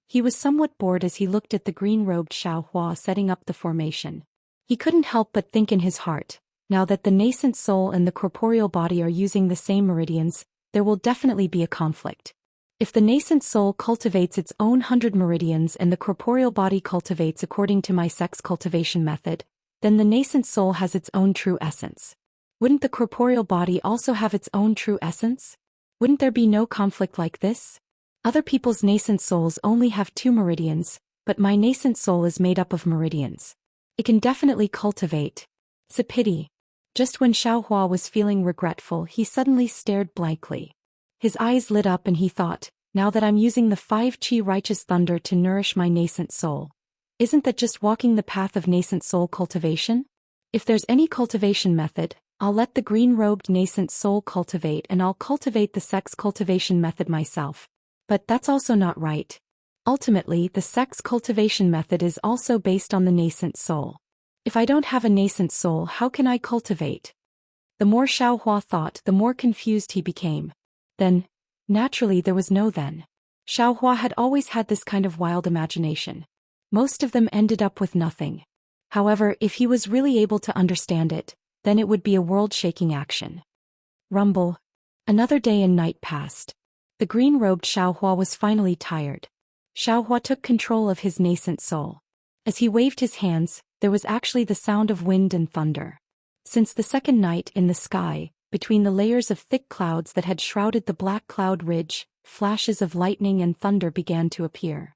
He was somewhat bored as he looked at the green-robed Xiaohua setting up the formation. He couldn't help but think in his heart, now that the nascent soul and the corporeal body are using the same meridians, there will definitely be a conflict. If the nascent soul cultivates its own 100 meridians and the corporeal body cultivates according to my sex cultivation method, then the nascent soul has its own true essence. Wouldn't the corporeal body also have its own true essence? Wouldn't there be no conflict like this? Other people's nascent souls only have 2 meridians, but my nascent soul is made up of meridians. It can definitely cultivate. It's a pity. Just when Xiaohua was feeling regretful, he suddenly stared blankly. His eyes lit up and he thought, now that I'm using the 5 qi righteous thunder to nourish my nascent soul, isn't that just walking the path of nascent soul cultivation? If there's any cultivation method, I'll let the green-robed nascent soul cultivate and I'll cultivate the sex cultivation method myself. But that's also not right. Ultimately, the sex cultivation method is also based on the nascent soul. If I don't have a nascent soul, how can I cultivate? The more Xiaohua thought, the more confused he became. Then, naturally there was no then. Xiaohua had always had this kind of wild imagination. Most of them ended up with nothing. However, if he was really able to understand it, then it would be a world-shaking action. Rumble. Another day and night passed. The green-robed Xiaohua was finally tired. Xiaohua took control of his nascent soul. As he waved his hands, there was actually the sound of wind and thunder. Since the second night in the sky, between the layers of thick clouds that had shrouded the black cloud ridge, flashes of lightning and thunder began to appear.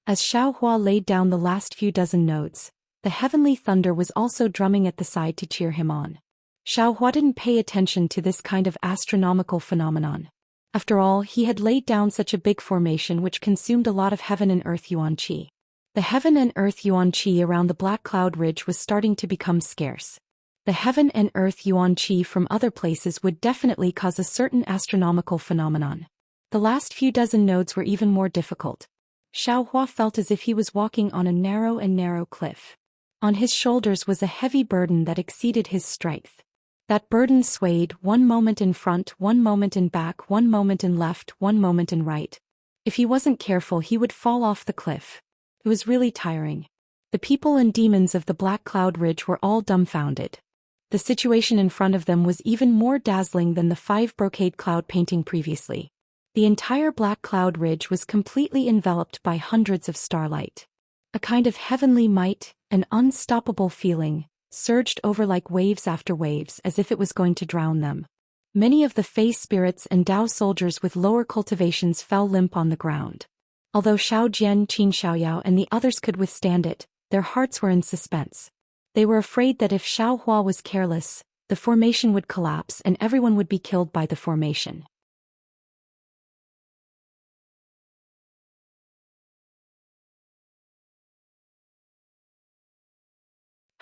As Xiaohua laid down the last few dozen notes, the heavenly thunder was also drumming at the side to cheer him on. Xiaohua didn't pay attention to this kind of astronomical phenomenon. After all, he had laid down such a big formation which consumed a lot of heaven and earth yuan qi. The heaven and earth yuan qi around the black cloud ridge was starting to become scarce. The heaven and earth yuan qi from other places would definitely cause a certain astronomical phenomenon. The last few dozen nodes were even more difficult. Xiaohua felt as if he was walking on a narrow cliff. On his shoulders was a heavy burden that exceeded his strength. That burden swayed, one moment in front, one moment in back, one moment in left, one moment in right. If he wasn't careful, he would fall off the cliff. It was really tiring. The people and demons of the Black Cloud Ridge were all dumbfounded. The situation in front of them was even more dazzling than the 5 brocade cloud painting previously. The entire Black Cloud Ridge was completely enveloped by hundreds of starlight. A kind of heavenly might, an unstoppable feeling, surged over like waves after waves as if it was going to drown them. Many of the Fey spirits and Dao soldiers with lower cultivations fell limp on the ground. Although Xiao Jian, Qin Xiaoyao and the others could withstand it, their hearts were in suspense. They were afraid that if Xiaohua was careless, the formation would collapse and everyone would be killed by the formation.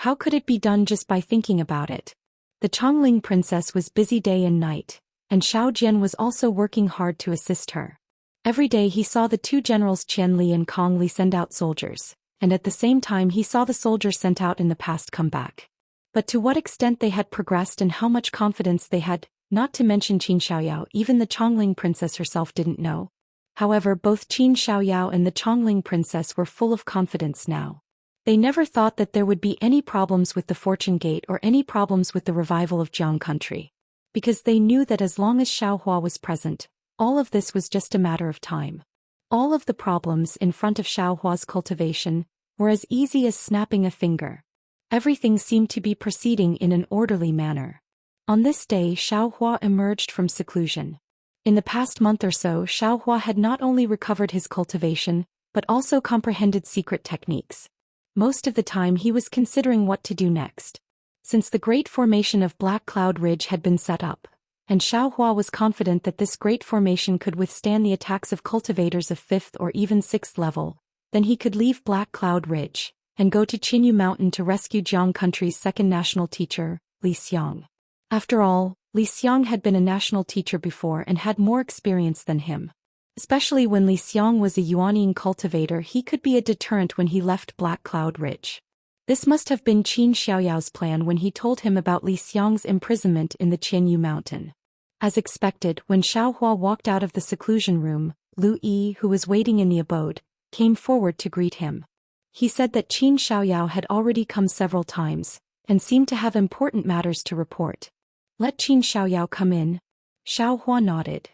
How could it be done just by thinking about it? The Chongling princess was busy day and night, and Xiao Jian was also working hard to assist her. Every day he saw the 2 generals Qian Li and Kong Li send out soldiers, and at the same time he saw the soldiers sent out in the past come back. But to what extent they had progressed and how much confidence they had, not to mention Qin Xiaoyao, even the Chongling princess herself didn't know. However, both Qin Xiaoyao and the Chongling princess were full of confidence now. They never thought that there would be any problems with the Fortune Gate or any problems with the revival of Jiang country. Because they knew that as long as Xiaohua was present, all of this was just a matter of time. All of the problems in front of Xiaohua's cultivation were as easy as snapping a finger. Everything seemed to be proceeding in an orderly manner. On this day, Xiaohua emerged from seclusion. In the past month or so, Xiaohua had not only recovered his cultivation, but also comprehended secret techniques. Most of the time he was considering what to do next. Since the great formation of Black Cloud Ridge had been set up, and Xiaohua was confident that this great formation could withstand the attacks of cultivators of 5th or even 6th level, then he could leave Black Cloud Ridge and go to Qinyu Mountain to rescue Jiang country's second national teacher, Li Xiang. After all, Li Xiang had been a national teacher before and had more experience than him. Especially when Li Xiang was a Yuanying cultivator, he could be a deterrent when he left Black Cloud Ridge. This must have been Qin Xiaoyao's plan when he told him about Li Xiang's imprisonment in the Qianyu Mountain. As expected, when Xiaohua walked out of the seclusion room, Lu Yi, who was waiting in the abode, came forward to greet him. He said that Qin Xiaoyao had already come several times, and seemed to have important matters to report. Let Qin Xiaoyao come in. Xiaohua nodded.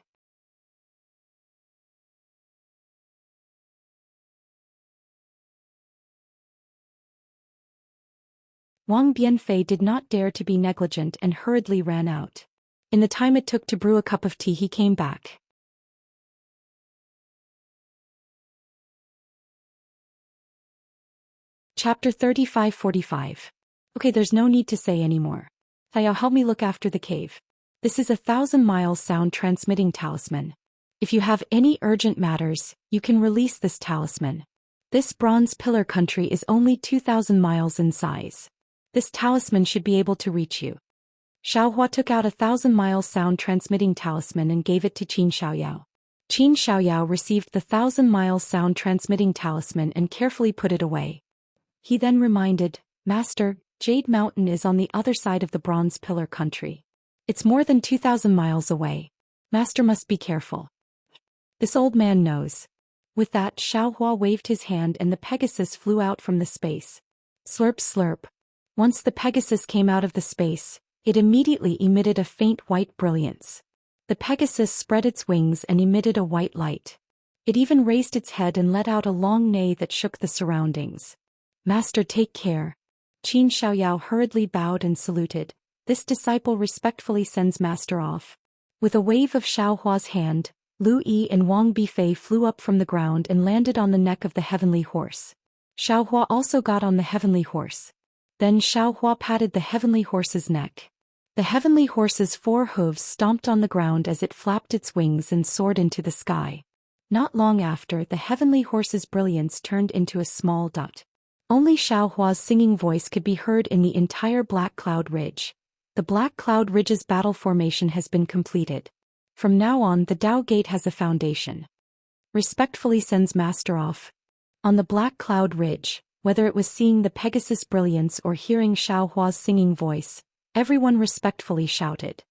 Wang Bianfei did not dare to be negligent and hurriedly ran out. In the time it took to brew a cup of tea he came back. Chapter 35-45. Okay, there's no need to say anymore. Taiyao, help me look after the cave. This is a 1,000-mile sound transmitting talisman. If you have any urgent matters, you can release this talisman. This bronze pillar country is only 2,000 miles in size. This talisman should be able to reach you. Xiaohua took out a 1,000-mile sound transmitting talisman and gave it to Qin Xiaoyao. Qin Xiaoyao received the 1,000-mile sound transmitting talisman and carefully put it away. He then reminded, Master, Jade Mountain is on the other side of the bronze pillar country. It's more than 2,000 miles away. Master must be careful. This old man knows. With that, Xiaohua waved his hand and the Pegasus flew out from the space. Slurp slurp. Once the Pegasus came out of the space, it immediately emitted a faint white brilliance. The Pegasus spread its wings and emitted a white light. It even raised its head and let out a long neigh that shook the surroundings. Master, take care. Qin Xiaoyao hurriedly bowed and saluted. This disciple respectfully sends Master off. With a wave of Xiaohua's hand, Lu Yi and Wang Bifei flew up from the ground and landed on the neck of the heavenly horse. Xiaohua also got on the heavenly horse. Then Xiaohua patted the heavenly horse's neck. The heavenly horse's 4 hooves stomped on the ground as it flapped its wings and soared into the sky. Not long after, the heavenly horse's brilliance turned into a small dot. Only Xiaohua's singing voice could be heard in the entire Black Cloud Ridge. The Black Cloud Ridge's battle formation has been completed. From now on, the Dao Gate has a foundation. Respectfully sends Master off. On the Black Cloud Ridge, whether it was seeing the Pegasus brilliance or hearing Xiaohua's singing voice, everyone respectfully shouted.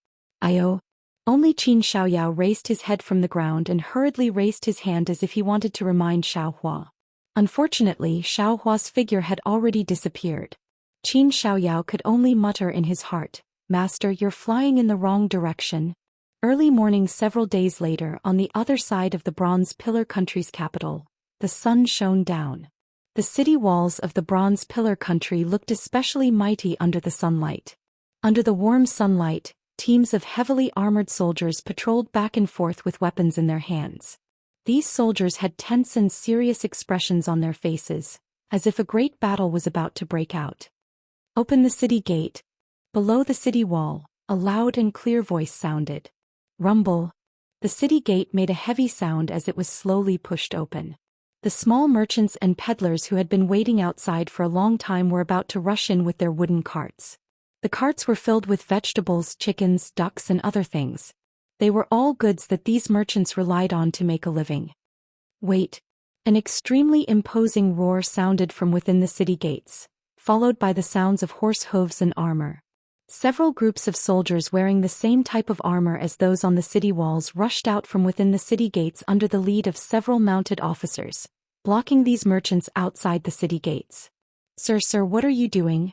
Ayo. Only Qin Xiaoyao raised his head from the ground and hurriedly raised his hand as if he wanted to remind Xiaohua. Unfortunately, Xiaohua's figure had already disappeared. Qin Xiaoyao could only mutter in his heart, Master, you're flying in the wrong direction. Early morning several days later, on the other side of the Bronze Pillar country's capital, the sun shone down. The city walls of the Bronze Pillar country looked especially mighty under the sunlight. Under the warm sunlight, teams of heavily armored soldiers patrolled back and forth with weapons in their hands. These soldiers had tense and serious expressions on their faces, as if a great battle was about to break out. Open the city gate. Below the city wall, a loud and clear voice sounded. Rumble. The city gate made a heavy sound as it was slowly pushed open. The small merchants and peddlers who had been waiting outside for a long time were about to rush in with their wooden carts. The carts were filled with vegetables, chickens, ducks, and other things. They were all goods that these merchants relied on to make a living. Wait. An extremely imposing roar sounded from within the city gates, followed by the sounds of horse hooves and armor. Several groups of soldiers wearing the same type of armor as those on the city walls rushed out from within the city gates under the lead of several mounted officers, blocking these merchants outside the city gates. Sir, what are you doing?"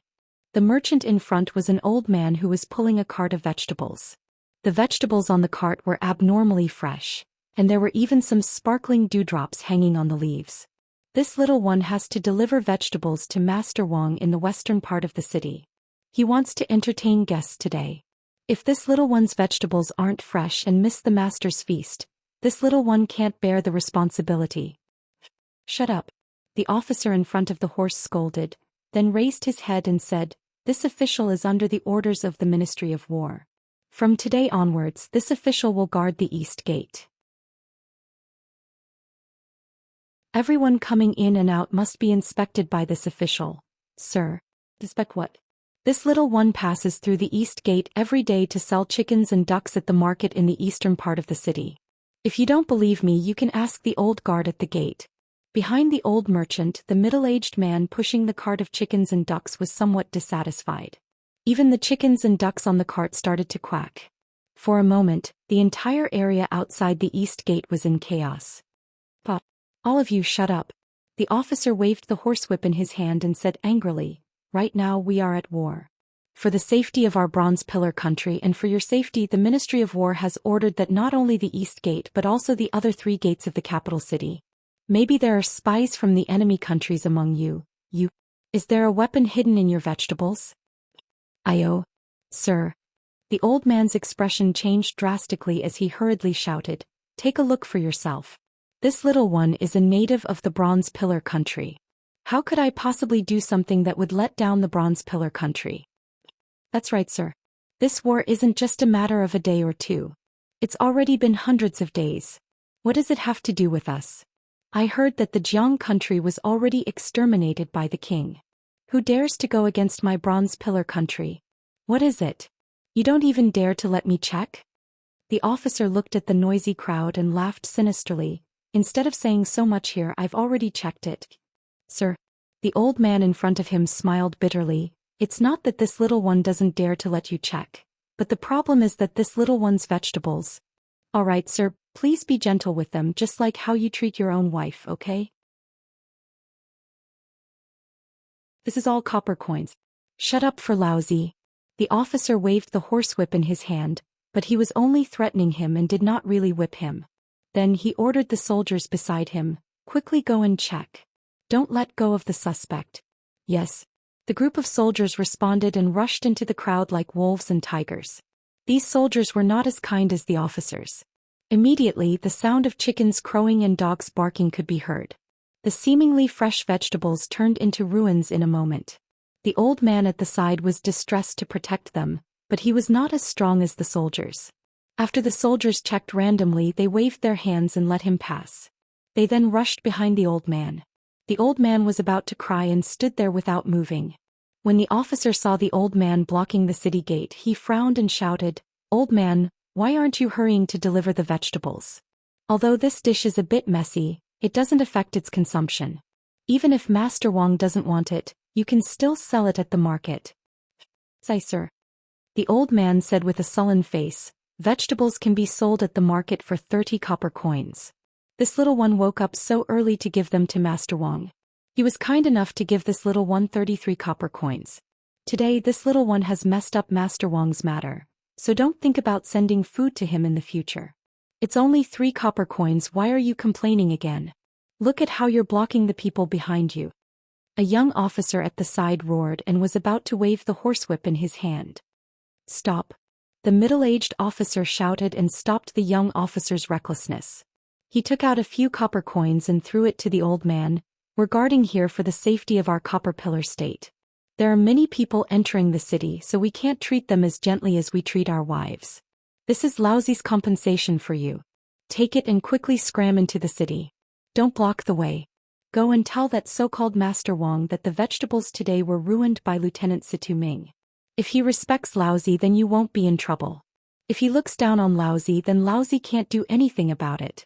The merchant in front was an old man who was pulling a cart of vegetables. The vegetables on the cart were abnormally fresh, and there were even some sparkling dewdrops hanging on the leaves. "This little one has to deliver vegetables to Master Wang in the western part of the city. He wants to entertain guests today. If this little one's vegetables aren't fresh and miss the master's feast, this little one can't bear the responsibility." "Shut up," the officer in front of the horse scolded, then raised his head and said, "This official is under the orders of the Ministry of War. From today onwards, this official will guard the East Gate. Everyone coming in and out must be inspected by this official." "Sir." "Inspect what?" "This little one passes through the East Gate every day to sell chickens and ducks at the market in the eastern part of the city. If you don't believe me, you can ask the old guard at the gate." Behind the old merchant, the middle-aged man pushing the cart of chickens and ducks was somewhat dissatisfied. Even the chickens and ducks on the cart started to quack. For a moment, the entire area outside the East Gate was in chaos. "Pop, all of you shut up." The officer waved the horsewhip in his hand and said angrily, "Right now we are at war. For the safety of our Bronze Pillar country and for your safety, the Ministry of War has ordered that not only the East Gate but also the other 3 gates of the capital city. Maybe there are spies from the enemy countries among you. Is there a weapon hidden in your vegetables?" Sir." The old man's expression changed drastically as he hurriedly shouted, "Take a look for yourself. This little one is a native of the Bronze Pillar country. How could I possibly do something that would let down the Bronze Pillar country?" "That's right, sir. This war isn't just a matter of a day or two. It's already been hundreds of days. What does it have to do with us? I heard that the Jiang country was already exterminated by the king. Who dares to go against my Bronze Pillar country? What is it? You don't even dare to let me check?" The officer looked at the noisy crowd and laughed sinisterly. "Instead of saying so much here, I've already checked it." "Sir." The old man in front of him smiled bitterly. "It's not that this little one doesn't dare to let you check, but the problem is that this little one's vegetables—" "All right, sir, please be gentle with them just like how you treat your own wife, okay? This is all copper coins." "Shut up for lousy." The officer waved the horsewhip in his hand, but he was only threatening him and did not really whip him. Then he ordered the soldiers beside him, "Quickly go and check. Don't let go of the suspect." "Yes." The group of soldiers responded and rushed into the crowd like wolves and tigers. These soldiers were not as kind as the officers. Immediately, the sound of chickens crowing and dogs barking could be heard. The seemingly fresh vegetables turned into ruins in a moment. The old man at the side was distressed to protect them, but he was not as strong as the soldiers. After the soldiers checked randomly, they waved their hands and let him pass. They then rushed behind the old man. The old man was about to cry and stood there without moving. When the officer saw the old man blocking the city gate, he frowned and shouted, "Old man, why aren't you hurrying to deliver the vegetables? Although this dish is a bit messy, it doesn't affect its consumption. Even if Master Wang doesn't want it, you can still sell it at the market." "Say, sir." The old man said with a sullen face, "Vegetables can be sold at the market for 30 copper coins. This little one woke up so early to give them to Master Wang. He was kind enough to give this little one 33 copper coins. Today this little one has messed up Master Wang's matter, so don't think about sending food to him in the future. It's only 3 copper coins, why are you complaining again? Look at how you're blocking the people behind you." A young officer at the side roared and was about to wave the horsewhip in his hand. "Stop." The middle-aged officer shouted and stopped the young officer's recklessness. He took out a few copper coins and threw it to the old man. "We're guarding here for the safety of our copper pillar state. There are many people entering the city, so we can't treat them as gently as we treat our wives. This is Lousy's compensation for you. Take it and quickly scram into the city. Don't block the way. Go and tell that so-called Master Wang that the vegetables today were ruined by Lieutenant Situ Ming. If he respects Lousy, then you won't be in trouble. If he looks down on Lousy, then Lousy can't do anything about it."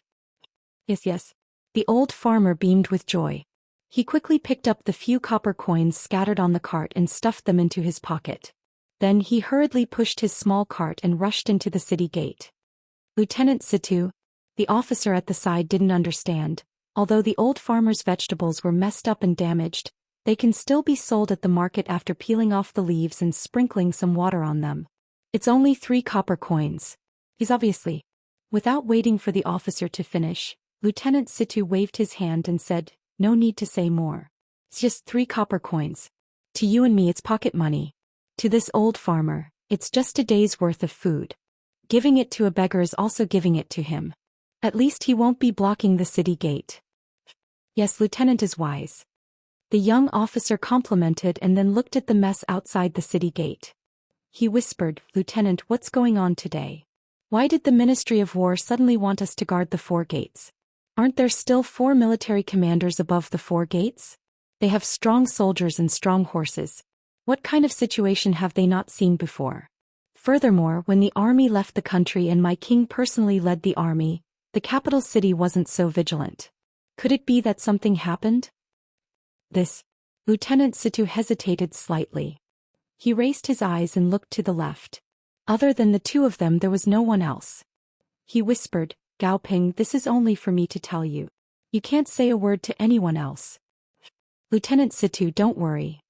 Yes. The old farmer beamed with joy. He quickly picked up the few copper coins scattered on the cart and stuffed them into his pocket. Then he hurriedly pushed his small cart and rushed into the city gate. Lieutenant Situ, the officer at the side, didn't understand. Although the old farmer's vegetables were messed up and damaged, they can still be sold at the market after peeling off the leaves and sprinkling some water on them. It's only 3 copper coins. He's obviously. Without waiting for the officer to finish, Lieutenant Situ waved his hand and said, "No need to say more. It's just 3 copper coins. To you and me it's pocket money. To this old farmer, it's just a day's worth of food. Giving it to a beggar is also giving it to him. At least he won't be blocking the city gate." "Yes, Lieutenant is wise," the young officer complimented and then looked at the mess outside the city gate. He whispered, "Lieutenant, what's going on today? Why did the Ministry of War suddenly want us to guard the 4 gates? Aren't there still 4 military commanders above the 4 gates? They have strong soldiers and strong horses. What kind of situation have they not seen before? Furthermore, when the army left the country and my king personally led the army, the capital city wasn't so vigilant. Could it be that something happened?" This. Lieutenant Situ hesitated slightly. He raised his eyes and looked to the left. Other than the 2 of them there was no one else. He whispered, "Gao Ping, this is only for me to tell you. You can't say a word to anyone else." "Lieutenant Situ, don't worry.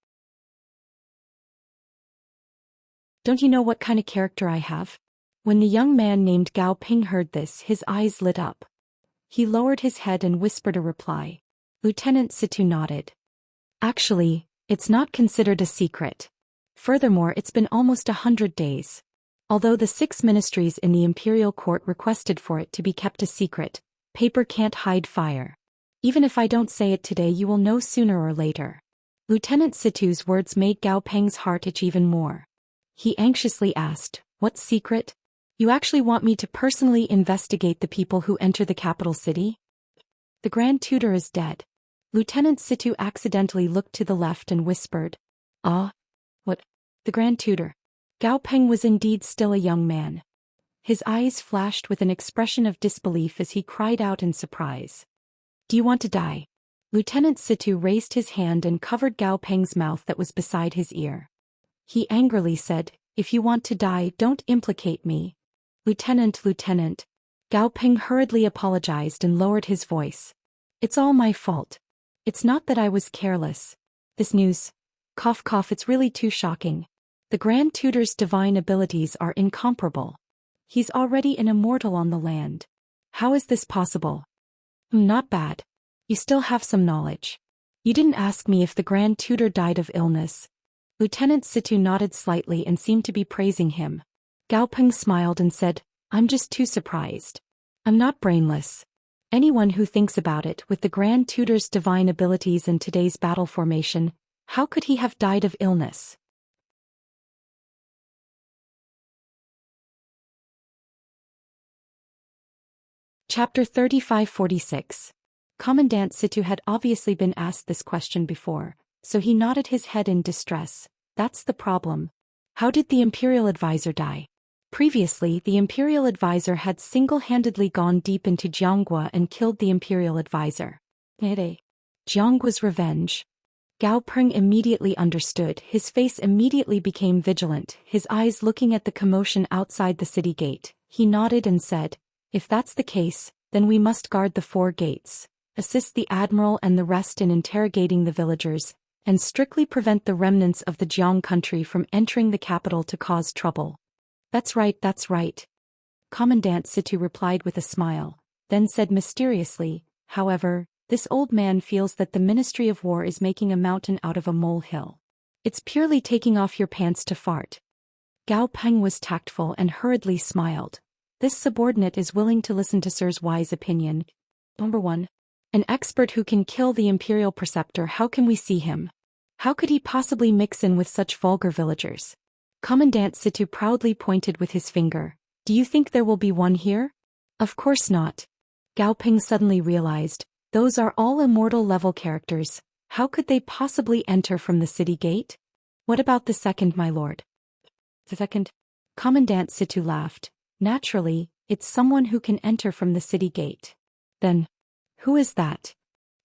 Don't you know what kind of character I have?" When the young man named Gao Ping heard this, his eyes lit up. He lowered his head and whispered a reply. Lieutenant Situ nodded. "Actually, it's not considered a secret. Furthermore, it's been almost 100 days. Although the 6 ministries in the imperial court requested for it to be kept a secret, paper can't hide fire. Even if I don't say it today, you will know sooner or later." Lieutenant Situ's words made Gao Peng's heart itch even more. He anxiously asked, "What secret? You actually want me to personally investigate the people who enter the capital city?" "The Grand Tutor is dead." Lieutenant Situ accidentally looked to the left and whispered, "Ah? What? The Grand Tutor?" Gao Peng was indeed still a young man. His eyes flashed with an expression of disbelief as he cried out in surprise. "Do you want to die?" Lieutenant Situ raised his hand and covered Gao Peng's mouth that was beside his ear. He angrily said, "If you want to die, don't implicate me." Lieutenant. Gao Peng hurriedly apologized and lowered his voice. "It's all my fault. It's not that I was careless. This news, cough cough, it's really too shocking. The Grand Tutor's divine abilities are incomparable. He's already an immortal on the land. How is this possible?" "Not bad. You still have some knowledge. You didn't ask me if the Grand Tutor died of illness." Lieutenant Situ nodded slightly and seemed to be praising him. Gao Peng smiled and said, "I'm just too surprised. I'm not brainless. Anyone who thinks about it, with the Grand Tutor's divine abilities and today's battle formation, how could he have died of illness?" Chapter 3546. Commandant Situ had obviously been asked this question before, so he nodded his head in distress. "That's the problem. How did the Imperial Advisor die?" Previously, the Imperial Advisor had single-handedly gone deep into Jianghua and killed the Imperial Advisor. Jianghua's revenge. Gao Peng immediately understood. His face immediately became vigilant, his eyes looking at the commotion outside the city gate. He nodded and said, "If that's the case, then we must guard the 4 gates, assist the Admiral and the rest in interrogating the villagers, and strictly prevent the remnants of the Jiang country from entering the capital to cause trouble." That's right. Commandant Situ replied with a smile, then said mysteriously, "However, this old man feels that the Ministry of War is making a mountain out of a molehill. It's purely taking off your pants to fart." Gao Peng was tactful and hurriedly smiled. This subordinate is willing to listen to Sir's wise opinion. Number 1. An expert who can kill the Imperial Preceptor. How can we see him? How could he possibly mix in with such vulgar villagers? Commandant Situ proudly pointed with his finger. "Do you think there will be one here?" "Of course not." Gao Peng suddenly realized, those are all immortal-level characters. How could they possibly enter from the city gate? "What about the second, my lord?" "The second?" Commandant Situ laughed. "Naturally, it's someone who can enter from the city gate." "Then, Who is that?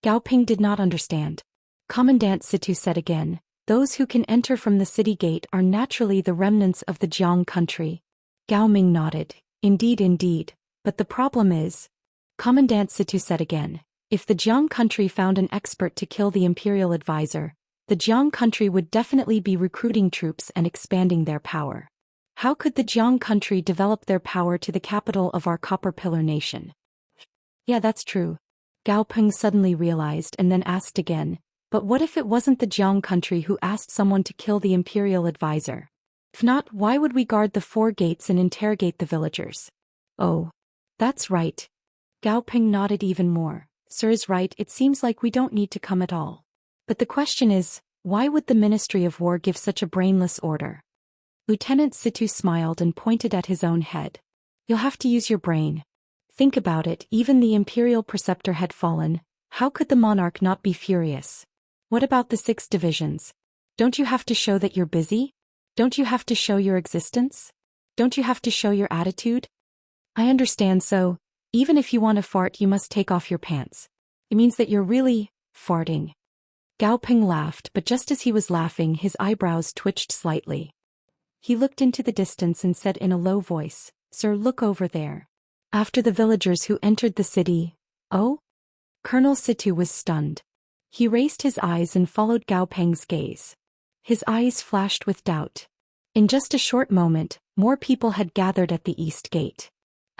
Gao Ping did not understand. Commandant Situ said again, those who can enter from the city gate are naturally the remnants of the Jiang country. Gao Ming nodded. Indeed, but the problem is, Commandant Situ said again, if the Jiang country found an expert to kill the imperial advisor, the Jiang country would definitely be recruiting troops and expanding their power. How could the Jiang country develop their power to the capital of our Copper Pillar nation? Yeah, that's true. Gao Peng suddenly realized and then asked again, but what if it wasn't the Jiang country who asked someone to kill the imperial advisor? If not, why would we guard the 4 gates and interrogate the villagers? Oh, that's right. Gao Peng nodded even more. Sir is right, it seems like we don't need to come at all. But the question is, why would the Ministry of War give such a brainless order? Lieutenant Situ smiled and pointed at his own head. You'll have to use your brain. Think about it, even the Imperial Preceptor had fallen. How could the monarch not be furious? What about the 6 divisions? Don't you have to show that you're busy? Don't you have to show your existence? Don't you have to show your attitude? I understand, so, even if you want to fart you must take off your pants. It means that you're really farting. Gao Ping laughed, but just as he was laughing his eyebrows twitched slightly. He looked into the distance and said in a low voice, Sir, look over there. After the villagers who entered the city. Oh? Colonel Situ was stunned. He raised his eyes and followed Gao Peng's gaze. His eyes flashed with doubt. In just a short moment, more people had gathered at the east gate.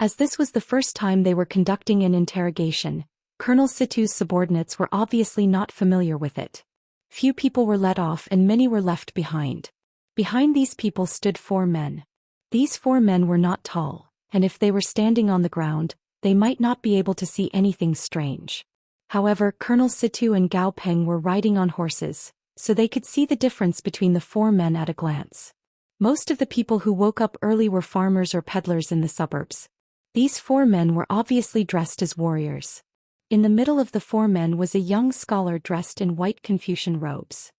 As this was the first time they were conducting an interrogation, Colonel Situ's subordinates were obviously not familiar with it. Few people were let off and many were left behind. Behind these people stood 4 men. These 4 men were not tall, and if they were standing on the ground, they might not be able to see anything strange. However, Colonel Situ and Gao Peng were riding on horses, so they could see the difference between the 4 men at a glance. Most of the people who woke up early were farmers or peddlers in the suburbs. These 4 men were obviously dressed as warriors. In the middle of the 4 men was a young scholar dressed in white Confucian robes.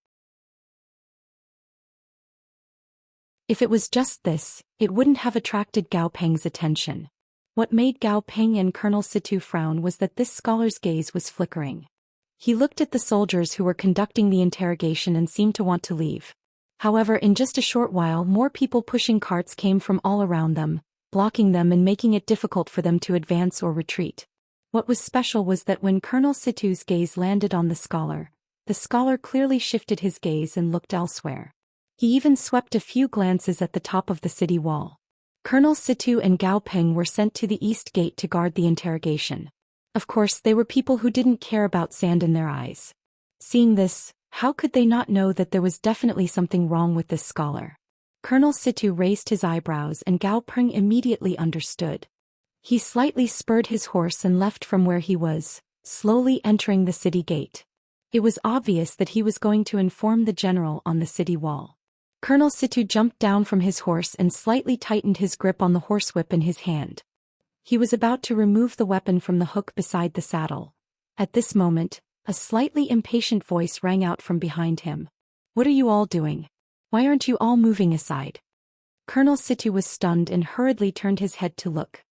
If it was just this, it wouldn't have attracted Gao Peng's attention. What made Gao Peng and Colonel Situ frown was that this scholar's gaze was flickering. He looked at the soldiers who were conducting the interrogation and seemed to want to leave. However, in just a short while more people pushing carts came from all around them, blocking them and making it difficult for them to advance or retreat. What was special was that when Colonel Situ's gaze landed on the scholar clearly shifted his gaze and looked elsewhere. He even swept a few glances at the top of the city wall. Colonel Situ and Gao Peng were sent to the east gate to guard the interrogation. Of course, they were people who didn't care about sand in their eyes. Seeing this, how could they not know that there was definitely something wrong with this scholar? Colonel Situ raised his eyebrows and Gao Peng immediately understood. He slightly spurred his horse and left from where he was, slowly entering the city gate. It was obvious that he was going to inform the general on the city wall. Colonel Situ jumped down from his horse and slightly tightened his grip on the horsewhip in his hand. He was about to remove the weapon from the hook beside the saddle. At this moment, a slightly impatient voice rang out from behind him. What are you all doing? Why aren't you all moving aside? Colonel Situ was stunned and hurriedly turned his head to look.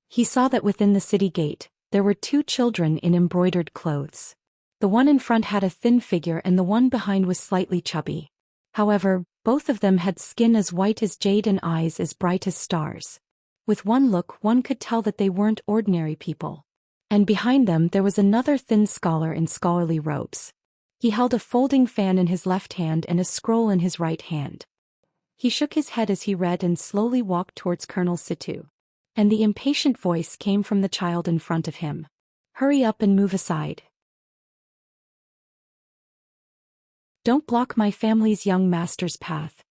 He saw that within the city gate, there were 2 children in embroidered clothes. The one in front had a thin figure and the one behind was slightly chubby. However, both of them had skin as white as jade and eyes as bright as stars. With one look one could tell that they weren't ordinary people. And behind them there was another thin scholar in scholarly robes. He held a folding fan in his left hand and a scroll in his right hand. He shook his head as he read and slowly walked towards Colonel Situ. And the impatient voice came from the child in front of him. Hurry up and move aside. Don't block my family's young master's path.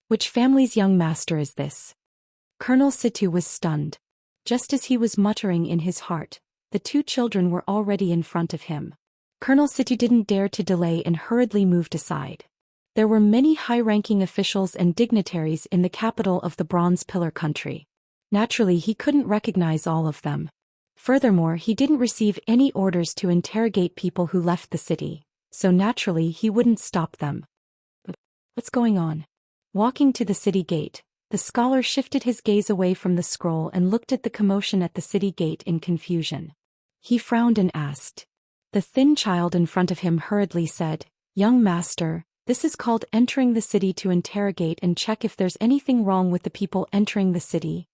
Which family's young master is this? Colonel Situ was stunned. Just as he was muttering in his heart, the 2 children were already in front of him. Colonel Situ didn't dare to delay and hurriedly moved aside. There were many high-ranking officials and dignitaries in the capital of the Bronze Pillar country. Naturally, he couldn't recognize all of them. Furthermore, he didn't receive any orders to interrogate people who left the city, so naturally he wouldn't stop them. But what's going on? Walking to the city gate, the scholar shifted his gaze away from the scroll and looked at the commotion at the city gate in confusion. He frowned and asked. The thin child in front of him hurriedly said, "Young master, this is called entering the city to interrogate and check if there's anything wrong with the people entering the city."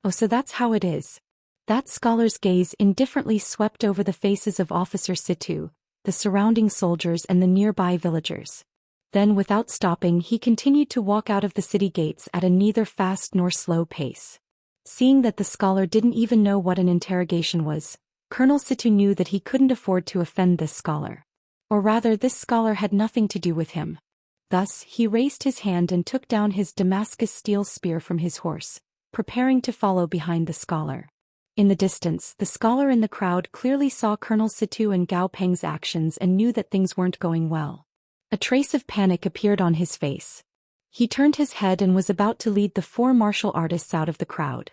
"Oh, so that's how it is." That scholar's gaze indifferently swept over the faces of Officer Situ, the surrounding soldiers and the nearby villagers. Then without stopping he continued to walk out of the city gates at a neither fast nor slow pace. Seeing that the scholar didn't even know what an interrogation was, Colonel Situ knew that he couldn't afford to offend this scholar. Or rather, this scholar had nothing to do with him. Thus, he raised his hand and took down his Damascus steel spear from his horse, preparing to follow behind the scholar. In the distance, the scholar in the crowd clearly saw Colonel Situ and Gao Peng's actions and knew that things weren't going well. A trace of panic appeared on his face. He turned his head and was about to lead the 4 martial artists out of the crowd.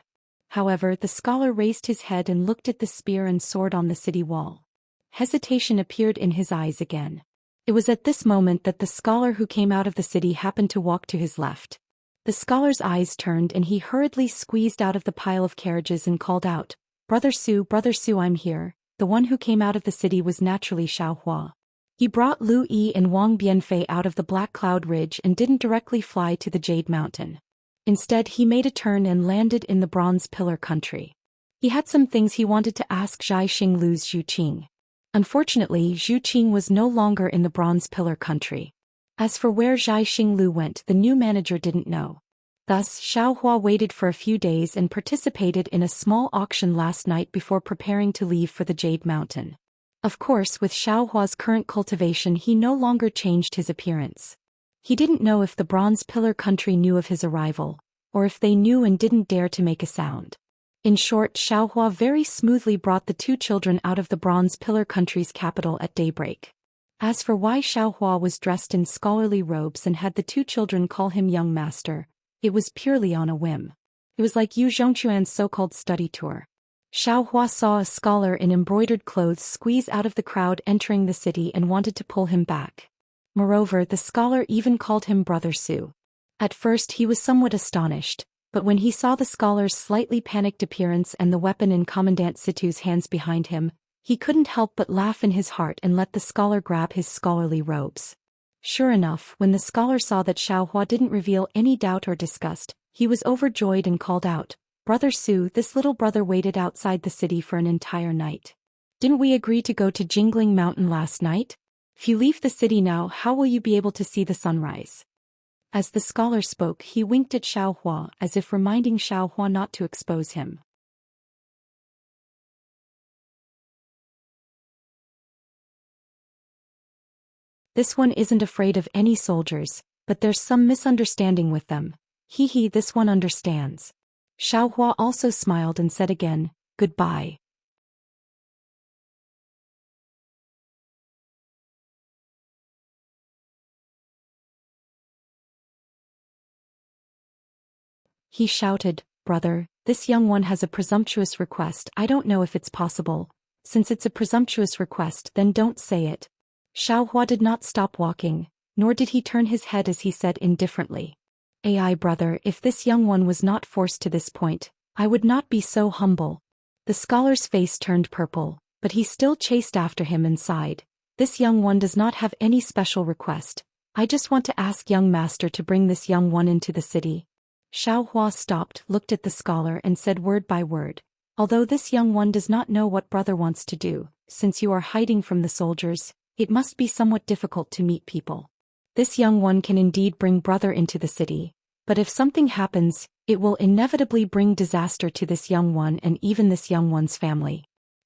However, the scholar raised his head and looked at the spear and sword on the city wall. Hesitation appeared in his eyes again. It was at this moment that the scholar who came out of the city happened to walk to his left. The scholar's eyes turned and he hurriedly squeezed out of the pile of carriages and called out, Brother Su, I'm here." The one who came out of the city was naturally Xiao Hua. He brought Lu Yi and Wang Bianfei out of the Black Cloud Ridge and didn't directly fly to the Jade Mountain. Instead, he made a turn and landed in the Bronze Pillar country. He had some things he wanted to ask Zhai Xinglu's Zhu Qing. Unfortunately, Zhu Qing was no longer in the Bronze Pillar country. As for where Zhai Xinglu went, the new manager didn't know. Thus, Xiao Hua waited for a few days and participated in a small auction last night before preparing to leave for the Jade Mountain. Of course, with Xiao Hua's current cultivation, he no longer changed his appearance. He didn't know if the Bronze Pillar country knew of his arrival, or if they knew and didn't dare to make a sound. In short, Xiao Hua very smoothly brought the 2 children out of the Bronze Pillar country's capital at daybreak. As for why Xiao Hua was dressed in scholarly robes and had the 2 children call him young master, it was purely on a whim. It was like Yu Zhongquan's so-called study tour. Xiao Hua saw a scholar in embroidered clothes squeeze out of the crowd entering the city and wanted to pull him back. Moreover, the scholar even called him Brother Su. At first he was somewhat astonished, but when he saw the scholar's slightly panicked appearance and the weapon in Commandant Situ's hands behind him, he couldn't help but laugh in his heart and let the scholar grab his scholarly robes. Sure enough, when the scholar saw that Xiao Hua didn't reveal any doubt or disgust, he was overjoyed and called out, "Brother Su, this little brother waited outside the city for an entire night. Didn't we agree to go to Jingling Mountain last night? If you leave the city now, how will you be able to see the sunrise?" As the scholar spoke, he winked at Xiao Hua as if reminding Xiao Hua not to expose him. "This one isn't afraid of any soldiers, but there's some misunderstanding with them. He, this one understands." Xiao Hua also smiled and said again, "Goodbye." He shouted, "Brother, this young one has a presumptuous request. I don't know if it's possible. Since it's a presumptuous request, then don't say it." Xiao Hua did not stop walking, nor did he turn his head as he said indifferently, "Ai brother, if this young one was not forced to this point, I would not be so humble." The scholar's face turned purple, but he still chased after him and sighed, "This young one does not have any special request. I just want to ask young master to bring this young one into the city." Xiao Hua stopped, looked at the scholar and said word by word, "Although this young one does not know what brother wants to do, since you are hiding from the soldiers, it must be somewhat difficult to meet people. This young one can indeed bring brother into the city, but if something happens, it will inevitably bring disaster to this young one and even this young one's family.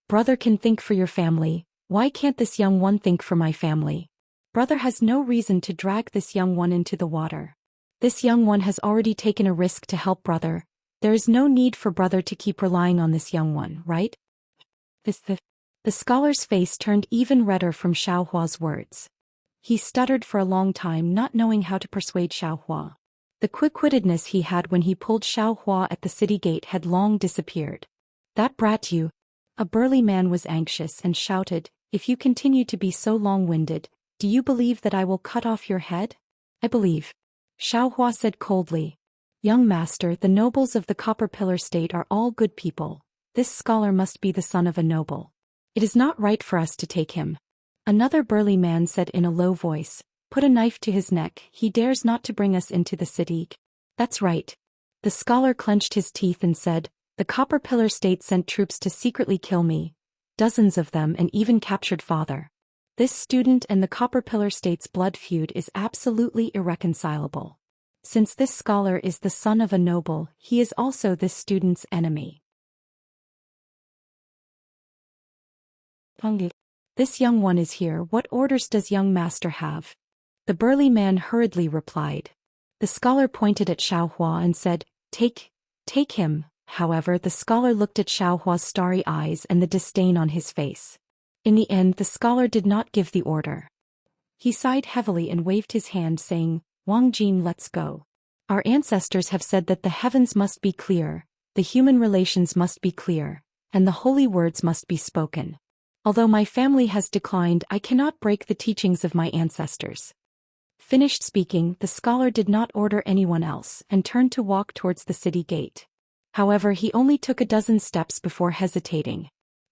Brother can think for your family, why can't this young one think for my family? Brother has no reason to drag this young one into the water. This young one has already taken a risk to help brother. There is no need for brother to keep relying on this young one, right?" The scholar's face turned even redder from Xiao Hua's words. He stuttered for a long time, not knowing how to persuade Xiao Hua. The quick-wittedness he had when he pulled Xiao Hua at the city gate had long disappeared. "That brat you!" A burly man was anxious and shouted, "If you continue to be so long-winded, do you believe that I will cut off your head?" "I believe," Xiao Hua said coldly. "Young master, the nobles of the Copper Pillar State are all good people. This scholar must be the son of a noble." It is not right for us to take him. Another burly man said in a low voice, "Put a knife to his neck, he dares not to bring us into the city." That's right. The scholar clenched his teeth and said, "The Copper Pillar State sent troops to secretly kill me, dozens of them, and even captured father. This student and the Copper Pillar State's blood feud is absolutely irreconcilable. Since this scholar is the son of a noble, he is also this student's enemy." "This young one is here. What orders does young master have?" The burly man hurriedly replied. The scholar pointed at Xiaohua and said, Take him." However, the scholar looked at Xiaohua's starry eyes and the disdain on his face. In the end, the scholar did not give the order. He sighed heavily and waved his hand, saying, "Wang Jin, let's go. Our ancestors have said that the heavens must be clear, the human relations must be clear, and the holy words must be spoken. Although my family has declined, I cannot break the teachings of my ancestors." Finished speaking, the scholar did not order anyone else and turned to walk towards the city gate. However, he only took a dozen steps before hesitating.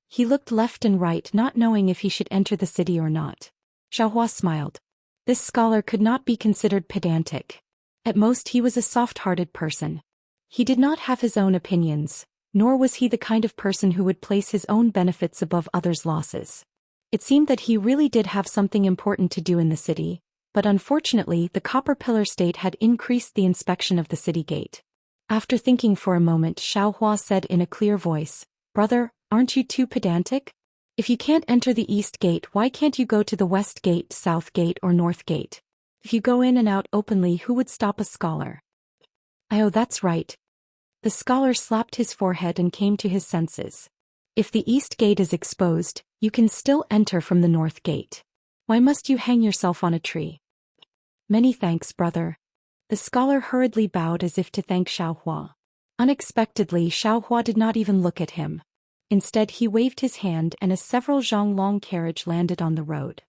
He looked left and right, not knowing if he should enter the city or not. Xiaohua smiled. This scholar could not be considered pedantic. At most, he was a soft-hearted person. He did not have his own opinions, nor was he the kind of person who would place his own benefits above others' losses. It seemed that he really did have something important to do in the city, but unfortunately the Copper Pillar State had increased the inspection of the city gate. After thinking for a moment, Xiaohua said in a clear voice, "Brother, aren't you too pedantic? If you can't enter the East Gate, why can't you go to the West Gate, South Gate, or North Gate? If you go in and out openly, who would stop a scholar?" "Oh, that's right." The scholar slapped his forehead and came to his senses. "If the East Gate is exposed, you can still enter from the North Gate. Why must you hang yourself on a tree?" "Many thanks, brother." The scholar hurriedly bowed as if to thank Xiaohua. Unexpectedly, Xiaohua did not even look at him. Instead, he waved his hand and a several zhonglong carriage landed on the road.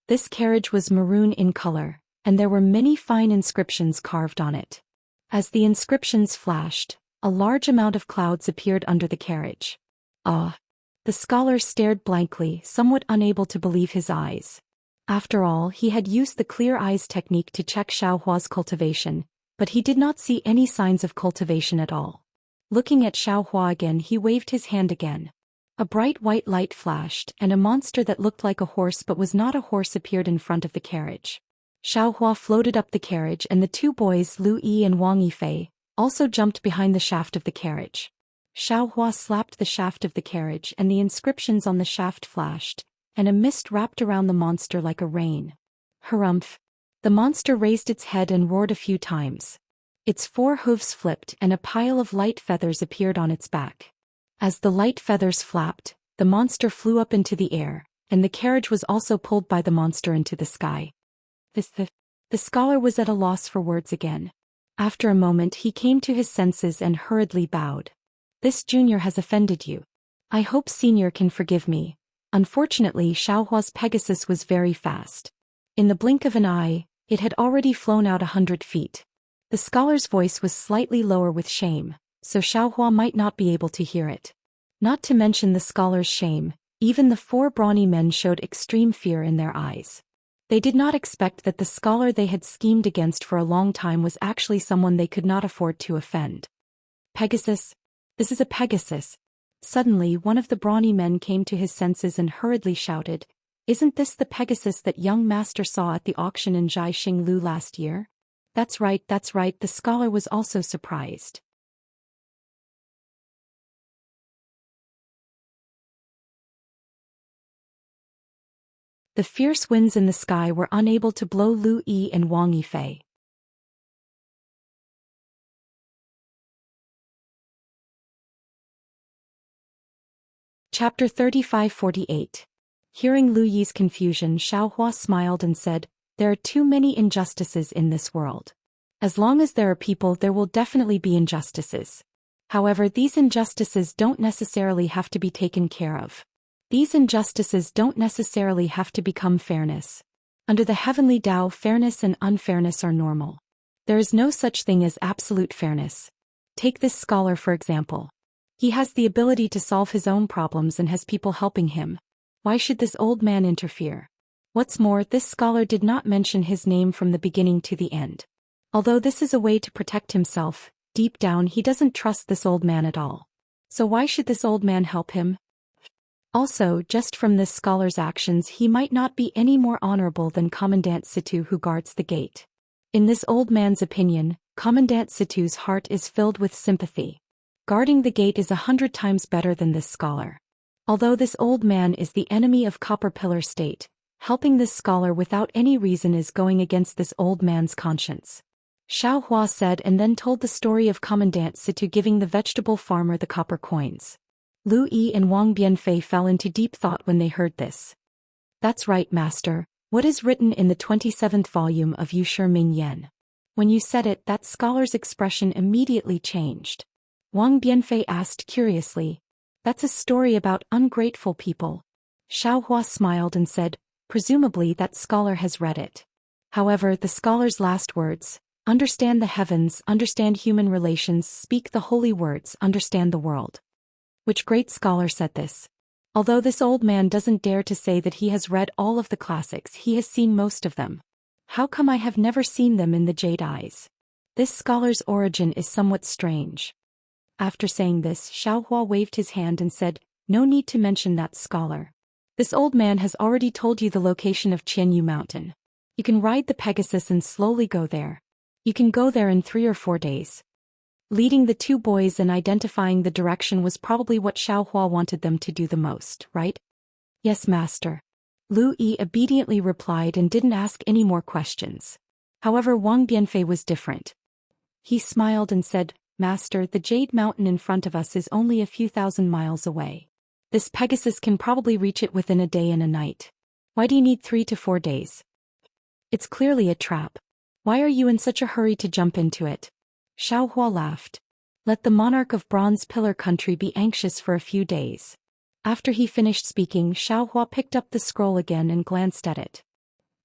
This carriage was maroon in color, and there were many fine inscriptions carved on it. As the inscriptions flashed, a large amount of clouds appeared under the carriage. "Ah!" The scholar stared blankly, somewhat unable to believe his eyes. After all, he had used the clear eyes technique to check Xiaohua's cultivation, but he did not see any signs of cultivation at all. Looking at Xiaohua again, he waved his hand again. A bright white light flashed, and a monster that looked like a horse but was not a horse appeared in front of the carriage. Xiaohua floated up the carriage, and the two boys, Lu Yi and Wang Yifei, also jumped behind the shaft of the carriage. Xiaohua slapped the shaft of the carriage, and the inscriptions on the shaft flashed, and a mist wrapped around the monster like a rain. Harumph! The monster raised its head and roared a few times. Its 4 hooves flipped and a pile of light feathers appeared on its back. As the light feathers flapped, the monster flew up into the air, and the carriage was also pulled by the monster into the sky. The scholar was at a loss for words again. After a moment he came to his senses and hurriedly bowed. "This junior has offended you. I hope senior can forgive me." Unfortunately, Xiaohua's Pegasus was very fast. In the blink of an eye, it had already flown out 100 feet. The scholar's voice was slightly lower with shame, so Xiaohua might not be able to hear it. Not to mention the scholar's shame, even the 4 brawny men showed extreme fear in their eyes. They did not expect that the scholar they had schemed against for a long time was actually someone they could not afford to offend. "Pegasus? This is a Pegasus." Suddenly, one of the brawny men came to his senses and hurriedly shouted, "Isn't this the Pegasus that young master saw at the auction in Jiaxing Lu last year?" That's right, that's right." The scholar was also surprised. The fierce winds in the sky were unable to blow Lu Yi and Wang Yifei. Chapter 35-48. Hearing Lu Yi's confusion, Xiaohua smiled and said, "There are too many injustices in this world. As long as there are people, there will definitely be injustices. However, these injustices don't necessarily have to be taken care of. These injustices don't necessarily have to become fairness. Under the heavenly Tao, fairness and unfairness are normal. There is no such thing as absolute fairness. Take this scholar for example. He has the ability to solve his own problems and has people helping him. Why should this old man interfere? What's more, this scholar did not mention his name from the beginning to the end. Although this is a way to protect himself, deep down he doesn't trust this old man at all. So why should this old man help him? Also, just from this scholar's actions he might not be any more honorable than Commandant Situ who guards the gate. In this old man's opinion, Commandant Situ's heart is filled with sympathy. Guarding the gate is 100 times better than this scholar. Although this old man is the enemy of Copper Pillar State, helping this scholar without any reason is going against this old man's conscience. Xiao Hua said and then told the story of Commandant Situ giving the vegetable farmer the copper coins. Lu Yi and Wang Bianfei fell into deep thought when they heard this. That's right, master. What is written in the 27th volume of Yushi Ming Yan? When you said it, that scholar's expression immediately changed. Wang Bianfei asked curiously. That's a story about ungrateful people. Xiao Hua smiled and said, presumably that scholar has read it. However, the scholar's last words, understand the heavens, understand human relations, speak the holy words, understand the world. Which great scholar said this? Although this old man doesn't dare to say that he has read all of the classics, he has seen most of them. How come I have never seen them in the Jade Eyes? This scholar's origin is somewhat strange. After saying this, Xiao Hua waved his hand and said, no need to mention that scholar. This old man has already told you the location of Qianyu Mountain. You can ride the Pegasus and slowly go there. You can go there in 3 or 4 days. Leading the two boys and identifying the direction was probably what Xiao Hua wanted them to do the most, right? Yes, master. Lu Yi obediently replied and didn't ask any more questions. However, Wang Bianfei was different. He smiled and said, Master, the Jade Mountain in front of us is only a few thousand miles away. This Pegasus can probably reach it within a day and a night. Why do you need 3 to 4 days? It's clearly a trap. Why are you in such a hurry to jump into it? Xiao Hua laughed. Let the monarch of Bronze Pillar Country be anxious for a few days. After he finished speaking, Xiao Hua picked up the scroll again and glanced at it.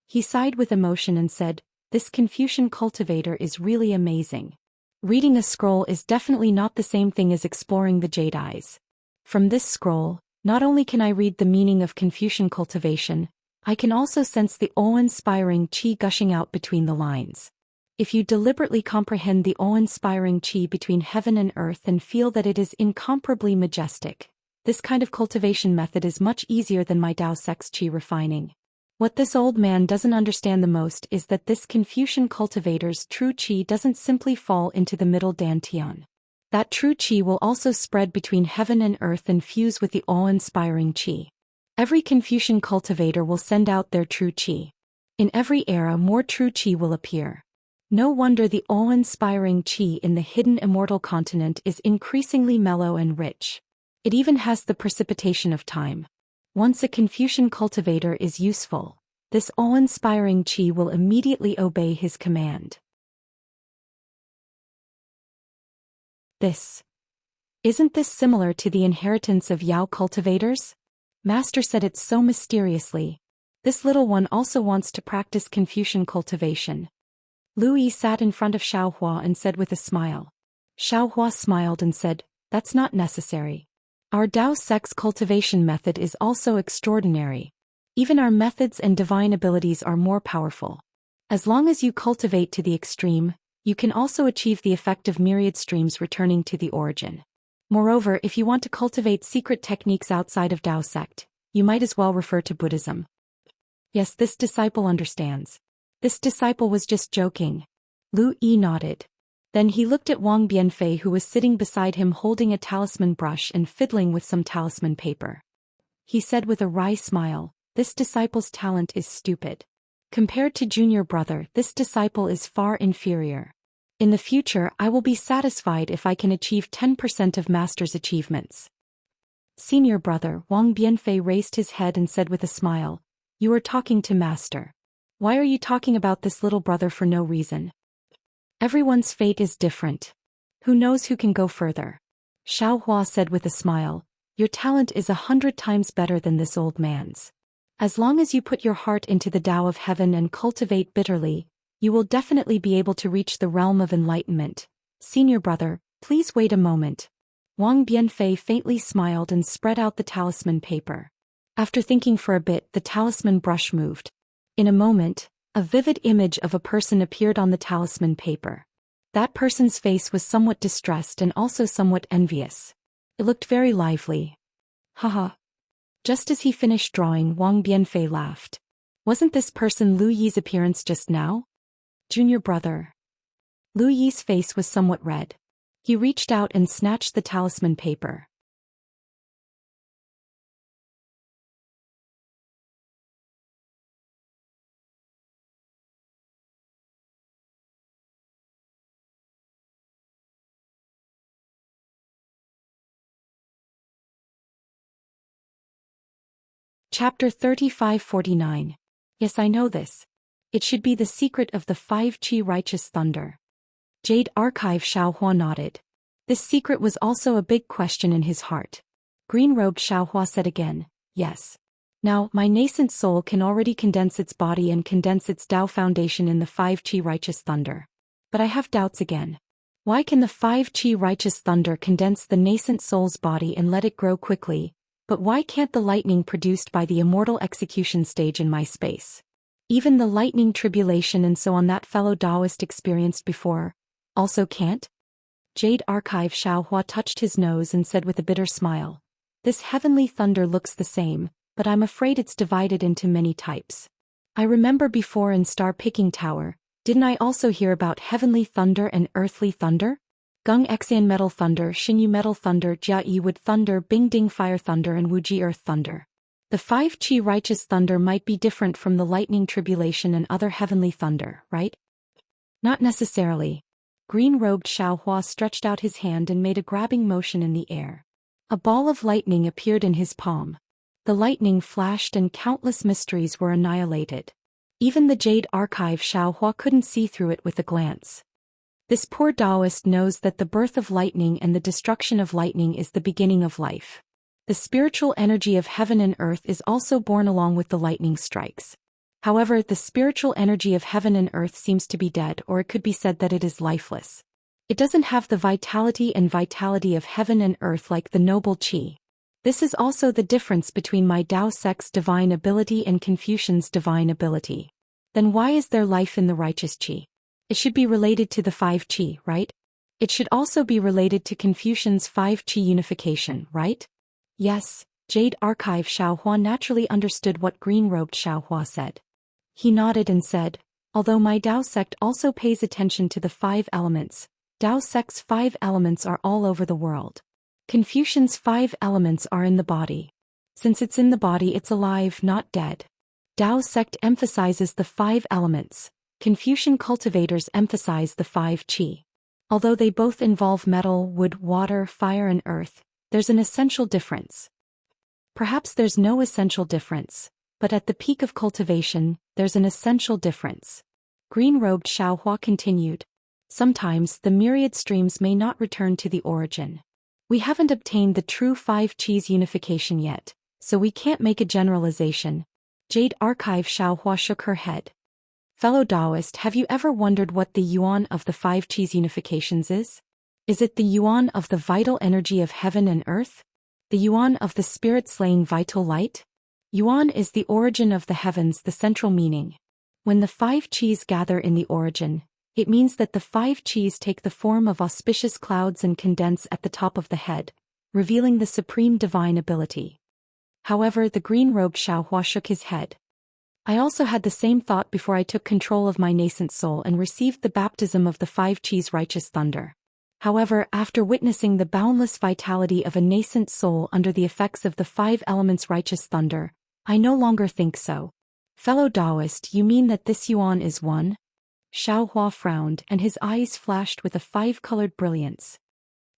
He sighed with emotion and said, this Confucian cultivator is really amazing. Reading a scroll is definitely not the same thing as exploring the Jade Eyes. From this scroll, not only can I read the meaning of Confucian cultivation, I can also sense the awe-inspiring qi gushing out between the lines. If you deliberately comprehend the awe-inspiring qi between heaven and earth and feel that it is incomparably majestic, this kind of cultivation method is much easier than my Dao Sex qi refining. What this old man doesn't understand the most is that this Confucian cultivator's true qi doesn't simply fall into the middle dantian. That true qi will also spread between heaven and earth and fuse with the awe-inspiring qi. Every Confucian cultivator will send out their true qi. In every era, more true qi will appear. No wonder the awe-inspiring qi in the hidden immortal continent is increasingly mellow and rich. It even has the precipitation of time. Once a Confucian cultivator is useful, this awe-inspiring qi will immediately obey his command. Isn't this similar to the inheritance of Yao cultivators? Master said it so mysteriously. This little one also wants to practice Confucian cultivation. Lu Yi sat in front of Xiao Hua and said with a smile. Xiao Hua smiled and said, that's not necessary. Our Dao Sex cultivation method is also extraordinary. Even our methods and divine abilities are more powerful. As long as you cultivate to the extreme, you can also achieve the effect of myriad streams returning to the origin. Moreover, if you want to cultivate secret techniques outside of Dao sect, you might as well refer to Buddhism. Yes, this disciple understands. This disciple was just joking. Lu Yi nodded. Then he looked at Wang Bianfei who was sitting beside him holding a talisman brush and fiddling with some talisman paper. He said with a wry smile, this disciple's talent is stupid. Compared to junior brother, this disciple is far inferior. In the future, I will be satisfied if I can achieve 10% of master's achievements. Senior brother, Wang Bianfei raised his head and said with a smile, you are talking to master. Why are you talking about this little brother for no reason? Everyone's fate is different. Who knows who can go further? Xiao Hua said with a smile, your talent is 100 times better than this old man's. As long as you put your heart into the Tao of heaven and cultivate bitterly, you will definitely be able to reach the realm of enlightenment. Senior brother, please wait a moment. Wang Bianfei faintly smiled and spread out the talisman paper. After thinking for a bit, the talisman brush moved. In a moment, a vivid image of a person appeared on the talisman paper. That person's face was somewhat distressed and also somewhat envious. It looked very lively. Haha. Just as he finished drawing, Wang Bianfei laughed. Wasn't this person Lu Yi's appearance just now? Junior brother. Lu Yi's face was somewhat red. He reached out and snatched the talisman paper. Chapter 3549. Yes, I know this. It should be the secret of the 5 Qi righteous thunder. Jade Archive. Xiaohua nodded. This secret was also a big question in his heart. Green-robed Xiaohua said again, yes. Now, my nascent soul can already condense its body and condense its Tao foundation in the 5 Qi righteous thunder. But I have doubts again. Why can the 5 Qi righteous thunder condense the nascent soul's body and let it grow quickly? But why can't the lightning produced by the immortal execution stage in my space? Even the lightning tribulation and so on that fellow Taoist experienced before, also can't? Jade Archive. Xiaohua touched his nose and said with a bitter smile, this heavenly thunder looks the same, but I'm afraid it's divided into many types. I remember before in Star Picking Tower, didn't I also hear about heavenly thunder and earthly thunder? Gung Xian metal thunder, Xinyu metal thunder, Jia Yi wood thunder, Bing Ding fire thunder and Wuji earth thunder. The 5 Qi righteous thunder might be different from the lightning tribulation and other heavenly thunder, right? Not necessarily. Green-robed Xiaohua stretched out his hand and made a grabbing motion in the air. A ball of lightning appeared in his palm. The lightning flashed and countless mysteries were annihilated. Even the Jade Archive. Xiaohua couldn't see through it with a glance. This poor Taoist knows that the birth of lightning and the destruction of lightning is the beginning of life. The spiritual energy of heaven and earth is also born along with the lightning strikes. However, the spiritual energy of heaven and earth seems to be dead, or it could be said that it is lifeless. It doesn't have the vitality of heaven and earth like the noble Qi. This is also the difference between my Tao sect's divine ability and Confucian's divine ability. Then why is there life in the righteous Qi? It should be related to the 5 Qi, right? It should also be related to Confucian's 5 Qi unification, right? Yes, Jade Archive. Xiaohua naturally understood what green-robed Xiaohua said. He nodded and said, although my Tao sect also pays attention to the 5 elements, Tao sect's 5 elements are all over the world. Confucian's 5 elements are in the body. Since it's in the body, it's alive, not dead. Tao sect emphasizes the 5 elements. Confucian cultivators emphasize the 5 Qi. Although they both involve metal, wood, water, fire and earth, there's an essential difference. Perhaps there's no essential difference, but at the peak of cultivation, there's an essential difference. Green-robed Xiaohua continued. Sometimes the myriad streams may not return to the origin. We haven't obtained the true 5 Qi's unification yet, so we can't make a generalization. Jade Archive. Xiaohua shook her head. Fellow Taoist, have you ever wondered what the yuan of the 5 Qis unifications is? Is it the yuan of the vital energy of heaven and earth? The yuan of the spirit-slaying vital light? Yuan is the origin of the heavens, the central meaning. When the 5 Qis gather in the origin, it means that the 5 Qis take the form of auspicious clouds and condense at the top of the head, revealing the supreme divine ability. However, the green-robed Xiaohua shook his head. I also had the same thought before I took control of my nascent soul and received the baptism of the 5 Qis righteous thunder. However, after witnessing the boundless vitality of a nascent soul under the effects of the 5 elements righteous thunder, I no longer think so. Fellow Taoist, you mean that this yuan is one? Xiaohua frowned and his eyes flashed with a 5-colored brilliance.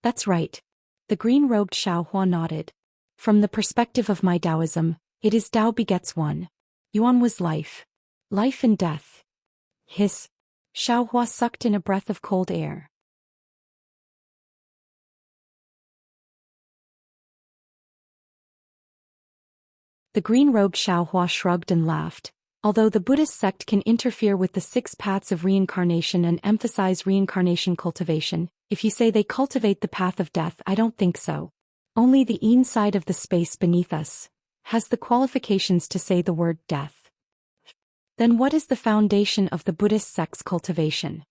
That's right. The green-robed Xiaohua nodded. From the perspective of my Taoism, it is Tao begets one. Yuan was life. Life and death. Hiss. Xiaohua sucked in a breath of cold air. The green-robed Xiaohua shrugged and laughed. Although the Buddhist sect can interfere with the 6 paths of reincarnation and emphasize reincarnation cultivation, if you say they cultivate the path of death, I don't think so. Only the inside of the space beneath us. has the qualifications to say the word death. Then what is the foundation of the Buddhist sect's cultivation?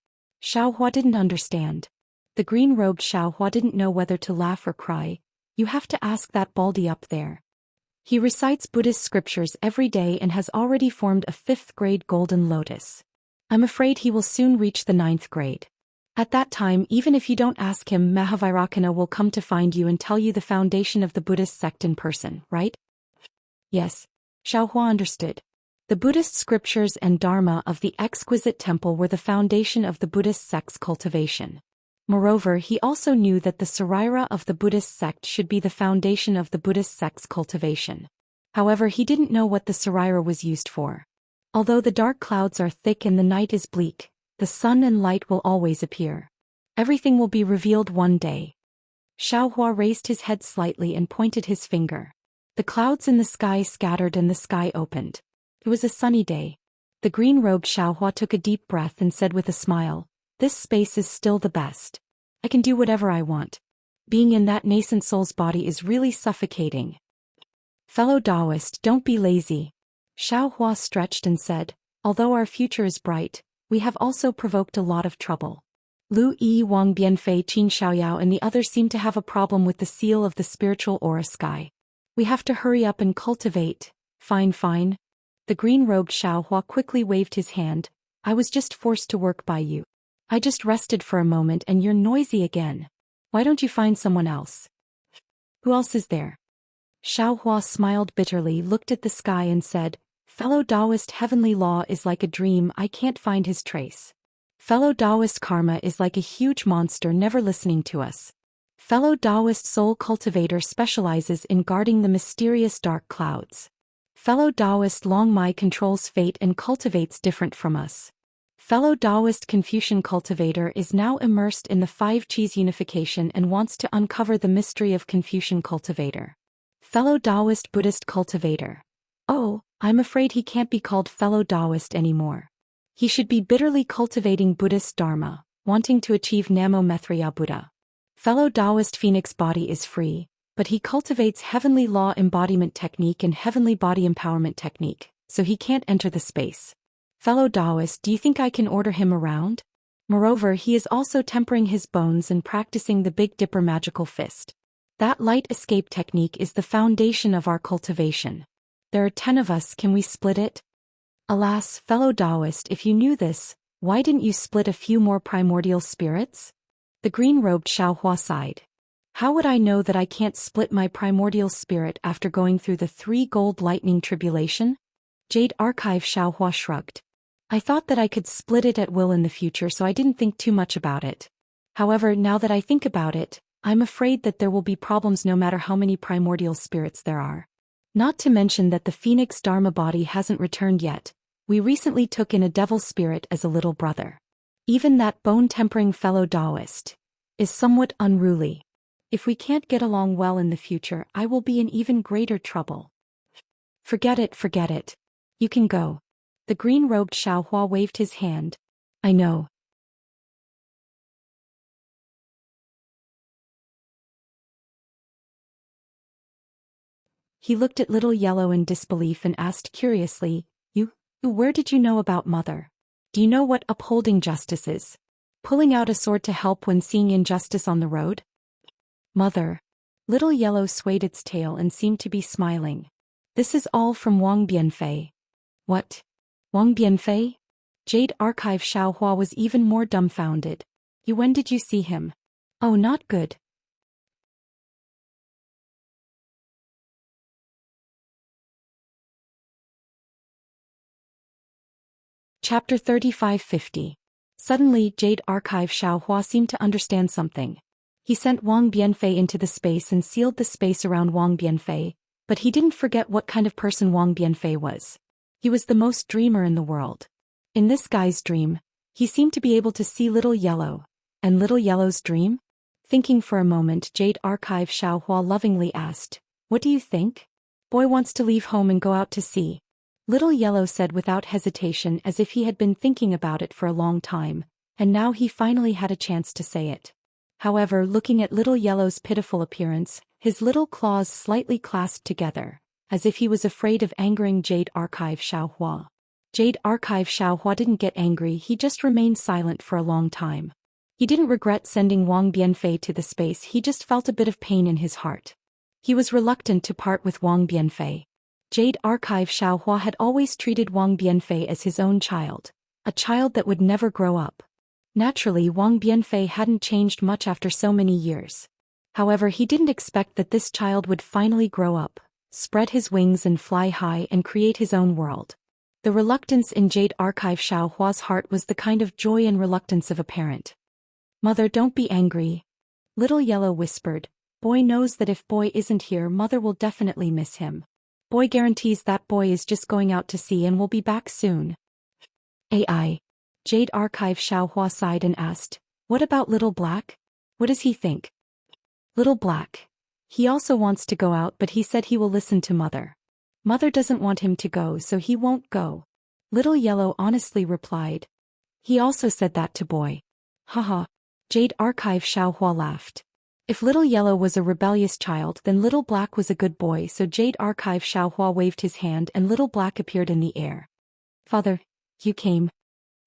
Xiaohua didn't understand. The green-robed Xiaohua didn't know whether to laugh or cry. You have to ask that baldy up there. He recites Buddhist scriptures every day and has already formed a 5th-grade golden lotus. I'm afraid he will soon reach the 9th grade. At that time, even if you don't ask him, Mahavairakana will come to find you and tell you the foundation of the Buddhist sect in person, right? Yes. Xiaohua understood. The Buddhist scriptures and dharma of the exquisite temple were the foundation of the Buddhist sect's cultivation. Moreover, he also knew that the sarira of the Buddhist sect should be the foundation of the Buddhist sect's cultivation. However, he didn't know what the sarira was used for. Although the dark clouds are thick and the night is bleak, the sun and light will always appear. Everything will be revealed one day. Xiaohua raised his head slightly and pointed his finger. The clouds in the sky scattered and the sky opened. It was a sunny day. The green-robed Xiaohua took a deep breath and said with a smile, "This space is still the best. I can do whatever I want. Being in that nascent soul's body is really suffocating." Fellow Taoist, don't be lazy. Xiaohua stretched and said, "Although our future is bright, we have also provoked a lot of trouble." Lu Yi, Wang Bianfei, Qin Xiaoyao and the others seem to have a problem with the seal of the spiritual aura sky. We have to hurry up and cultivate. Fine. The green-robed Xiaohua quickly waved his hand. "I was just forced to work by you. I just rested for a moment and you're noisy again. Why don't you find someone else?" "Who else is there?" Xiaohua smiled bitterly, looked at the sky and said, "Fellow Taoist, heavenly law is like a dream, I can't find his trace. Fellow Taoist, karma is like a huge monster never listening to us. Fellow Taoist, soul cultivator specializes in guarding the mysterious dark clouds. Fellow Taoist, Long Mai controls fate and cultivates different from us. Fellow Taoist, Confucian cultivator is now immersed in the 5 Qis unification and wants to uncover the mystery of Confucian cultivator. Fellow Taoist, Buddhist cultivator. Oh, I'm afraid he can't be called fellow Taoist anymore. He should be bitterly cultivating Buddhist dharma, wanting to achieve Namo Maitreya Buddha. Fellow Taoist, Phoenix body is free, but he cultivates heavenly law embodiment technique and heavenly body empowerment technique, so he can't enter the space. Fellow Taoist, do you think I can order him around? Moreover, he is also tempering his bones and practicing the Big Dipper magical fist. That light escape technique is the foundation of our cultivation. There are 10 of us, can we split it? Alas, fellow Taoist, if you knew this, why didn't you split a few more primordial spirits? The green-robed Xiaohua sighed. How would I know that I can't split my primordial spirit after going through the 3 gold lightning tribulation? Jade Archive. Xiaohua shrugged. I thought that I could split it at will in the future, so I didn't think too much about it. However, now that I think about it, I'm afraid that there will be problems no matter how many primordial spirits there are. Not to mention that the Phoenix Dharma body hasn't returned yet. We recently took in a devil spirit as a little brother. Even that bone-tempering fellow Taoist is somewhat unruly. If we can't get along well in the future, I will be in even greater trouble. Forget it. You can go. The green-robed Xiaohua waved his hand. I know. He looked at Little Yellow in disbelief and asked curiously, Where did you know about Mother? Do you know what upholding justice is? Pulling out a sword to help when seeing injustice on the road? Mother. Little Yellow swayed its tail and seemed to be smiling. This is all from Wang Bianfei. What? Wang Bianfei? Jade Archive. Xiaohua was even more dumbfounded. When did you see him? Oh, not good. Chapter 3550. Suddenly, Jade Archive. Xiaohua seemed to understand something. He sent Wang Bianfei into the space and sealed the space around Wang Bianfei, but he didn't forget what kind of person Wang Bianfei was. He was the most dreamer in the world. In this guy's dream, he seemed to be able to see Little Yellow. And Little Yellow's dream? Thinking for a moment, Jade Archive. Xiaohua lovingly asked, What do you think? Boy wants to leave home and go out to sea. Little Yellow said without hesitation, as if he had been thinking about it for a long time, and now he finally had a chance to say it. However, looking at Little Yellow's pitiful appearance, his little claws slightly clasped together, as if he was afraid of angering Jade Archive Xiaohua. Jade Archive Xiaohua didn't get angry, he just remained silent for a long time. He didn't regret sending Wang Bianfei to the space, he just felt a bit of pain in his heart. He was reluctant to part with Wang Bianfei. Jade Archive Xiaohua had always treated Wang Bianfei as his own child, a child that would never grow up. Naturally, Wang Bianfei hadn't changed much after so many years. However, he didn't expect that this child would finally grow up, spread his wings and fly high and create his own world. The reluctance in Jade Archive Xiaohua's heart was the kind of joy and reluctance of a parent. "Mother, don't be angry," Little Yellow whispered. "Boy knows that if Boy isn't here, Mother will definitely miss him. Boy guarantees that Boy is just going out to sea and will be back soon." AI. Jade Archive Xiaohua sighed and asked, "What about Little Black? What does he think?" "Little Black. He also wants to go out, but he said he will listen to Mother. Mother doesn't want him to go, so he won't go," Little Yellow honestly replied. "He also said that to Boy." Haha. Jade Archive Xiaohua laughed. If Little Yellow was a rebellious child, then Little Black was a good boy, so Jade Archive Xiaohua waved his hand and Little Black appeared in the air. "Father, you came."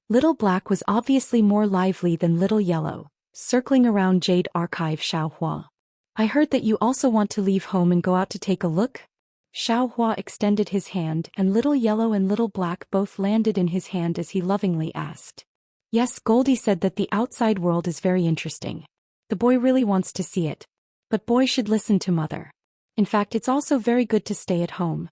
Little Black was obviously more lively than Little Yellow, circling around Jade Archive Xiaohua. "I heard that you also want to leave home and go out to take a look?" Xiaohua extended his hand and Little Yellow and Little Black both landed in his hand as he lovingly asked. "Yes, Goldie said that the outside world is very interesting. The boy really wants to see it. But Boy should listen to Mother. In fact, it's also very good to stay at home."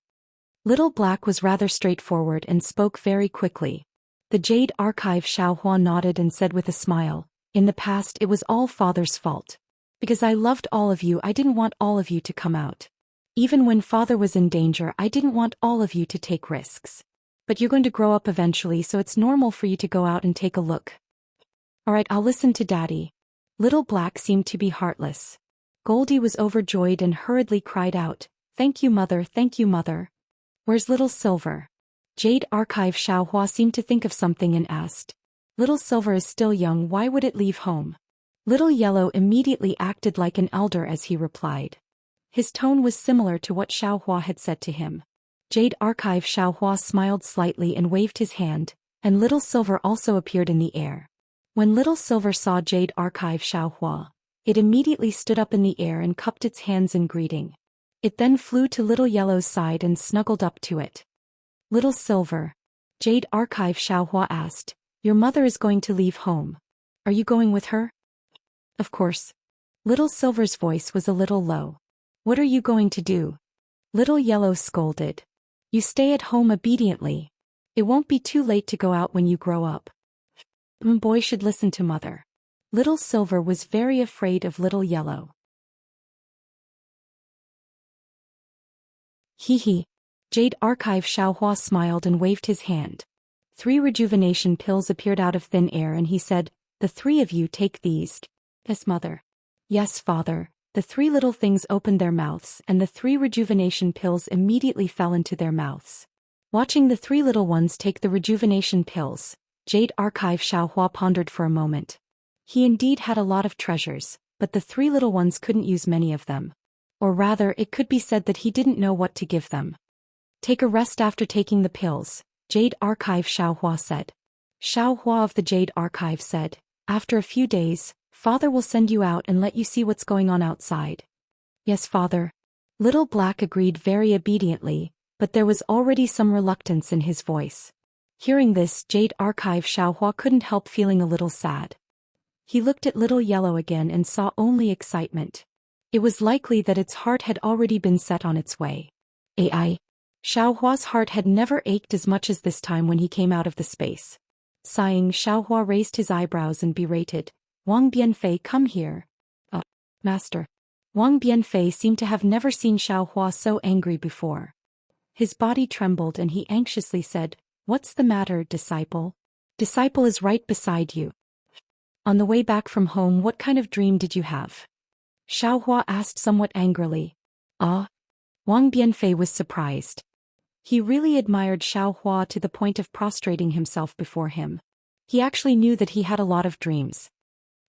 Little Black was rather straightforward and spoke very quickly. The Jade Archive Xiaohua nodded and said with a smile, "In the past it was all Father's fault. Because I loved all of you, I didn't want all of you to come out. Even when Father was in danger, I didn't want all of you to take risks. But you're going to grow up eventually, so it's normal for you to go out and take a look." "Alright, I'll listen to Daddy." Little Black seemed to be heartless. Goldie was overjoyed and hurriedly cried out, "Thank you, Mother, thank you, Mother." "Where's Little Silver?" Jade Archive Xiaohua seemed to think of something and asked. "Little Silver is still young, why would it leave home?" Little Yellow immediately acted like an elder as he replied. His tone was similar to what Xiaohua had said to him. Jade Archive Xiaohua smiled slightly and waved his hand, and Little Silver also appeared in the air. When Little Silver saw Jade Archive Xiaohua, it immediately stood up in the air and cupped its hands in greeting. It then flew to Little Yellow's side and snuggled up to it. "Little Silver," Jade Archive Xiaohua asked, "your mother is going to leave home. Are you going with her?" "Of course." Little Silver's voice was a little low. "What are you going to do?" Little Yellow scolded. "You stay at home obediently. It won't be too late to go out when you grow up. Boy should listen to Mother." Little Silver was very afraid of Little Yellow. Hee. Jade Archive Xiaohua smiled and waved his hand. 3 rejuvenation pills appeared out of thin air and he said, "The 3 of you take these." "Yes, Mother." "Yes, Father." The 3 little things opened their mouths and the 3 rejuvenation pills immediately fell into their mouths. Watching the 3 little ones take the rejuvenation pills, Jade Archive Xiaohua pondered for a moment. He indeed had a lot of treasures, but the 3 little ones couldn't use many of them. Or rather, it could be said that he didn't know what to give them. "Take a rest after taking the pills," Jade Archive Xiaohua said. Xiaohua of the Jade Archive said, "After a few days, Father will send you out and let you see what's going on outside." "Yes, Father." Little Black agreed very obediently, but there was already some reluctance in his voice. Hearing this, Jade Archive Xiaohua couldn't help feeling a little sad. He looked at Little Yellow again and saw only excitement. It was likely that its heart had already been set on its way. AI. Xiaohua's heart had never ached as much as this time when he came out of the space. Sighing, Xiaohua raised his eyebrows and berated, "Wang Bianfei, come here." Master." Wang Bianfei seemed to have never seen Xiaohua so angry before. His body trembled and he anxiously said, "What's the matter, disciple?" "Disciple is right beside you." "On the way back from home, what kind of dream did you have?" Xiaohua asked somewhat angrily. Wang Bianfei was surprised. He really admired Xiaohua to the point of prostrating himself before him. He actually knew that he had a lot of dreams.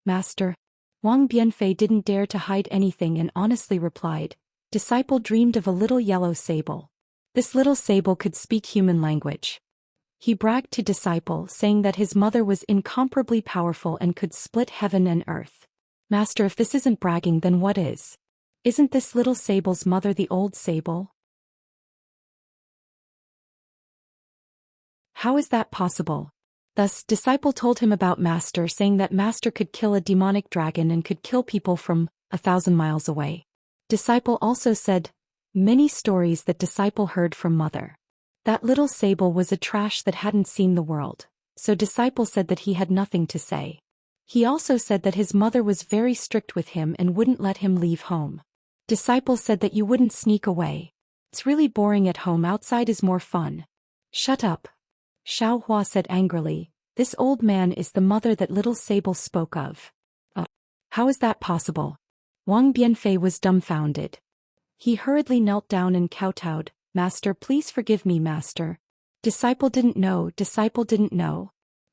"Master." Wang Bianfei didn't dare to hide anything and honestly replied, "Disciple dreamed of a little yellow sable." This little sable could speak human language. He bragged to Disciple, saying that his mother was incomparably powerful and could split heaven and earth. Master, if this isn't bragging, then what is? Isn't this little sable's mother the old sable? How is that possible? Thus, Disciple told him about Master, saying that Master could kill a demonic dragon and could kill people from 1,000 miles away. Disciple also said many stories that Disciple heard from Mother. That little sable was a trash that hadn't seen the world, so Disciple said that he had nothing to say. He also said that his mother was very strict with him and wouldn't let him leave home. Disciple said that you wouldn't sneak away. It's really boring at home, outside is more fun. Shut up. Xiaohua said angrily, this old man is the mother that little sable spoke of. How is that possible? Wang Bianfei was dumbfounded. He hurriedly knelt down and kowtowed, Master, please forgive me, Master. Disciple didn't know.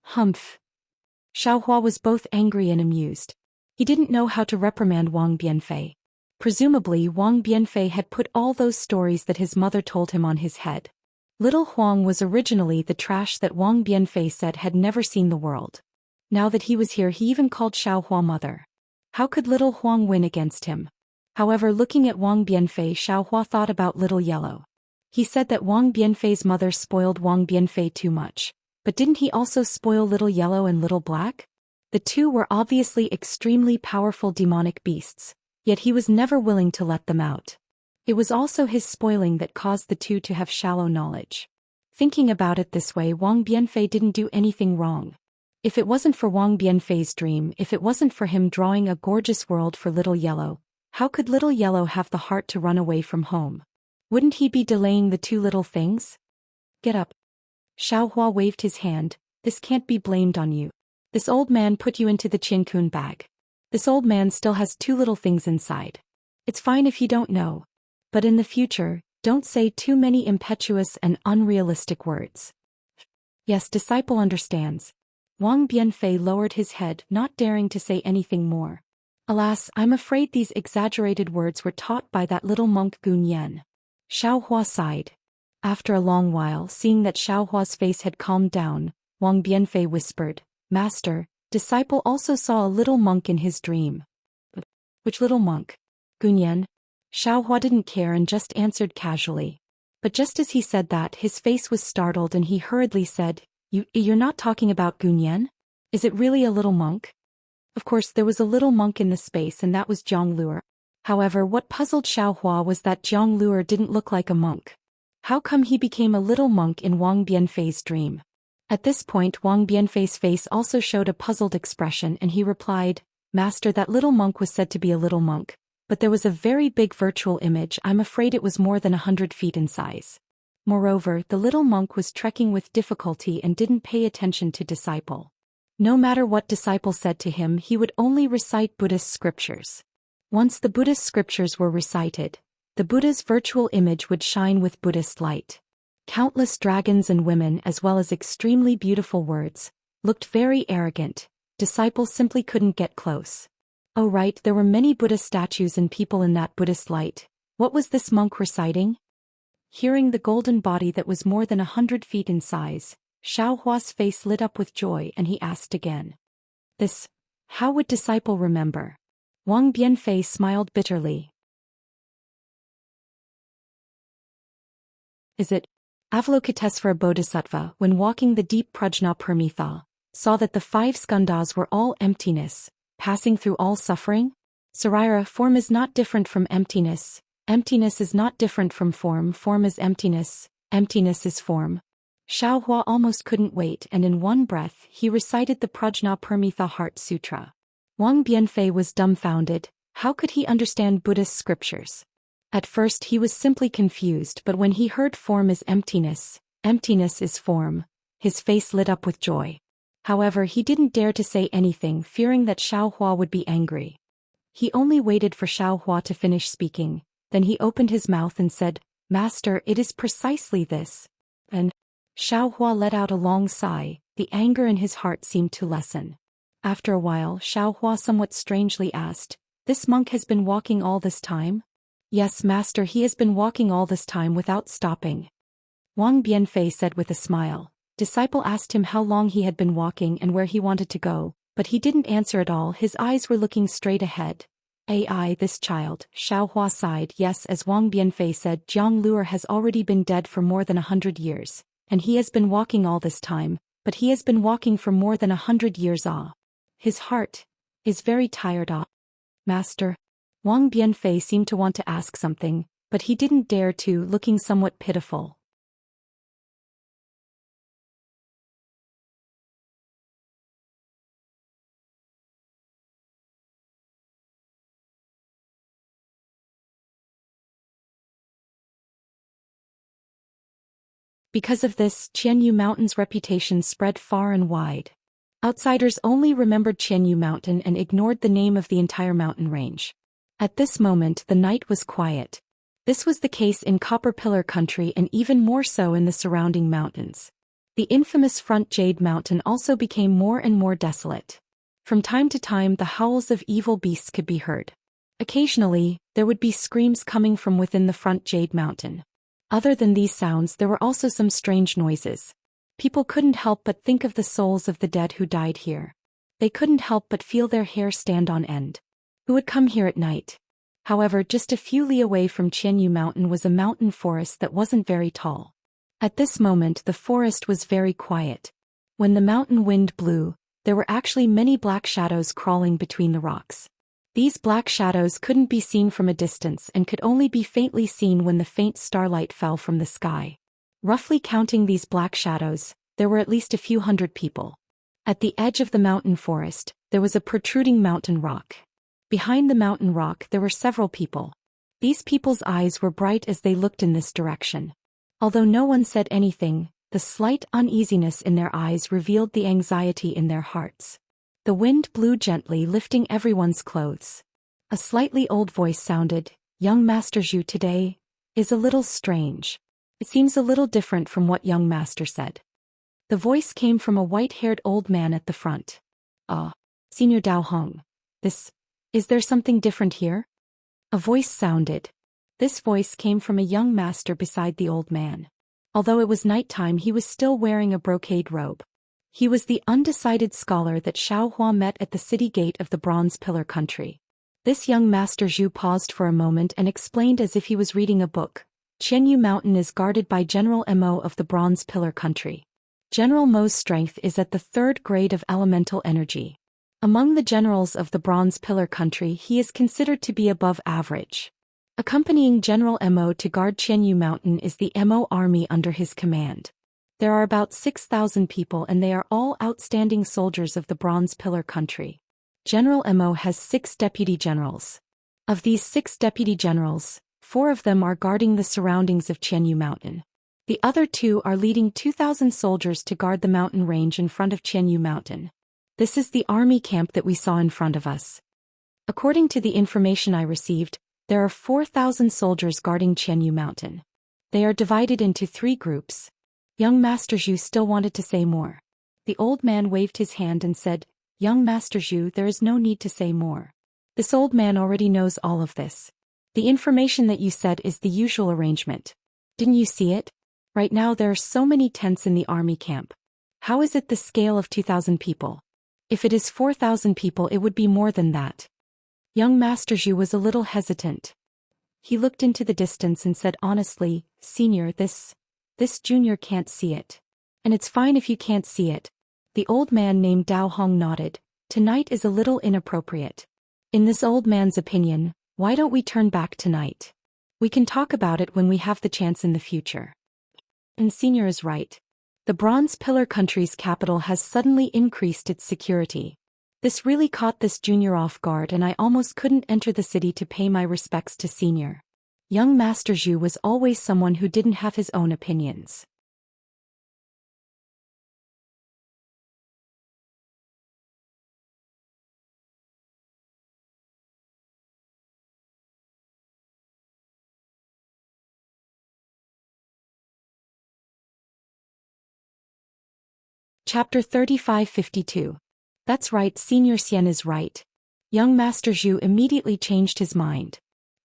Humph. Xiaohua was both angry and amused. He didn't know how to reprimand Wang Bianfei. Presumably Wang Bianfei had put all those stories that his mother told him on his head. Little Huang was originally the trash that Wang Bianfei said had never seen the world. Now that he was here, he even called Xiaohua mother. How could little Huang win against him? However, looking at Wang Bianfei, Xiaohua thought about little yellow. He said that Wang Bianfei's mother spoiled Wang Bianfei too much, but didn't he also spoil little yellow and little black? The two were obviously extremely powerful demonic beasts, yet he was never willing to let them out. It was also his spoiling that caused the two to have shallow knowledge. Thinking about it this way, Wang Bianfei didn't do anything wrong. If it wasn't for Wang Bianfei's dream, if it wasn't for him drawing a gorgeous world for little yellow, how could little yellow have the heart to run away from home? Wouldn't he be delaying the two little things? Get up. Xiaohua waved his hand, this can't be blamed on you. This old man put you into the Qiankun bag. This old man still has two little things inside. It's fine if you don't know. But in the future, don't say too many impetuous and unrealistic words. Yes, Disciple understands. Wang Bianfei lowered his head, not daring to say anything more. Alas, I'm afraid these exaggerated words were taught by that little monk Gun Yan. Xiaohua sighed. After a long while, seeing that Xiaohua's face had calmed down, Wang Bianfei whispered, Master, Disciple also saw a little monk in his dream. Which little monk? Gun Yan? Xiaohua didn't care and just answered casually. But just as he said that, his face was startled and he hurriedly said, You're not talking about Gun Yan? Is it really a little monk? Of course, there was a little monk in the space, and that was Zhang Luer. However, what puzzled Xiaohua was that Zhang Luer didn't look like a monk. How come he became a little monk in Wang Bianfei's dream? At this point, Wang Bianfei's face also showed a puzzled expression, and he replied, Master, that little monk was said to be a little monk. But there was a very big virtual image. I'm afraid it was more than 100 feet in size. Moreover, the little monk was trekking with difficulty and didn't pay attention to Disciple. No matter what Disciple said to him, he would only recite Buddhist scriptures. Once the Buddhist scriptures were recited, the Buddha's virtual image would shine with Buddhist light. Countless dragons and women, as well as extremely beautiful words, looked very arrogant. Disciple simply couldn't get close. Oh right, there were many Buddhist statues and people in that Buddhist light. What was this monk reciting? Hearing the golden body that was more than 100 feet in size, Xiaohua's face lit up with joy and he asked again. This, how would Disciple remember? Wang Bianfei smiled bitterly. Is it? Avalokitesvara Bodhisattva, when walking the deep Prajna Paramitha, saw that the 5 skandhas were all emptiness, passing through all suffering? Sarira, form is not different from emptiness. Emptiness is not different from form. Form is emptiness. Emptiness is form. Xiaohua almost couldn't wait, and in one breath he recited the Prajna Paramitha Heart Sutra. Wang Bianfei was dumbfounded. How could he understand Buddhist scriptures? At first he was simply confused, but when he heard form is emptiness, emptiness is form, his face lit up with joy. However, he didn't dare to say anything, fearing that Xiaohua would be angry. He only waited for Xiaohua to finish speaking, then he opened his mouth and said, Master, it is precisely this. And Xiaohua let out a long sigh. The anger in his heart seemed to lessen. After a while, Xiaohua somewhat strangely asked, This monk has been walking all this time? Yes, master, he has been walking all this time without stopping. Wang Bianfei said with a smile. Disciple asked him how long he had been walking and where he wanted to go, but he didn't answer at all. His eyes were looking straight ahead. Ai, this child, Xiao Hua sighed. Yes, as Wang Bianfei said, Jiang Luer has already been dead for more than 100 years, and he has been walking all this time, but he has been walking for more than 100 years. His heart is very tired. Master. Wang Bianfei seemed to want to ask something, but he didn't dare to, looking somewhat pitiful. Because of this, Qianyu Mountain's reputation spread far and wide. Outsiders only remembered Qianyu Mountain and ignored the name of the entire mountain range. At this moment, the night was quiet. This was the case in Copper Pillar Country and even more so in the surrounding mountains. The infamous Front Jade Mountain also became more and more desolate. From time to time, the howls of evil beasts could be heard. Occasionally, there would be screams coming from within the Front Jade Mountain. Other than these sounds, there were also some strange noises. People couldn't help but think of the souls of the dead who died here. They couldn't help but feel their hair stand on end. Who would come here at night? However, just a few li away from Qianyu Mountain was a mountain forest that wasn't very tall. At this moment, the forest was very quiet. When the mountain wind blew, there were actually many black shadows crawling between the rocks. These black shadows couldn't be seen from a distance and could only be faintly seen when the faint starlight fell from the sky. Roughly counting these black shadows, there were at least a few hundred people. At the edge of the mountain forest, there was a protruding mountain rock. Behind the mountain rock there were several people. These people's eyes were bright as they looked in this direction. Although no one said anything, the slight uneasiness in their eyes revealed the anxiety in their hearts. The wind blew gently, lifting everyone's clothes. A slightly old voice sounded, "Young Master Zhu today is a little strange. It seems a little different from what young master said." The voice came from a white-haired old man at the front. Senior Dao Hong. Is there something different here?" A voice sounded. This voice came from a young master beside the old man. Although it was nighttime, he was still wearing a brocade robe. He was the undecided scholar that Xiao Hua met at the city gate of the Bronze Pillar Country. This young Master Zhu paused for a moment and explained as if he was reading a book. Qianyu Mountain is guarded by General Mo of the Bronze Pillar Country. General Mo's strength is at the 3rd grade of elemental energy. Among the generals of the Bronze Pillar Country, he is considered to be above average. Accompanying General Mo to guard Qianyu Mountain is the Mo army under his command. There are about 6,000 people and they are all outstanding soldiers of the Bronze Pillar Country. General Mo has 6 deputy generals. Of these 6 deputy generals, 4 of them are guarding the surroundings of Qianyu Mountain. The other 2 are leading 2,000 soldiers to guard the mountain range in front of Qianyu Mountain. This is the army camp that we saw in front of us. According to the information I received, there are 4,000 soldiers guarding Qianyu Mountain. They are divided into 3 groups. Young Master Zhu still wanted to say more. The old man waved his hand and said, "Young Master Zhu, there is no need to say more. This old man already knows all of this. The information that you said is the usual arrangement. Didn't you see it? Right now there are so many tents in the army camp. How is it the scale of 2,000 people? If it is 4,000 people, it would be more than that." Young Master Zhu was a little hesitant. He looked into the distance and said honestly, "Senior, this junior can't see it. And it's fine if you can't see it." The old man named Dao Hong nodded. "Tonight is a little inappropriate. In this old man's opinion, why don't we turn back tonight? We can talk about it when we have the chance in the future." And Senior is right. The Bronze Pillar Country's capital has suddenly increased its security. This really caught this junior off guard and I almost couldn't enter the city to pay my respects to Senior. Young Master Zhu was always someone who didn't have his own opinions. Chapter 3552. That's right, Senior Xian is right. Young Master Zhu immediately changed his mind.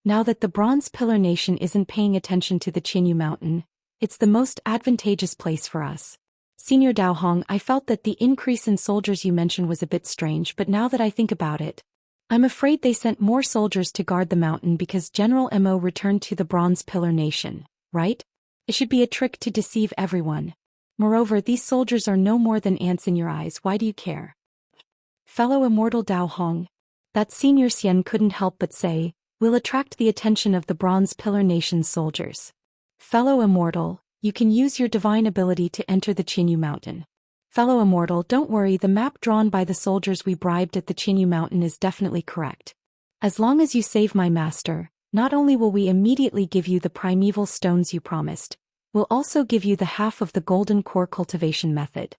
Now that the Bronze Pillar Nation isn't paying attention to the Qinyu Mountain, it's the most advantageous place for us. Senior Dao Hong, I felt that the increase in soldiers you mentioned was a bit strange, but now that I think about it, I'm afraid they sent more soldiers to guard the mountain because General Mo returned to the Bronze Pillar Nation, right? It should be a trick to deceive everyone. Moreover, these soldiers are no more than ants in your eyes. Why do you care? Fellow immortal Dao Hong, that Senior Xian couldn't help but say, will attract the attention of the Bronze Pillar Nation's soldiers. Fellow immortal, you can use your divine ability to enter the Qinyu Mountain. Fellow immortal, don't worry, the map drawn by the soldiers we bribed at the Qinyu Mountain is definitely correct. As long as you save my master, not only will we immediately give you the primeval stones you promised, we'll also give you the half of the golden core cultivation method.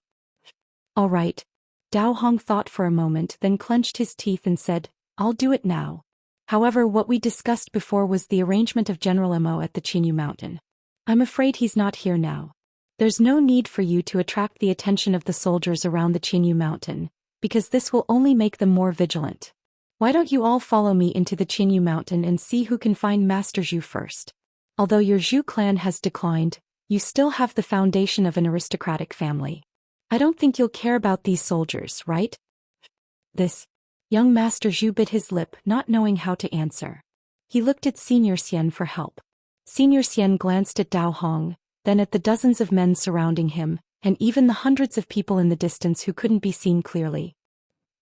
All right. Dao Hong thought for a moment, then clenched his teeth and said, I'll do it now. However, what we discussed before was the arrangement of General Mo at the Qinyu Mountain. I'm afraid he's not here now. There's no need for you to attract the attention of the soldiers around the Qinyu Mountain, because this will only make them more vigilant. Why don't you all follow me into the Qinyu Mountain and see who can find Master Zhu first? Although your Zhu clan has declined, you still have the foundation of an aristocratic family. I don't think you'll care about these soldiers, right? This young Master Zhu bit his lip, not knowing how to answer. He looked at Senior Xian for help. Senior Xian glanced at Dao Hong, then at the dozens of men surrounding him, and even the hundreds of people in the distance who couldn't be seen clearly.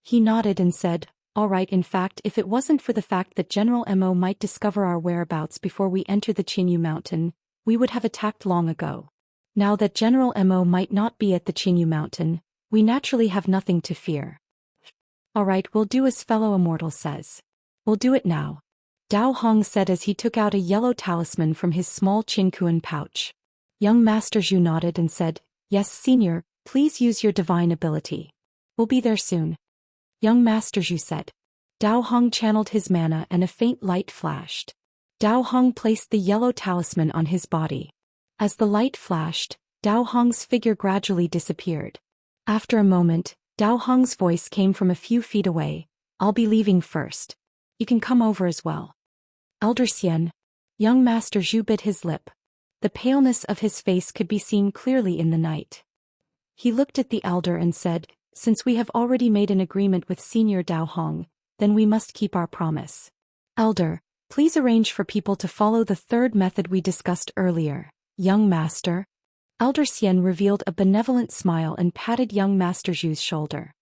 He nodded and said, all right, in fact, if it wasn't for the fact that General Mo might discover our whereabouts before we enter the Qinyu Mountain, we would have attacked long ago. Now that General Mo might not be at the Qinyu Mountain, we naturally have nothing to fear. All right, we'll do as fellow immortal says. We'll do it now. Dao Hong said as he took out a yellow talisman from his small Qinkuan pouch. Young Master Zhu nodded and said, yes, Senior, please use your divine ability. We'll be there soon. Young Master Zhu said. Dao Hong channeled his mana and a faint light flashed. Dao Hong placed the yellow talisman on his body. As the light flashed, Dao Hong's figure gradually disappeared. After a moment, Dao Hong's voice came from a few feet away. I'll be leaving first. You can come over as well. Elder Xian. Young Master Zhu bit his lip. The paleness of his face could be seen clearly in the night. He looked at the elder and said, since we have already made an agreement with Senior Dao Hong, then we must keep our promise. Elder, please arrange for people to follow the third method we discussed earlier. Young Master. Elder Xian revealed a benevolent smile and patted young Master Zhu's shoulder.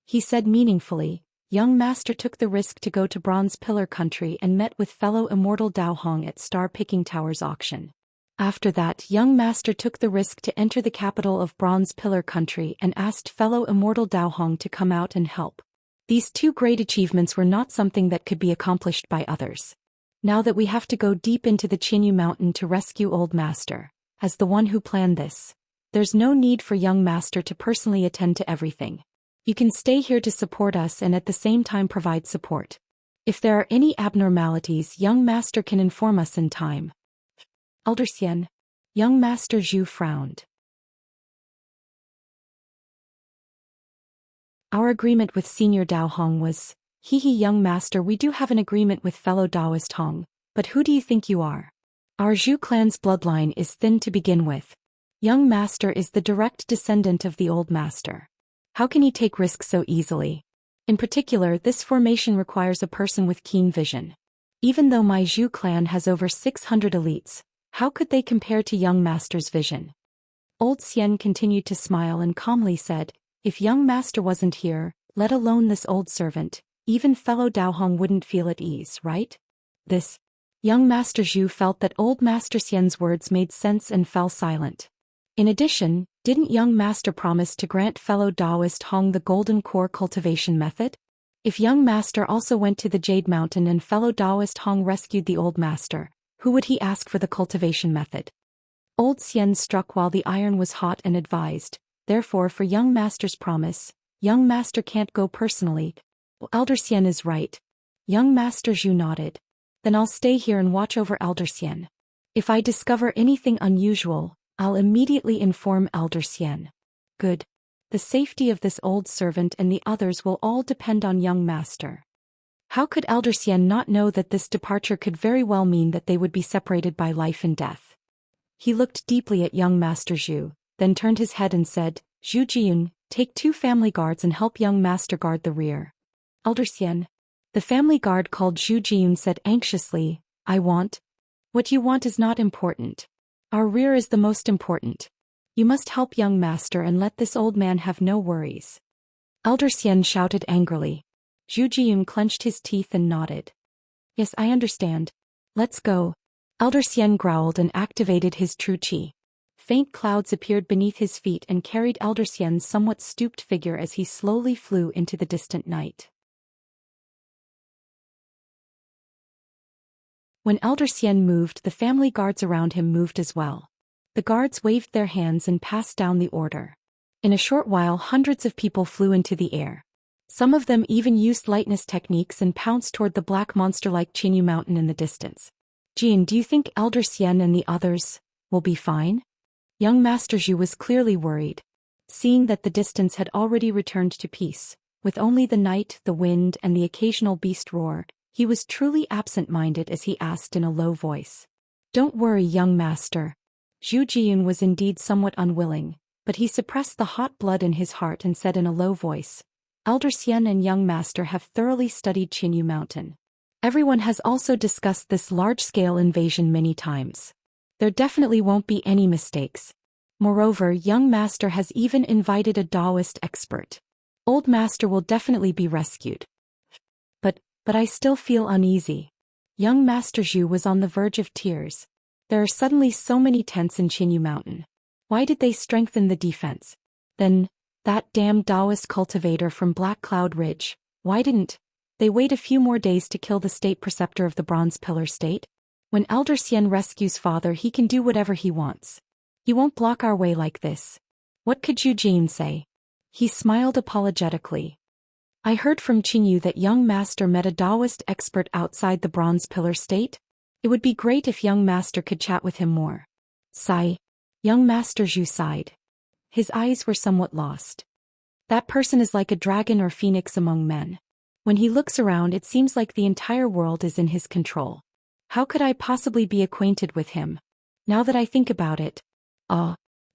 He said meaningfully, young Master took the risk to go to Bronze Pillar Country and met with fellow immortal Dao Hong at Star Picking Tower's auction. After that, young Master took the risk to enter the capital of Bronze Pillar Country and asked fellow immortal Dao Hong to come out and help. These two great achievements were not something that could be accomplished by others. Now that we have to go deep into the Qinyu Mountain to rescue Old Master, as the one who planned this, there's no need for young Master to personally attend to everything. You can stay here to support us and at the same time provide support. If there are any abnormalities, young Master can inform us in time. Elder Xian. Young Master Zhu frowned. Our agreement with Senior Dao Hong was, young Master, we do have an agreement with fellow Daoist Hong, but who do you think you are? Our Zhu clan's bloodline is thin to begin with. Young Master is the direct descendant of the Old Master. How can he take risks so easily? In particular, this formation requires a person with keen vision. Even though my Zhu clan has over 600 elites, how could they compare to young Master's vision? Old Xian continued to smile and calmly said, if young Master wasn't here, let alone this old servant, even fellow Dao Hong wouldn't feel at ease, right? This young Master Zhu felt that Old Master Xian's words made sense and fell silent. In addition, didn't young Master promise to grant fellow Daoist Hong the golden core cultivation method? If young Master also went to the Jade Mountain and fellow Daoist Hong rescued the Old Master, who would he ask for the cultivation method? Old Xian struck while the iron was hot and advised, therefore for young Master's promise, young Master can't go personally. Elder Xian is right. Young Master Zhu nodded. Then I'll stay here and watch over Elder Xian. If I discover anything unusual, I'll immediately inform Elder Xian. Good. The safety of this old servant and the others will all depend on young Master. How could Elder Xian not know that this departure could very well mean that they would be separated by life and death? He looked deeply at young Master Zhu, then turned his head and said, Zhu Jiyun, take 2 family guards and help young Master guard the rear. Elder Xian. The family guard called Zhu Jiyun said anxiously, What you want is not important. Our rear is the most important. You must help young Master and let this old man have no worries. Elder Xian shouted angrily. Zhu Jiyun clenched his teeth and nodded. Yes, I understand. Let's go. Elder Xian growled and activated his true qi. Faint clouds appeared beneath his feet and carried Elder Xian's somewhat stooped figure as he slowly flew into the distant night. When Elder Xian moved, the family guards around him moved as well. The guards waved their hands and passed down the order. In a short while, hundreds of people flew into the air. Some of them even used lightness techniques and pounced toward the black monster-like Qinyu Mountain in the distance. Jin, do you think Elder Xian and the others will be fine? Young Master Zhu was clearly worried. Seeing that the distance had already returned to peace, with only the night, the wind, and the occasional beast roar, he was truly absent-minded as he asked in a low voice. Don't worry, young Master. Zhu Jiyun was indeed somewhat unwilling, but he suppressed the hot blood in his heart and said in a low voice, Elder Xian and young Master have thoroughly studied Qinyu Mountain. Everyone has also discussed this large-scale invasion many times. There definitely won't be any mistakes. Moreover, young Master has even invited a Taoist expert. Old Master will definitely be rescued. But I still feel uneasy. Young Master Zhu was on the verge of tears. There are suddenly so many tents in Qinyu Mountain. Why did they strengthen the defense? Then, that damn Taoist cultivator from Black Cloud Ridge, why didn't they wait a few more days to kill the state preceptor of the Bronze Pillar State? When Elder Xian rescues father, he can do whatever he wants. He won't block our way like this. What could Zhu Jin say? He smiled apologetically. I heard from Qinyu that young Master met a Taoist expert outside the Bronze Pillar State. It would be great if young Master could chat with him more. Sigh. Young Master Zhu sighed. His eyes were somewhat lost. That person is like a dragon or phoenix among men. When he looks around, it seems like the entire world is in his control. How could I possibly be acquainted with him? Now that I think about it.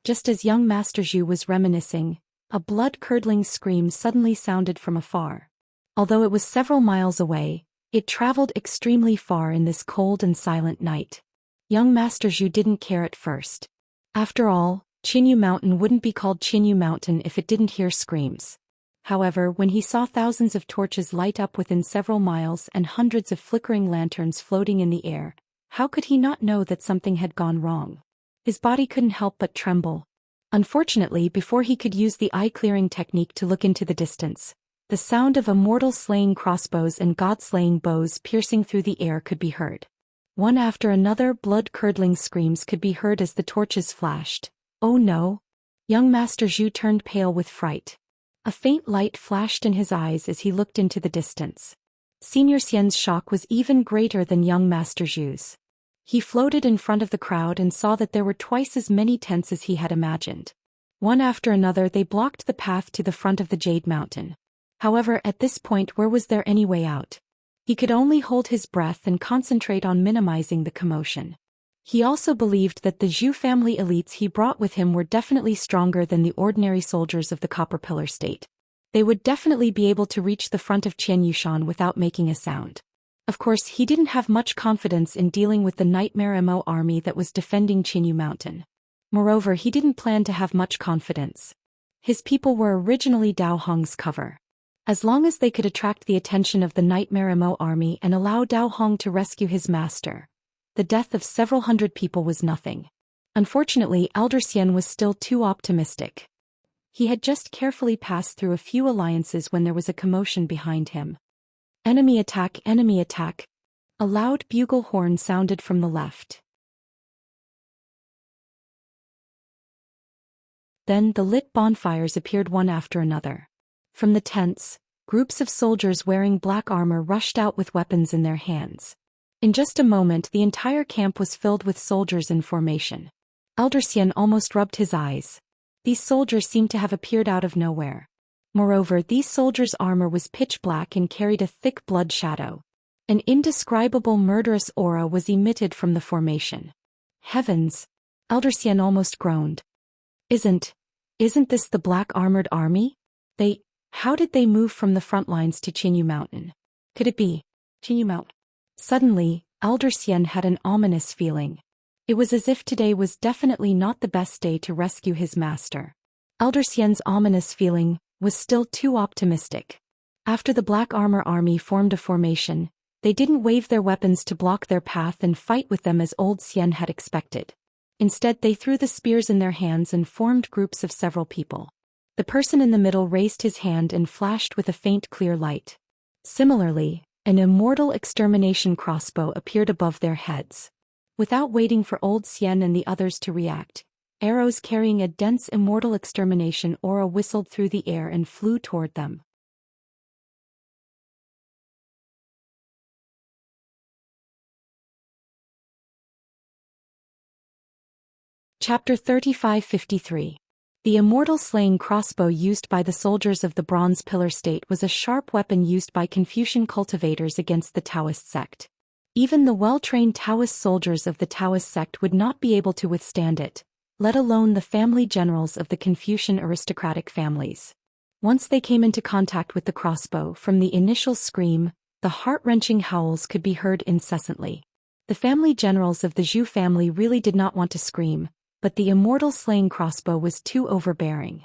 Just as young Master Zhu was reminiscing, a blood-curdling scream suddenly sounded from afar. Although it was several miles away, it traveled extremely far in this cold and silent night. Young Master Zhu didn't care at first. After all, Qinyu Mountain wouldn't be called Qinyu Mountain if it didn't hear screams. However, when he saw thousands of torches light up within several miles and hundreds of flickering lanterns floating in the air, how could he not know that something had gone wrong? His body couldn't help but tremble. Unfortunately, before he could use the eye-clearing technique to look into the distance, the sound of immortal-slaying crossbows and god-slaying bows piercing through the air could be heard. One after another, blood-curdling screams could be heard as the torches flashed. Oh no! Young Master Zhu turned pale with fright. A faint light flashed in his eyes as he looked into the distance. Senior Xian's shock was even greater than young Master Zhu's. He floated in front of the crowd and saw that there were twice as many tents as he had imagined. One after another, they blocked the path to the front of the Jade Mountain. However, at this point, where was there any way out? He could only hold his breath and concentrate on minimizing the commotion. He also believed that the Zhu family elites he brought with him were definitely stronger than the ordinary soldiers of the Copper Pillar State. They would definitely be able to reach the front of Qian Yushan without making a sound. Of course, he didn't have much confidence in dealing with the Nightmare Mo army that was defending Qinyu Mountain. Moreover, he didn't plan to have much confidence. His people were originally Dao Hong's cover. As long as they could attract the attention of the Nightmare Mo army and allow Dao Hong to rescue his master, the death of several hundred people was nothing. Unfortunately, Elder Xian was still too optimistic. He had just carefully passed through a few alliances when there was a commotion behind him. Enemy attack, enemy attack. A loud bugle horn sounded from the left. Then the lit bonfires appeared one after another. From the tents, groups of soldiers wearing black armor rushed out with weapons in their hands. In just a moment, the entire camp was filled with soldiers in formation. Elder Xian almost rubbed his eyes. These soldiers seemed to have appeared out of nowhere. Moreover, these soldiers' armor was pitch black and carried a thick blood shadow. An indescribable murderous aura was emitted from the formation. Heavens! Elder Xian almost groaned. Isn't this the black-armored army? How did they move from the front lines to Qinyu Mountain? Could it be Qinyu Mountain? Suddenly, Elder Xian had an ominous feeling. It was as if today was definitely not the best day to rescue his master. Elder Xian's ominous feeling was still too optimistic. After the Black Armor Army formed a formation, they didn't wave their weapons to block their path and fight with them as Old Xian had expected. Instead, they threw the spears in their hands and formed groups of several people. The person in the middle raised his hand and flashed with a faint clear light. Similarly, an immortal extermination crossbow appeared above their heads. Without waiting for Old Xian and the others to react, arrows carrying a dense immortal extermination aura whistled through the air and flew toward them. Chapter 3553. The immortal slaying crossbow used by the soldiers of the Bronze Pillar State was a sharp weapon used by Confucian cultivators against the Taoist sect. Even the well-trained Taoist soldiers of the Taoist sect would not be able to withstand it, let alone the family generals of the Confucian aristocratic families. Once they came into contact with the crossbow, from the initial scream, the heart-wrenching howls could be heard incessantly. The family generals of the Zhu family really did not want to scream, but the immortal slaying crossbow was too overbearing.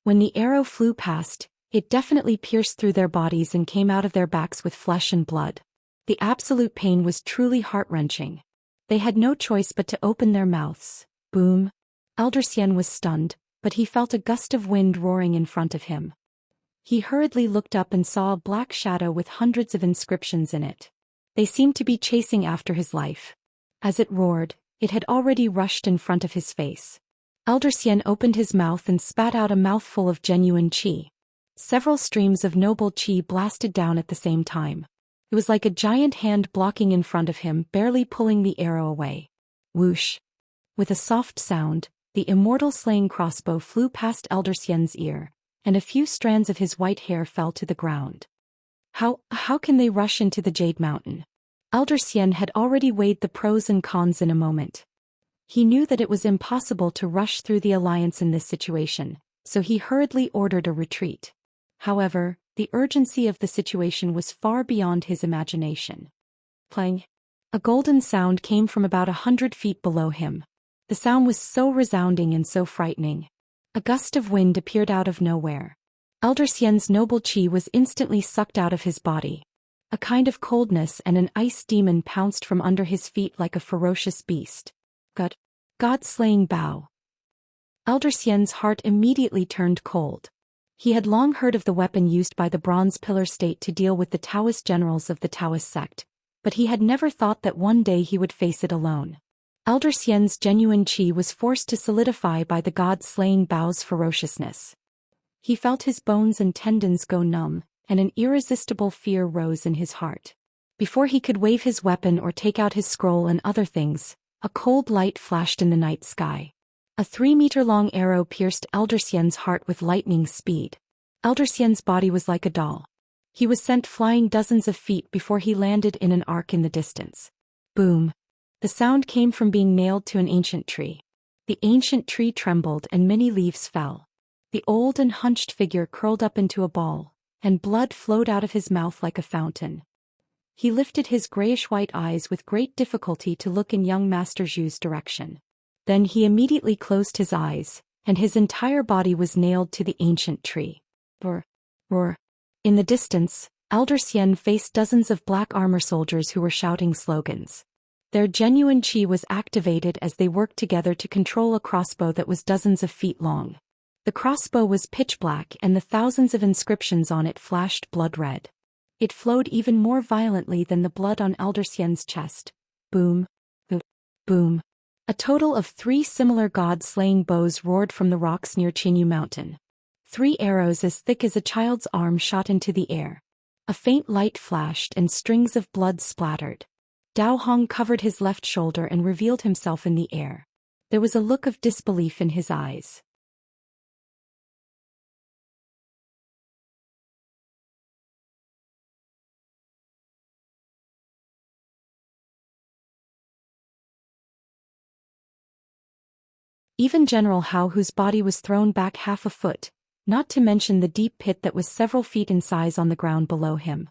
When the arrow flew past, it definitely pierced through their bodies and came out of their backs with flesh and blood. The absolute pain was truly heart-wrenching. They had no choice but to open their mouths. Boom! Elder Xian was stunned, but he felt a gust of wind roaring in front of him. He hurriedly looked up and saw a black shadow with hundreds of inscriptions in it. They seemed to be chasing after his life. As it roared, it had already rushed in front of his face. Elder Xian opened his mouth and spat out a mouthful of genuine qi. Several streams of noble qi blasted down at the same time. It was like a giant hand blocking in front of him, barely pulling the arrow away. Whoosh! With a soft sound, the immortal slaying crossbow flew past Elder Xian's ear, and a few strands of his white hair fell to the ground. How can they rush into the Jade Mountain? Elder Xian had already weighed the pros and cons in a moment. He knew that it was impossible to rush through the alliance in this situation, so he hurriedly ordered a retreat. However, the urgency of the situation was far beyond his imagination. Clang! A golden sound came from about 100 feet below him. The sound was so resounding and so frightening. A gust of wind appeared out of nowhere. Elder Xian's noble qi was instantly sucked out of his body. A kind of coldness and an ice demon pounced from under his feet like a ferocious beast. God-slaying bow. Elder Xian's heart immediately turned cold. He had long heard of the weapon used by the Bronze Pillar State to deal with the Taoist generals of the Taoist sect, but he had never thought that one day he would face it alone. Elder Xian's genuine qi was forced to solidify by the God-slaying bow's ferociousness. He felt his bones and tendons go numb, and an irresistible fear rose in his heart. Before he could wave his weapon or take out his scroll and other things, a cold light flashed in the night sky. A 3-meter-long arrow pierced Elder Xian's heart with lightning speed. Elder Xian's body was like a doll. He was sent flying dozens of feet before he landed in an arc in the distance. Boom! The sound came from being nailed to an ancient tree. The ancient tree trembled and many leaves fell. The old and hunched figure curled up into a ball, and blood flowed out of his mouth like a fountain. He lifted his grayish-white eyes with great difficulty to look in young Master Zhu's direction. Then he immediately closed his eyes, and his entire body was nailed to the ancient tree. Roar! Roar! In the distance, Elder Xian faced dozens of black armor soldiers who were shouting slogans. Their genuine qi was activated as they worked together to control a crossbow that was dozens of feet long. The crossbow was pitch black and the thousands of inscriptions on it flashed blood red. It flowed even more violently than the blood on Elder Xian's chest. Boom! Boom! A total of 3 similar god-slaying bows roared from the rocks near Qinyu Mountain. 3 arrows as thick as a child's arm shot into the air. A faint light flashed and strings of blood splattered. Dao Hong covered his left shoulder and revealed himself in the air. There was a look of disbelief in his eyes. Even General Hao, whose body was thrown back half a foot, not to mention the deep pit that was several feet in size on the ground below him.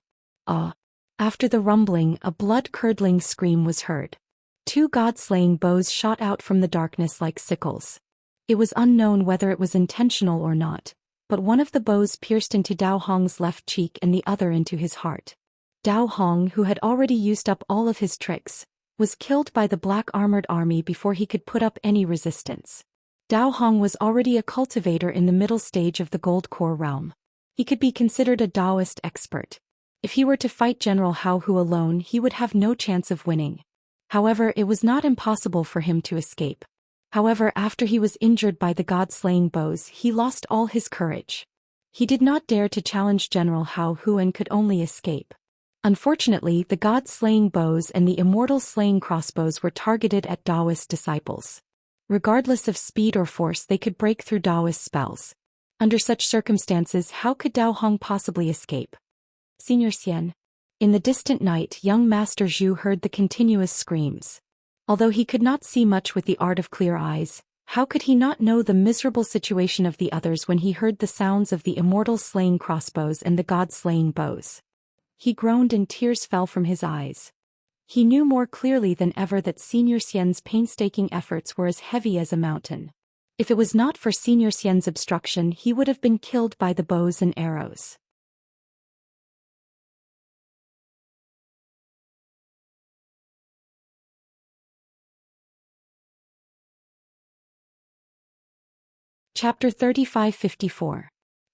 Ah! After the rumbling, a blood-curdling scream was heard. Two god-slaying bows shot out from the darkness like sickles. It was unknown whether it was intentional or not, but one of the bows pierced into Dao Hong's left cheek and the other into his heart. Dao Hong, who had already used up all of his tricks, was killed by the black-armored army before he could put up any resistance. Dao Hong was already a cultivator in the middle stage of the Gold Core realm. He could be considered a Taoist expert. If he were to fight General Hao Hu alone, he would have no chance of winning. However, it was not impossible for him to escape. However, after he was injured by the god-slaying bows, he lost all his courage. He did not dare to challenge General Hao Hu and could only escape. Unfortunately, the god-slaying bows and the immortal-slaying crossbows were targeted at Taoist disciples. Regardless of speed or force, they could break through Taoist spells. Under such circumstances, how could Dao Hong possibly escape? Senior Xian. In the distant night, young Master Zhu heard the continuous screams. Although he could not see much with the art of clear eyes, how could he not know the miserable situation of the others when he heard the sounds of the immortal-slaying crossbows and the god-slaying bows? He groaned and tears fell from his eyes. He knew more clearly than ever that Senior Xian's painstaking efforts were as heavy as a mountain. If it was not for Senior Xian's obstruction, he would have been killed by the bows and arrows. Chapter 3554.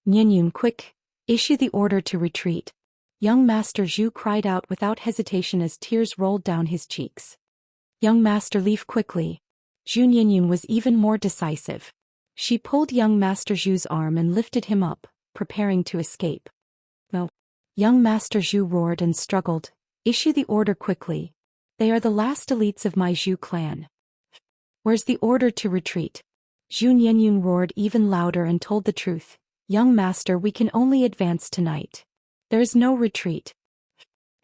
Nianyun, quick, issue the order to retreat. Young Master Zhu cried out without hesitation as tears rolled down his cheeks. Young Master, leave quickly. Zhu Nianyun was even more decisive. She pulled young Master Zhu's arm and lifted him up, preparing to escape. No. Young Master Zhu roared and struggled. Issue the order quickly. They are the last elites of my Zhu clan. Where's the order to retreat? Zhu Nianyun roared even louder and told the truth. Young Master, we can only advance tonight. There is no retreat.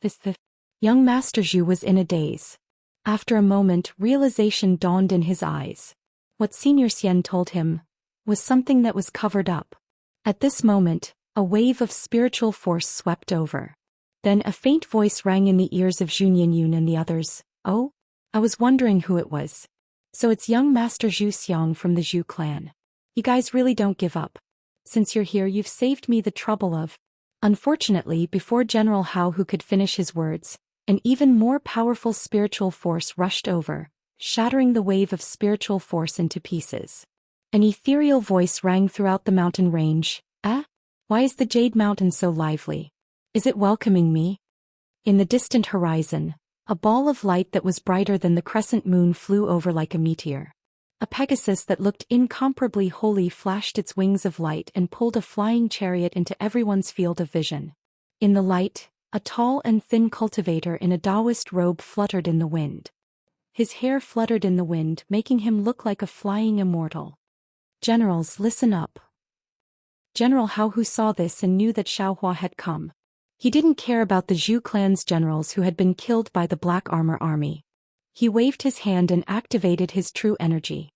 The young Master Zhu was in a daze. After a moment, realization dawned in his eyes. What Senior Xian told him was something that was covered up. At this moment, a wave of spiritual force swept over. Then a faint voice rang in the ears of Zhu Nianyun and the others. Oh? I was wondering who it was. So it's young Master Zhu Xiang from the Zhu clan. You guys really don't give up. Since you're here, you've saved me the trouble of... Unfortunately, before General Hao Hu could finish his words, an even more powerful spiritual force rushed over, shattering the wave of spiritual force into pieces. An ethereal voice rang throughout the mountain range. Ah? Why is the Jade Mountain so lively? Is it welcoming me? In the distant horizon, a ball of light that was brighter than the crescent moon flew over like a meteor. A Pegasus that looked incomparably holy flashed its wings of light and pulled a flying chariot into everyone's field of vision. In the light, a tall and thin cultivator in a Taoist robe fluttered in the wind. His hair fluttered in the wind, making him look like a flying immortal. Generals, listen up. General Hao Hu saw this and knew that Xiaohua had come. He didn't care about the Zhu clan's generals who had been killed by the Black Armor army. He waved his hand and activated his true energy.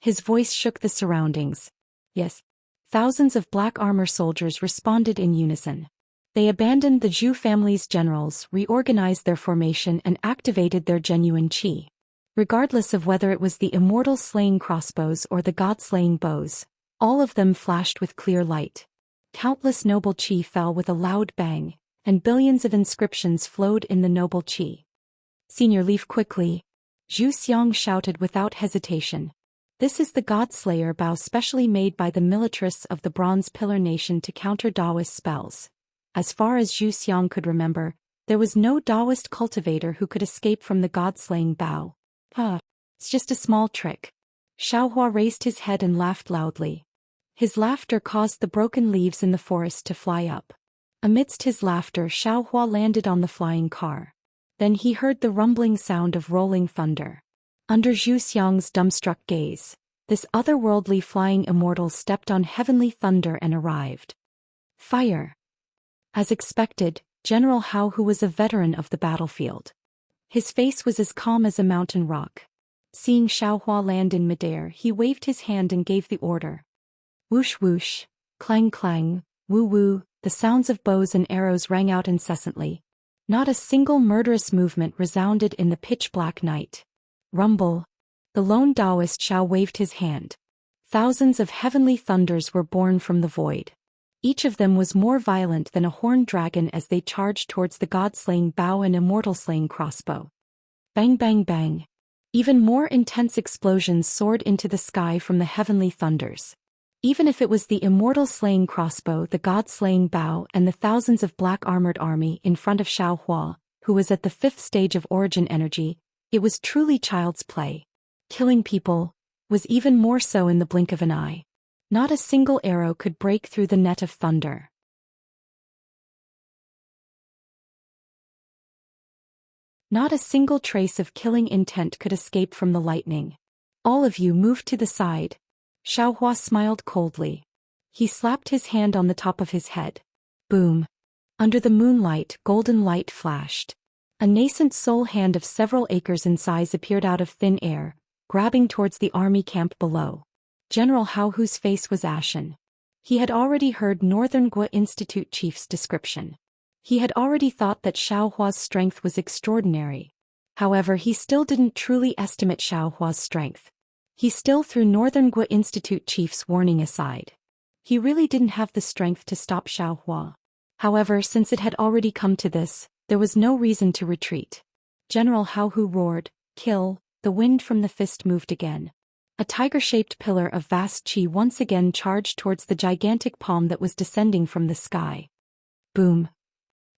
His voice shook the surroundings. Yes. Thousands of Black Armor soldiers responded in unison. They abandoned the Zhu family's generals, reorganized their formation and activated their genuine qi. Regardless of whether it was the immortal slaying crossbows or the god-slaying bows, all of them flashed with clear light. Countless noble qi fell with a loud bang, and billions of inscriptions flowed in the noble qi. Senior, leave quickly. Zhu Xiang shouted without hesitation. This is the God-Slayer bow specially made by the militarists of the Bronze Pillar Nation to counter Taoist spells. As far as Zhu Xiang could remember, there was no Taoist cultivator who could escape from the God-slaying bow. It's just a small trick. Xiaohua raised his head and laughed loudly. His laughter caused the broken leaves in the forest to fly up. Amidst his laughter, Xiaohua landed on the flying car. Then he heard the rumbling sound of rolling thunder. Under Zhu Xiang's dumbstruck gaze, this otherworldly flying immortal stepped on heavenly thunder and arrived. Fire. As expected, General Hao Hu was a veteran of the battlefield. His face was as calm as a mountain rock. Seeing Xiaohua land in midair, he waved his hand and gave the order. Whoosh whoosh, clang clang, woo woo, the sounds of bows and arrows rang out incessantly. Not a single murderous movement resounded in the pitch-black night. Rumble. The lone Taoist Xiao waved his hand. Thousands of heavenly thunders were born from the void. Each of them was more violent than a horned dragon as they charged towards the god-slaying bow and immortal-slaying crossbow. Bang bang bang. Even more intense explosions soared into the sky from the heavenly thunders. Even if it was the immortal-slaying crossbow, the god-slaying bow, and the thousands of black-armored army in front of Xiaohua, who was at the 5th stage of origin energy, it was truly child's play. Killing people was even more so in the blink of an eye. Not a single arrow could break through the net of thunder. Not a single trace of killing intent could escape from the lightning. All of you moved to the side. Xiaohua smiled coldly. He slapped his hand on the top of his head. Boom. Under the moonlight, golden light flashed. A nascent soul hand of several acres in size appeared out of thin air, grabbing towards the army camp below. General Hao, whose face was ashen. He had already heard Northern Gua Institute chief's description. He had already thought that Xiaohua's strength was extraordinary. However, he still didn't truly estimate Xiaohua's strength. He still threw Northern Gua Institute chief's warning aside. He really didn't have the strength to stop Xiaohua. However, since it had already come to this, there was no reason to retreat. General Hao Hu roared, "Kill!" The wind from the fist moved again. A tiger-shaped pillar of vast qi once again charged towards the gigantic palm that was descending from the sky. Boom!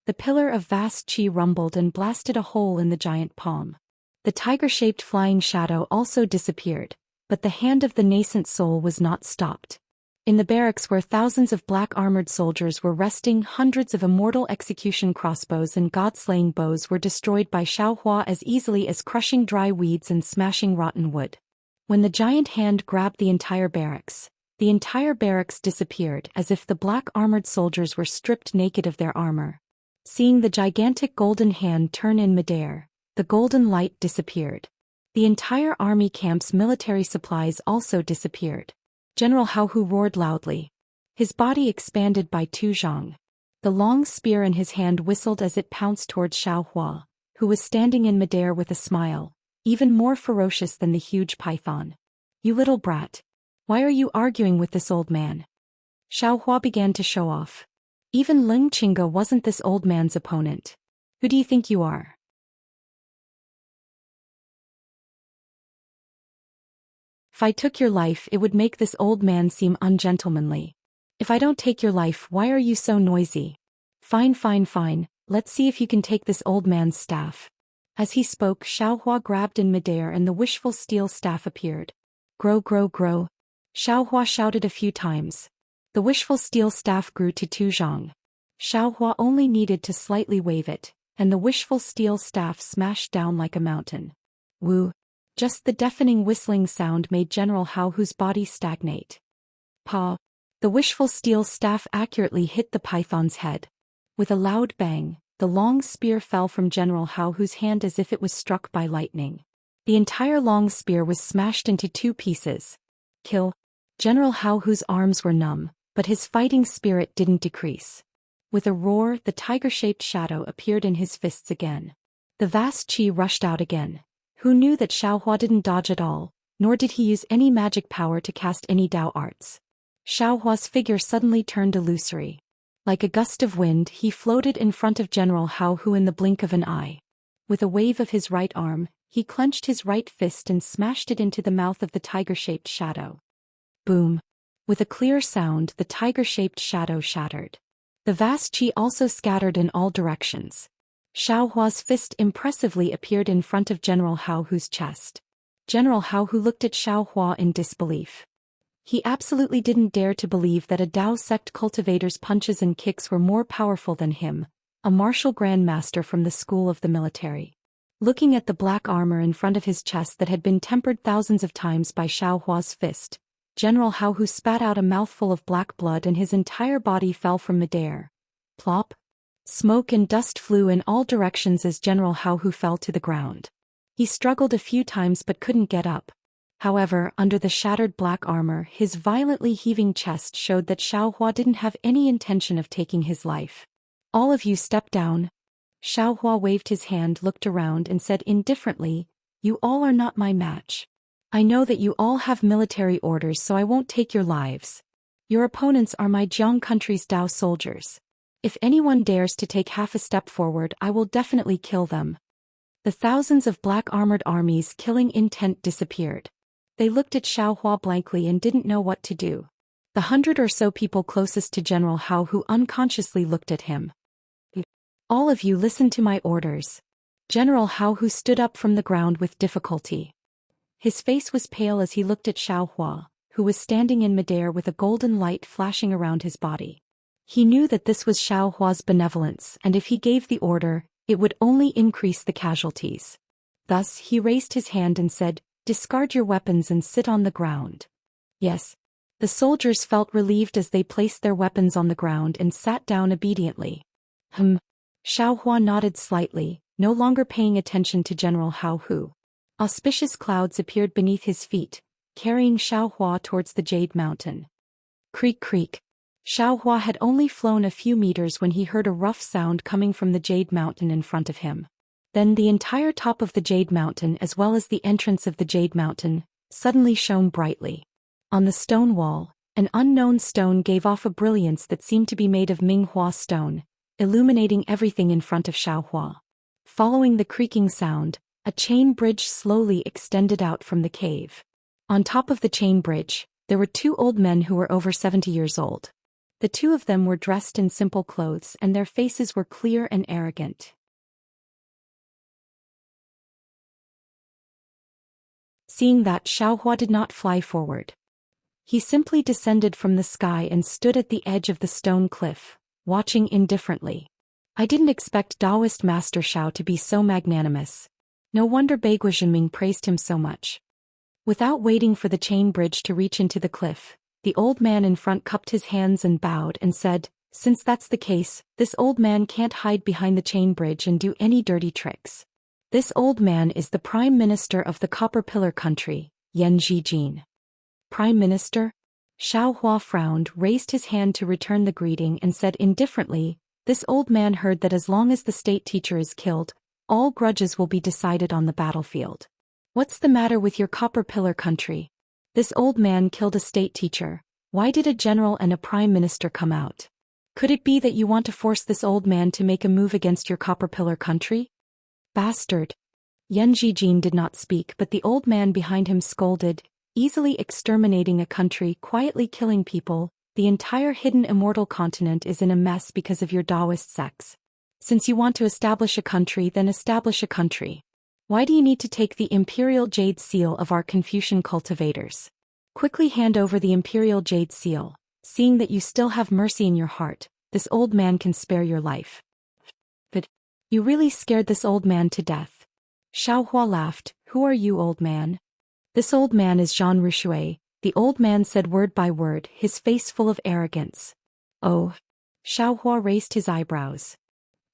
The pillar of vast qi rumbled and blasted a hole in the giant palm. The tiger-shaped flying shadow also disappeared, but the hand of the nascent soul was not stopped. In the barracks where thousands of black-armored soldiers were resting, hundreds of immortal execution crossbows and god-slaying bows were destroyed by Xiaohua as easily as crushing dry weeds and smashing rotten wood. When the giant hand grabbed the entire barracks disappeared as if the black-armored soldiers were stripped naked of their armor. Seeing the gigantic golden hand turn in midair, the golden light disappeared. The entire army camp's military supplies also disappeared. General Hao Hu roared loudly. His body expanded by 2 zhang. The long spear in his hand whistled as it pounced towards Xiaohua, who was standing in midair with a smile, even more ferocious than the huge python. "You little brat. Why are you arguing with this old man?" Xiaohua began to show off. Even Ling Qingge wasn't this old man's opponent. "Who do you think you are?" "If I took your life, it would make this old man seem ungentlemanly. If I don't take your life, why are you so noisy? Fine fine fine, let's see if you can take this old man's staff." As he spoke, Xiaohua grabbed in midair and the wishful steel staff appeared. "Grow grow grow." Xiaohua shouted a few times. The wishful steel staff grew to 2 zhang. Xiaohua only needed to slightly wave it, and the wishful steel staff smashed down like a mountain. Woo! Just the deafening whistling sound made General Hao Hu's body stagnate. Pa! The wishful steel staff accurately hit the python's head. With a loud bang, the long spear fell from General Hao Hu's hand as if it was struck by lightning. The entire long spear was smashed into 2 pieces. Kill! General Hao Hu's arms were numb, but his fighting spirit didn't decrease. With a roar, the tiger-shaped shadow appeared in his fists again. The vast qi rushed out again. Who knew that Xiaohua didn't dodge at all, nor did he use any magic power to cast any Dao arts. Xiaohua's figure suddenly turned illusory. Like a gust of wind, he floated in front of General Hao Hu in the blink of an eye. With a wave of his right arm, he clenched his right fist and smashed it into the mouth of the tiger-shaped shadow. Boom! With a clear sound, the tiger-shaped shadow shattered. The vast qi also scattered in all directions. Xiaohua's fist impressively appeared in front of General Hao Hu's chest. General Hao Hu looked at Xiaohua in disbelief. He absolutely didn't dare to believe that a Dao sect cultivator's punches and kicks were more powerful than him, a martial grandmaster from the school of the military. Looking at the black armor in front of his chest that had been tempered thousands of times by Xiaohua's fist, General Hao Hu spat out a mouthful of black blood and his entire body fell from midair. Plop! Smoke and dust flew in all directions as General Hao Hu fell to the ground. He struggled a few times but couldn't get up. However, under the shattered black armor, his violently heaving chest showed that Xiaohua didn't have any intention of taking his life. All of you step down. Xiaohua waved his hand, looked around and said indifferently, you all are not my match. I know that you all have military orders, so I won't take your lives. Your opponents are my Jiang country's Dao soldiers. If anyone dares to take half a step forward, I will definitely kill them. The thousands of black-armored armies killing intent disappeared. They looked at Xiaohua blankly and didn't know what to do. The 100 or so people closest to General Hao who unconsciously looked at him. All of you listen to my orders. General Hao who stood up from the ground with difficulty. His face was pale as he looked at Xiaohua, who was standing in midair with a golden light flashing around his body. He knew that this was Xiaohua's benevolence, and if he gave the order, it would only increase the casualties. Thus, he raised his hand and said, discard your weapons and sit on the ground. Yes. The soldiers felt relieved as they placed their weapons on the ground and sat down obediently. Xiaohua nodded slightly, no longer paying attention to General Hao who. Auspicious clouds appeared beneath his feet, carrying Xiaohua towards the Jade Mountain. Creak creak. Xiaohua had only flown a few meters when he heard a rough sound coming from the Jade Mountain in front of him. Then the entire top of the Jade Mountain as well as the entrance of the Jade Mountain suddenly shone brightly. On the stone wall, an unknown stone gave off a brilliance that seemed to be made of Minghua stone, illuminating everything in front of Xiaohua. Following the creaking sound, a chain bridge slowly extended out from the cave. On top of the chain bridge, there were two old men who were over 70 years old. The two of them were dressed in simple clothes and their faces were clear and arrogant. Seeing that, Xiaohua did not fly forward. He simply descended from the sky and stood at the edge of the stone cliff, watching indifferently. I didn't expect Taoist Master Xiao to be so magnanimous. No wonder Beigua Zhenming praised him so much. Without waiting for the chain bridge to reach into the cliff, the old man in front cupped his hands and bowed and said, since that's the case, this old man can't hide behind the chain bridge and do any dirty tricks. This old man is the Prime Minister of the Copper Pillar country, Yan Zhijin. Prime Minister? Xiaohua frowned, raised his hand to return the greeting and said indifferently, this old man heard that as long as the state teacher is killed, all grudges will be decided on the battlefield. What's the matter with your Copper Pillar country? This old man killed a state teacher. Why did a general and a prime minister come out? Could it be that you want to force this old man to make a move against your Copper Pillar country? Bastard. Yan Zhijin did not speak, but the old man behind him scolded, easily exterminating a country, quietly killing people. The entire hidden immortal continent is in a mess because of your Taoist sects. Since you want to establish a country, then establish a country. Why do you need to take the Imperial Jade Seal of our Confucian cultivators? Quickly hand over the Imperial Jade Seal. Seeing that you still have mercy in your heart, this old man can spare your life. But you really scared this old man to death. Xiaohua laughed. Who are you, old man? This old man is Jean Rushui. The old man said word by word, his face full of arrogance. Oh. Xiaohua raised his eyebrows.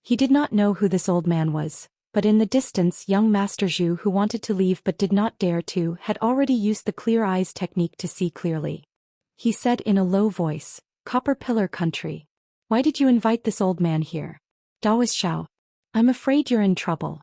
He did not know who this old man was, but in the distance young Master Zhu, who wanted to leave but did not dare to, had already used the clear eyes technique to see clearly. He said in a low voice, Copper Pillar country. Why did you invite this old man here? Taoist Xiao. I'm afraid you're in trouble.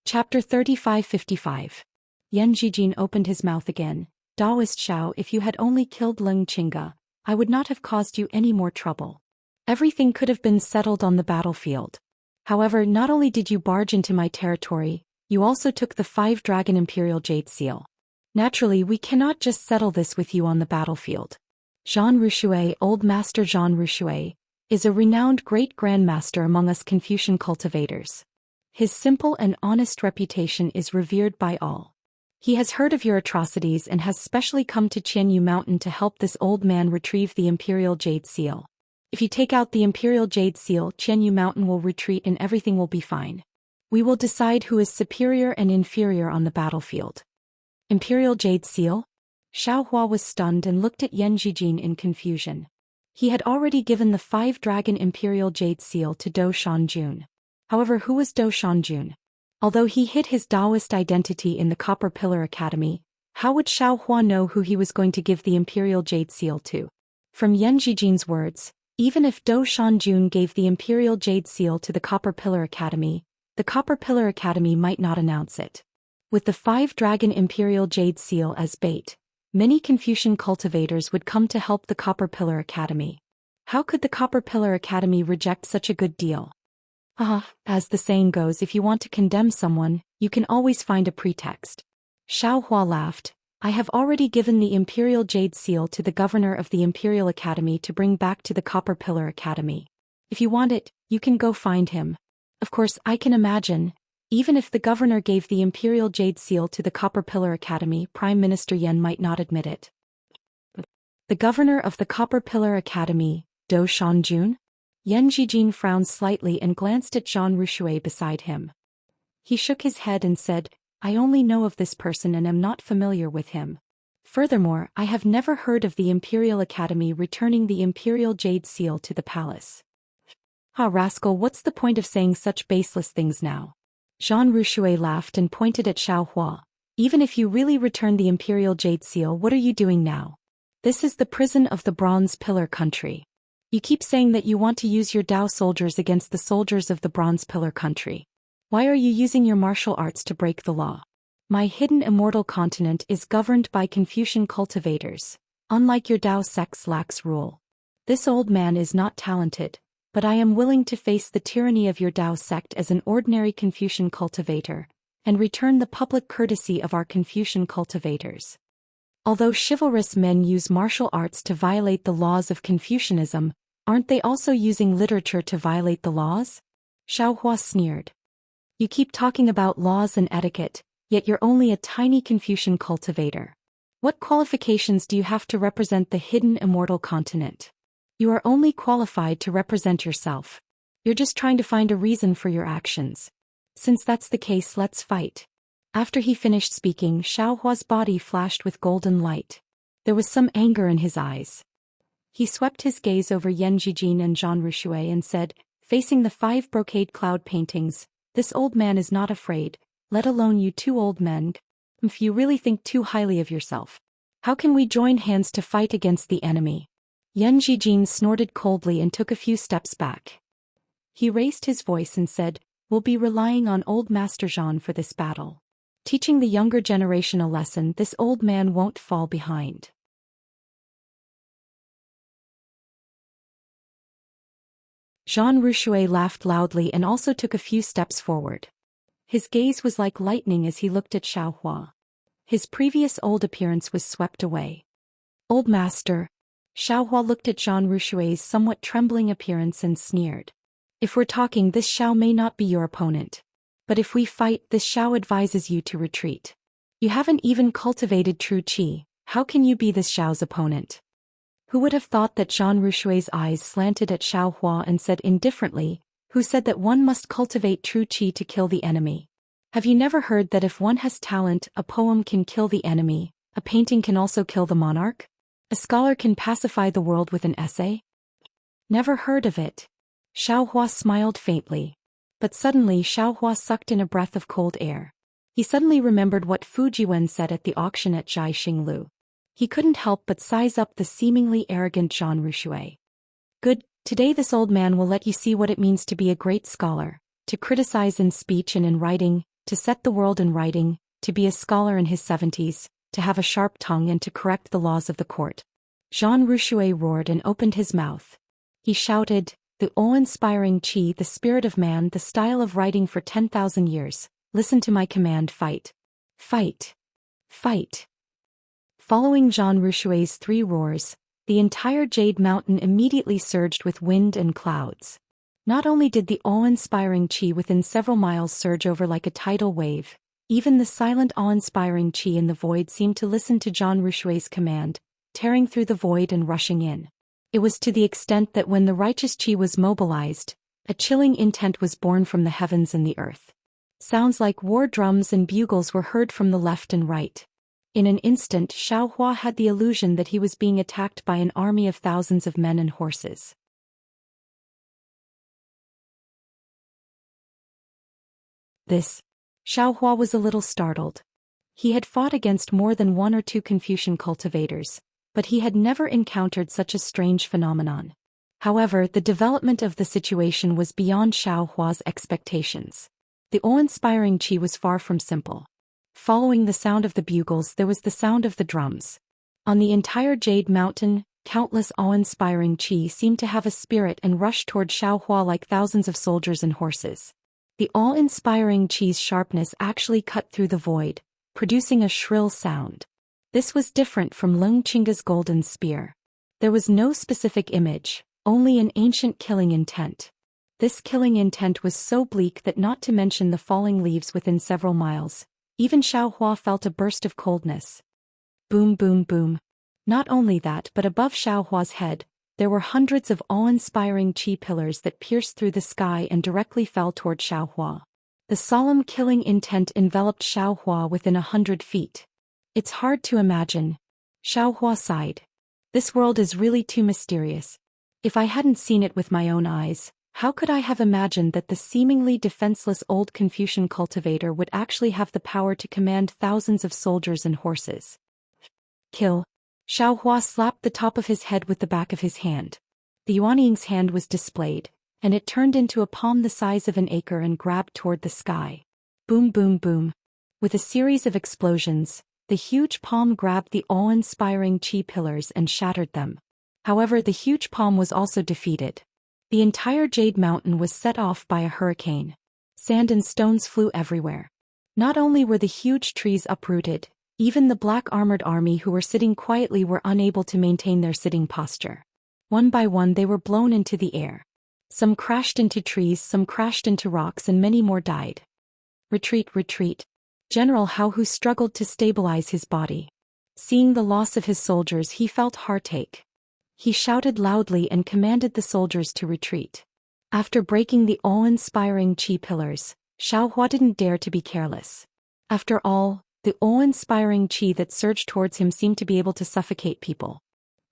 Chapter 3555. Yan Zhijin opened his mouth again. Taoist Xiao, if you had only killed Leng Qingge, I would not have caused you any more trouble. Everything could have been settled on the battlefield. However, not only did you barge into my territory, you also took the 5-dragon Imperial Jade Seal. Naturally, we cannot just settle this with you on the battlefield. Jean Rushui, Old Master Jean Rushui, is a renowned great grandmaster among us Confucian cultivators. His simple and honest reputation is revered by all. He has heard of your atrocities and has specially come to Qianyu Mountain to help this old man retrieve the Imperial Jade Seal. If you take out the Imperial Jade Seal, Qianyu Mountain will retreat and everything will be fine. We will decide who is superior and inferior on the battlefield. Imperial Jade Seal? Xiao Hua was stunned and looked at Yan Jijin in confusion. He had already given the 5-dragon Imperial Jade Seal to Do Shanjun. However, who was Do Shanjun? Although he hid his Taoist identity in the Copper Pillar Academy, how would Xiao Hua know who he was going to give the Imperial Jade Seal to? From Yan Jijin's words, even if Do Shanjun gave the Imperial Jade Seal to the Copper Pillar Academy, the Copper Pillar Academy might not announce it. With the 5-dragon Imperial Jade Seal as bait, many Confucian cultivators would come to help the Copper Pillar Academy. How could the Copper Pillar Academy reject such a good deal? As the saying goes, if you want to condemn someone, you can always find a pretext. Xiao Hua laughed. I have already given the Imperial Jade Seal to the governor of the Imperial Academy to bring back to the Copper Pillar Academy. If you want it, you can go find him. Of course, I can imagine, even if the governor gave the Imperial Jade Seal to the Copper Pillar Academy, Prime Minister Yan might not admit it. The governor of the Copper Pillar Academy, Do Shanjun? Yan Jijin frowned slightly and glanced at Jean Rushui beside him. He shook his head and said, I only know of this person and am not familiar with him. Furthermore, I have never heard of the Imperial Academy returning the Imperial Jade Seal to the palace. Rascal, what's the point of saying such baseless things now? Jean Rushui laughed and pointed at Xiao Hua. Even if you really return the Imperial Jade Seal, what are you doing now? This is the prison of the Bronze Pillar country. You keep saying that you want to use your Dao soldiers against the soldiers of the Bronze Pillar country. Why are you using your martial arts to break the law? My hidden immortal continent is governed by Confucian cultivators. Unlike your Dao sect's lax rule. This old man is not talented, but I am willing to face the tyranny of your Dao sect as an ordinary Confucian cultivator, and return the public courtesy of our Confucian cultivators. Although chivalrous men use martial arts to violate the laws of Confucianism, aren't they also using literature to violate the laws? Xiao Hua sneered. You keep talking about laws and etiquette, yet you're only a tiny Confucian cultivator. What qualifications do you have to represent the hidden immortal continent? You are only qualified to represent yourself. You're just trying to find a reason for your actions. Since that's the case, let's fight. After he finished speaking, Xiao Hua's body flashed with golden light. There was some anger in his eyes. He swept his gaze over Yan Jijin and Jean Rushui and said, facing the 5 brocade cloud paintings, this old man is not afraid, let alone you 2 old men. If you really think too highly of yourself, how can we join hands to fight against the enemy? Yan Jijin snorted coldly and took a few steps back. He raised his voice and said, we'll be relying on old Master Jean for this battle. Teaching the younger generation a lesson, this old man won't fall behind. Jean Rushui laughed loudly and also took a few steps forward. His gaze was like lightning as he looked at Xiao Hua. His previous old appearance was swept away. Old master. Xiao Hua looked at Jean Rushui's somewhat trembling appearance and sneered. If we're talking, this Xiao may not be your opponent. But if we fight, this Xiao advises you to retreat. You haven't even cultivated true qi, how can you be this Xiao's opponent? Who would have thought that Jean Rushui's eyes slanted at Xiao Hua and said indifferently, who said that one must cultivate true qi to kill the enemy? Have you never heard that if one has talent, a poem can kill the enemy, a painting can also kill the monarch? A scholar can pacify the world with an essay? Never heard of it. Xiao Hua smiled faintly. But suddenly Xiao Hua sucked in a breath of cold air. He suddenly remembered what Fu Jiwen said at the auction at Jai Xinglu. He couldn't help but size up the seemingly arrogant Jean Rushui. Good, today this old man will let you see what it means to be a great scholar, to criticize in speech and in writing, to set the world in writing, to be a scholar in his 70s, to have a sharp tongue and to correct the laws of the court. Jean Rushui roared and opened his mouth. He shouted, the awe-inspiring qi, the spirit of man, the style of writing for 10,000 years. Listen to my command, fight. Fight. Fight. Following Jean Rushui's 3 roars, the entire Jade Mountain immediately surged with wind and clouds. Not only did the awe-inspiring qi within several miles surge over like a tidal wave, even the silent awe-inspiring qi in the void seemed to listen to Jean Rushui's command, tearing through the void and rushing in. It was to the extent that when the righteous qi was mobilized, a chilling intent was born from the heavens and the earth. Sounds like war drums and bugles were heard from the left and right. In an instant, Xiaohua had the illusion that he was being attacked by an army of thousands of men and horses. Xiaohua was a little startled. He had fought against more than one or two Confucian cultivators, but he had never encountered such a strange phenomenon. However, the development of the situation was beyond Xiaohua's expectations. The awe-inspiring qi was far from simple. Following the sound of the bugles, there was the sound of the drums. On the entire Jade Mountain, countless awe-inspiring qi seemed to have a spirit and rushed toward Xiaohua like thousands of soldiers and horses. The awe-inspiring qi's sharpness actually cut through the void, producing a shrill sound. This was different from Lung Chinga's golden spear. There was no specific image, only an ancient killing intent. This killing intent was so bleak that, not to mention the falling leaves within several miles, even Xiaohua felt a burst of coldness. Boom, boom, boom. Not only that, but above Xiaohua's head, there were hundreds of awe-inspiring qi pillars that pierced through the sky and directly fell toward Xiaohua. The solemn killing intent enveloped Xiaohua within 100 feet. It's hard to imagine. Xiaohua sighed. This world is really too mysterious. If I hadn't seen it with my own eyes, how could I have imagined that the seemingly defenseless old Confucian cultivator would actually have the power to command thousands of soldiers and horses? Kill. Xiaohua slapped the top of his head with the back of his hand. The Yuanying's hand was displayed, and it turned into a palm the size of an acre and grabbed toward the sky. Boom, boom, boom. With a series of explosions, the huge palm grabbed the awe-inspiring qi pillars and shattered them. However, the huge palm was also defeated. The entire Jade Mountain was set off by a hurricane. Sand and stones flew everywhere. Not only were the huge trees uprooted, even the black armored army who were sitting quietly were unable to maintain their sitting posture. One by one they were blown into the air. Some crashed into trees, some crashed into rocks, and many more died. Retreat, retreat. General Hao Hu struggled to stabilize his body. Seeing the loss of his soldiers, he felt heartache. He shouted loudly and commanded the soldiers to retreat. After breaking the awe-inspiring qi pillars, Xiaohua didn't dare to be careless. After all, the awe-inspiring qi that surged towards him seemed to be able to suffocate people.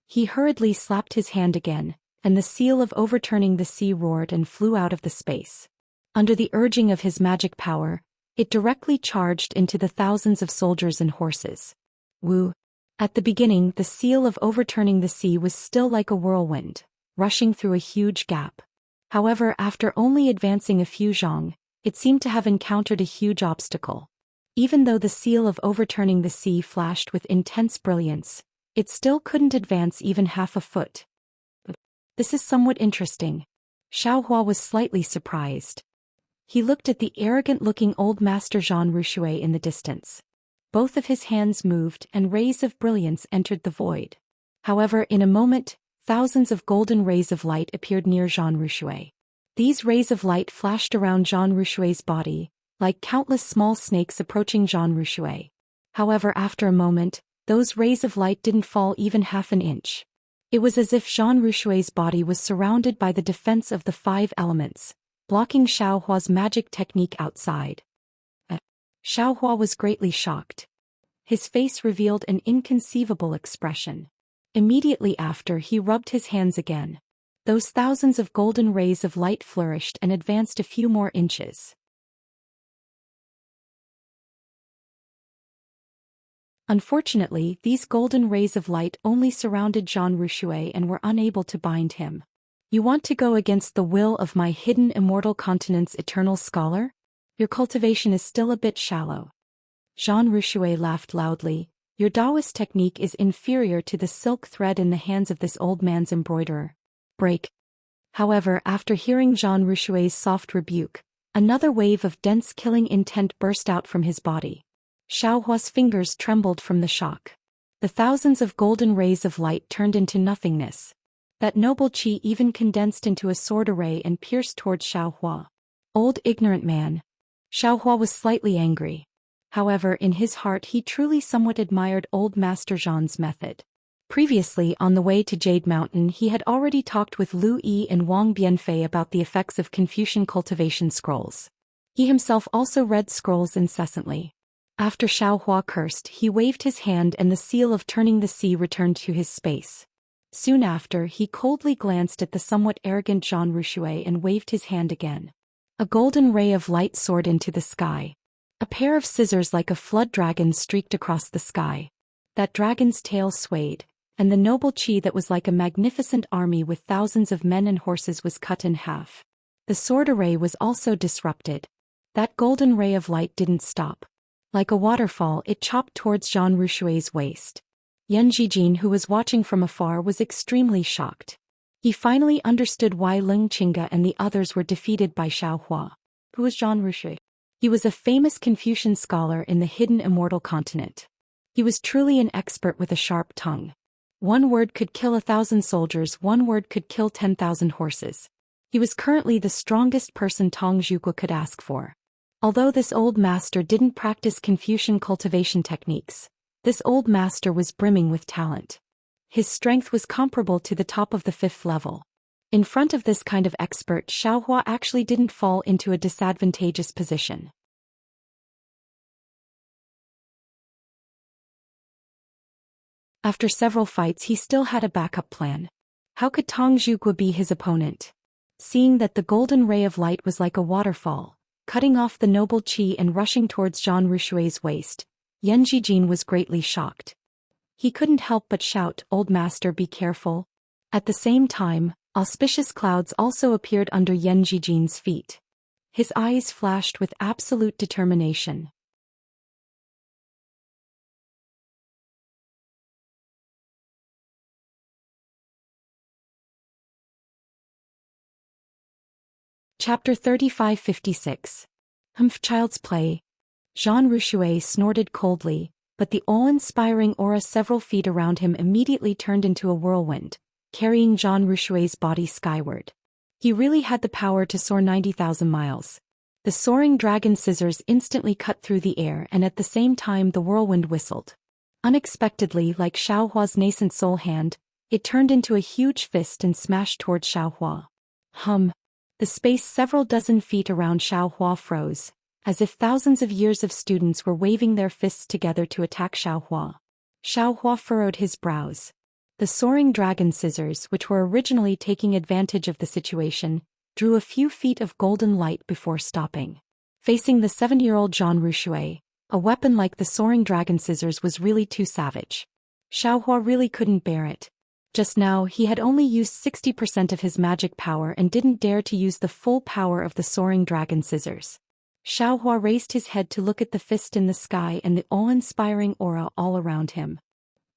He hurriedly slapped his hand again, and the seal of overturning the sea roared and flew out of the space. Under the urging of his magic power, it directly charged into the thousands of soldiers and horses. Woo! At the beginning, the seal of overturning the sea was still like a whirlwind, rushing through a huge gap. However, after only advancing a few zhang, it seemed to have encountered a huge obstacle. Even though the seal of overturning the sea flashed with intense brilliance, it still couldn't advance even half a foot. This is somewhat interesting. Xiaohua was slightly surprised. He looked at the arrogant-looking old master Zhan Rushui in the distance. Both of his hands moved and rays of brilliance entered the void. However, in a moment, thousands of golden rays of light appeared near Zhan Rushui. These rays of light flashed around Zhan Rushui's body, like countless small snakes approaching Zhan Rushui. However, after a moment, those rays of light didn't fall even half an inch. It was as if Zhan Rushui's body was surrounded by the defense of the 5 elements, blocking Xiaohua's magic technique outside. Xiaohua was greatly shocked. His face revealed an inconceivable expression. Immediately after, he rubbed his hands again. Those thousands of golden rays of light flourished and advanced a few more inches. Unfortunately, these golden rays of light only surrounded Zhan Rushui and were unable to bind him. You want to go against the will of my hidden immortal continent's eternal scholar? Your cultivation is still a bit shallow. Zhan Rushui laughed loudly. Your Taoist technique is inferior to the silk thread in the hands of this old man's embroiderer. Break. However, after hearing Zhan Rushui's soft rebuke, another wave of dense killing intent burst out from his body. Xiaohua's fingers trembled from the shock. The thousands of golden rays of light turned into nothingness. That noble qi even condensed into a sword array and pierced towards Xiaohua. Old ignorant man. Xiaohua was slightly angry. However, in his heart he truly somewhat admired old Master Zhan's method. Previously, on the way to Jade Mountain, he had already talked with Lu Yi and Wang Bianfei about the effects of Confucian cultivation scrolls. He himself also read scrolls incessantly. After Xiaohua cursed, he waved his hand and the seal of turning the sea returned to his space. Soon after, he coldly glanced at the somewhat arrogant Zhang Rushui and waved his hand again. A golden ray of light soared into the sky. A pair of scissors like a flood dragon streaked across the sky. That dragon's tail swayed, and the noble qi that was like a magnificent army with thousands of men and horses was cut in half. The sword array was also disrupted. That golden ray of light didn't stop. Like a waterfall, it chopped towards Zhang Rushui's waist. Yan Zhijin, who was watching from afar, was extremely shocked. He finally understood why Ling Qingge and the others were defeated by Xiaohua. Who was Zhang Rushui? He was a famous Confucian scholar in the hidden immortal continent. He was truly an expert with a sharp tongue. One word could kill 1,000 soldiers, one word could kill 10,000 horses. He was currently the strongest person Tong Zhuge could ask for. Although this old master didn't practice Confucian cultivation techniques, this old master was brimming with talent. His strength was comparable to the top of the 5th level. In front of this kind of expert, Xiaohua actually didn't fall into a disadvantageous position. After several fights, he still had a backup plan. How could Tong Zhuge be his opponent? Seeing that the golden ray of light was like a waterfall, cutting off the noble qi and rushing towards Zhang Rushui's waist, Yan Zhijin was greatly shocked. He couldn't help but shout, "Old master, be careful." At the same time, auspicious clouds also appeared under Yan Zhijin's feet. His eyes flashed with absolute determination. Chapter 3556. Child's Play. Zhang Rushui snorted coldly, but the awe-inspiring aura several feet around him immediately turned into a whirlwind, carrying Zhang Rushui's body skyward. He really had the power to soar 90,000 miles. The soaring dragon scissors instantly cut through the air, and at the same time the whirlwind whistled. Unexpectedly, like Xiaohua's nascent soul hand, it turned into a huge fist and smashed towards Xiaohua. The space several dozen feet around Xiaohua froze, as if thousands of years of students were waving their fists together to attack Xiaohua. Xiaohua furrowed his brows. The soaring dragon scissors, which were originally taking advantage of the situation, drew a few feet of golden light before stopping. Facing the 7-year-old Zhang Rushui, a weapon like the soaring dragon scissors was really too savage. Xiaohua really couldn't bear it. Just now he had only used 60% of his magic power and didn't dare to use the full power of the soaring dragon scissors. Xiaohua raised his head to look at the fist in the sky and the awe-inspiring aura all around him.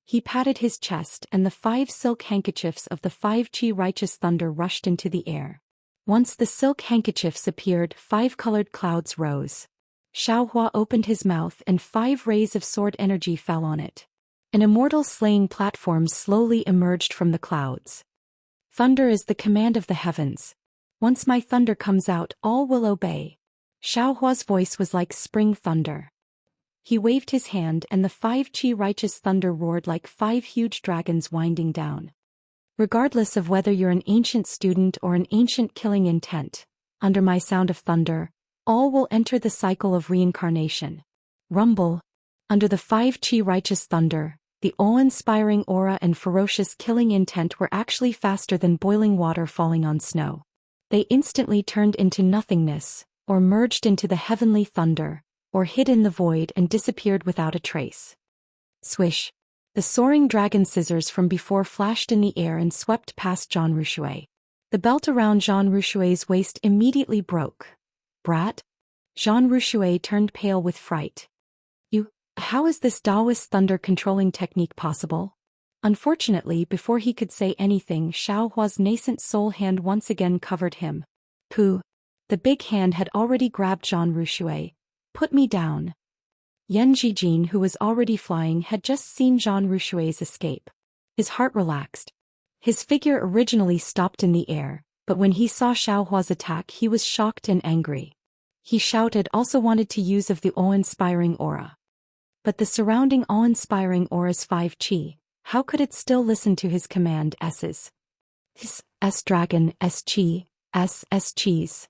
He patted his chest and the 5 silk handkerchiefs of the 5 Qi righteous thunder rushed into the air. Once the silk handkerchiefs appeared, 5 colored clouds rose. Xiaohua opened his mouth and 5 rays of sword energy fell on it. An immortal slaying platform slowly emerged from the clouds. Thunder is the command of the heavens. Once my thunder comes out, all will obey. Xiaohua's voice was like spring thunder. He waved his hand and the 5 Qi righteous thunder roared like 5 huge dragons winding down. Regardless of whether you're an ancient student or an ancient killing intent, under my sound of thunder, all will enter the cycle of reincarnation. Rumble. Under the 5 Qi righteous thunder, the awe-inspiring aura and ferocious killing intent were actually faster than boiling water falling on snow. They instantly turned into nothingness, or merged into the heavenly thunder, or hid in the void and disappeared without a trace. Swish! The soaring dragon scissors from before flashed in the air and swept past Zhang Rushui. The belt around Zhang Rushui's waist immediately broke. Brat? Zhang Rushui turned pale with fright. How is this Taoist thunder-controlling technique possible? Unfortunately, before he could say anything, Xiaohua's nascent soul hand once again covered him. Pooh! The big hand had already grabbed Zhang Rushui. Put me down. Yan Zhijin, who was already flying, had just seen Zhang Rushui's escape. His heart relaxed. His figure originally stopped in the air, but when he saw Xiaohua's attack he was shocked and angry. He shouted, also wanted to use of the awe-inspiring aura. But the surrounding awe-inspiring aura's 5 Qi, how could it still listen to his command S's? S dragon, S Qi, S Qis,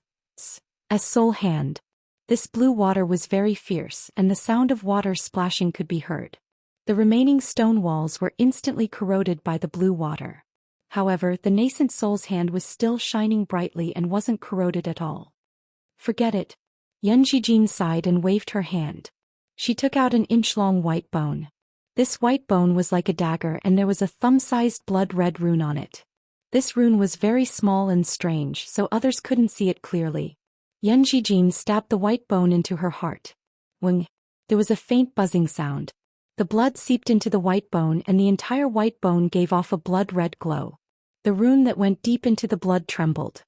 S soul hand. This blue water was very fierce, and the sound of water splashing could be heard. The remaining stone walls were instantly corroded by the blue water. However, the nascent soul's hand was still shining brightly and wasn't corroded at all. Forget it. Yenjijin sighed and waved her hand. She took out an inch-long white bone. This white bone was like a dagger, and there was a thumb-sized blood-red rune on it. This rune was very small and strange, so others couldn't see it clearly. Yenjijin stabbed the white bone into her heart. Wing. There was a faint buzzing sound. The blood seeped into the white bone, and the entire white bone gave off a blood-red glow. The rune that went deep into the blood trembled.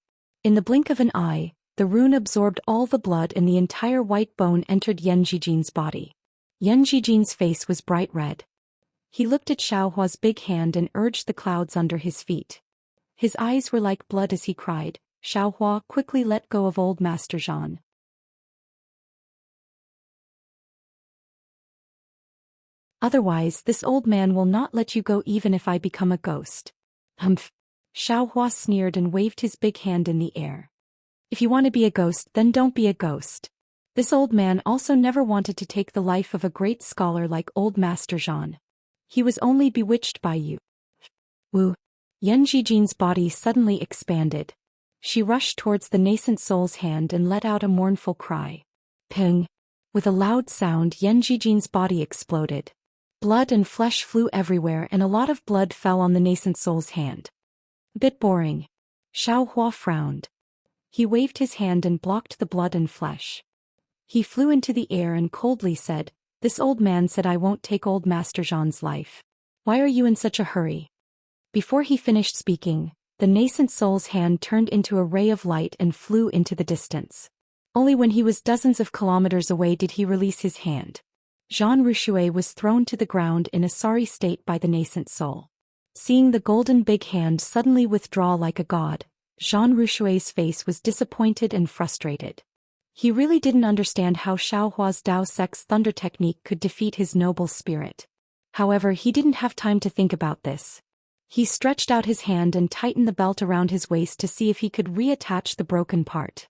In the blink of an eye, the rune absorbed all the blood, and the entire white bone entered Yenjijin's body. Yenjijin's face was bright red. He looked at Xiaohua's big hand and urged the clouds under his feet. His eyes were like blood as he cried, "Xiaohua, quickly let go of old Master Zhan. Otherwise, this old man will not let you go even if I become a ghost." Humph. Xiaohua sneered and waved his big hand in the air. "If you want to be a ghost, then don't be a ghost. This old man also never wanted to take the life of a great scholar like old Master Zhan. He was only bewitched by you." Woo. Yenjijin's body suddenly expanded. She rushed towards the nascent soul's hand and let out a mournful cry. Ping. With a loud sound, Yenjijin's body exploded. Blood and flesh flew everywhere, and a lot of blood fell on the nascent soul's hand. "Bit boring." Xiaohua frowned. He waved his hand and blocked the blood and flesh. He flew into the air and coldly said, "This old man said I won't take old Master Zhan's life. Why are you in such a hurry?" Before he finished speaking, the nascent soul's hand turned into a ray of light and flew into the distance. Only when he was dozens of kilometers away did he release his hand. Jean Rouchouet was thrown to the ground in a sorry state by the nascent soul. Seeing the golden big hand suddenly withdraw like a god, Jean Rouchouet's face was disappointed and frustrated. He really didn't understand how Xiaohua's Dao Sec's thunder technique could defeat his noble spirit. However, he didn't have time to think about this. He stretched out his hand and tightened the belt around his waist to see if he could reattach the broken part.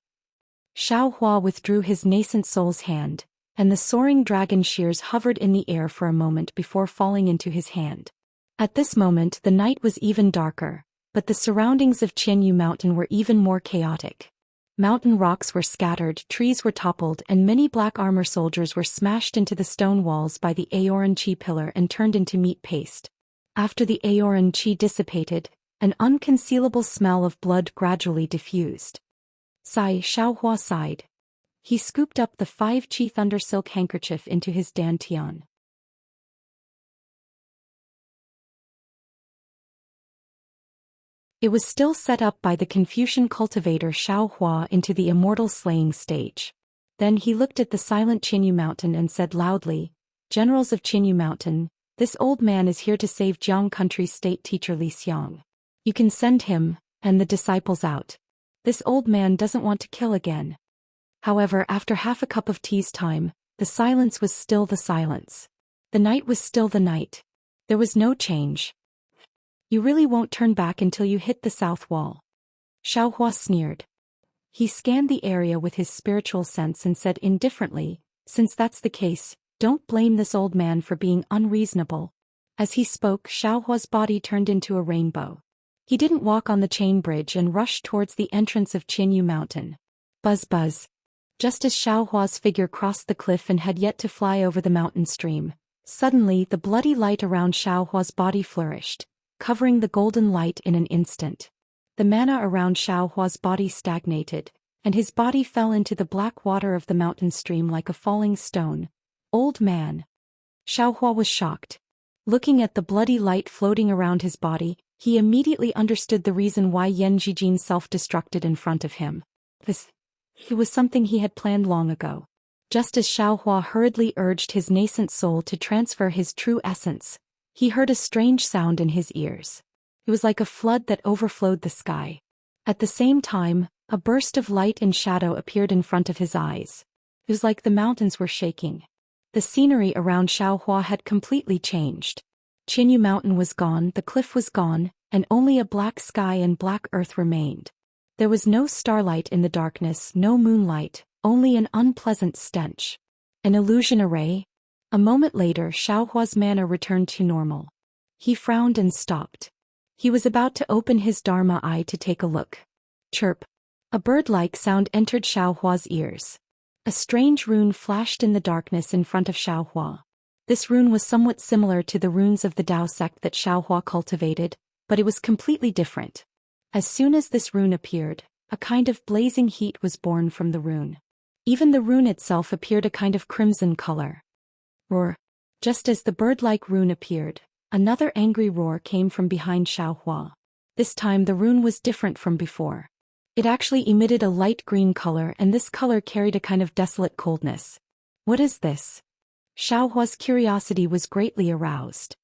Xiaohua withdrew his nascent soul's hand, and the soaring dragon shears hovered in the air for a moment before falling into his hand. At this moment the night was even darker, but the surroundings of Qianyu Mountain were even more chaotic. Mountain rocks were scattered, trees were toppled, and many black armor soldiers were smashed into the stone walls by the Aoran Qi pillar and turned into meat paste. After the Aoran Qi dissipated, an unconcealable smell of blood gradually diffused. Sigh. Xiaohua sighed. He scooped up the 5 Qi thunder silk handkerchief into his dantian. It was still set up by the Confucian cultivator Xiaohua into the immortal slaying stage. Then he looked at the silent Qianyu Mountain and said loudly, "Generals of Qianyu Mountain, this old man is here to save Jiang Country's state teacher Li Xiang. You can send him, and the disciples out. This old man doesn't want to kill again." However, after half a cup of tea's time, the silence was still the silence. The night was still the night. There was no change. "You really won't turn back until you hit the south wall." Xiaohua sneered. He scanned the area with his spiritual sense and said indifferently, "Since that's the case, don't blame this old man for being unreasonable." As he spoke, Xiaohua's body turned into a rainbow. He didn't walk on the chain bridge and rushed towards the entrance of Qianyu Mountain. Buzz buzz. Just as Xiaohua's figure crossed the cliff and had yet to fly over the mountain stream, suddenly the bloody light around Xiaohua's body flourished, covering the golden light in an instant. The mana around Xiaohua's body stagnated, and his body fell into the black water of the mountain stream like a falling stone. "Old man." Xiaohua was shocked. Looking at the bloody light floating around his body, he immediately understood the reason why Yenjijin self-destructed in front of him. It was something he had planned long ago. Just as Xiaohua hurriedly urged his nascent soul to transfer his true essence, he heard a strange sound in his ears. It was like a flood that overflowed the sky. At the same time, a burst of light and shadow appeared in front of his eyes. It was like the mountains were shaking. The scenery around Xiaohua had completely changed. Qianyu Mountain was gone, the cliff was gone, and only a black sky and black earth remained. There was no starlight in the darkness, no moonlight, only an unpleasant stench. An illusion array? A moment later Xiaohua's manner returned to normal. He frowned and stopped. He was about to open his Dharma eye to take a look. Chirp. A bird-like sound entered Xiaohua's ears. A strange rune flashed in the darkness in front of Xiaohua. This rune was somewhat similar to the runes of the Dao sect that Xiaohua cultivated, but it was completely different. As soon as this rune appeared, a kind of blazing heat was born from the rune. Even the rune itself appeared a kind of crimson color. Roar. Just as the bird-like rune appeared, another angry roar came from behind Xiaohua. This time the rune was different from before. It actually emitted a light green color, and this color carried a kind of desolate coldness. What is this? Xiaohua's curiosity was greatly aroused.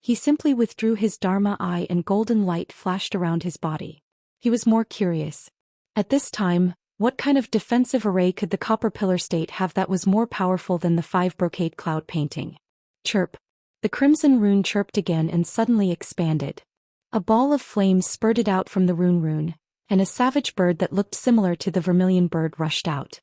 He simply withdrew his Dharma eye and golden light flashed around his body. He was more curious. At this time, what kind of defensive array could the copper pillar state have that was more powerful than the 5 brocade cloud painting? Chirp. The crimson rune chirped again and suddenly expanded. A ball of flame spurted out from the rune, and a savage bird that looked similar to the vermilion bird rushed out.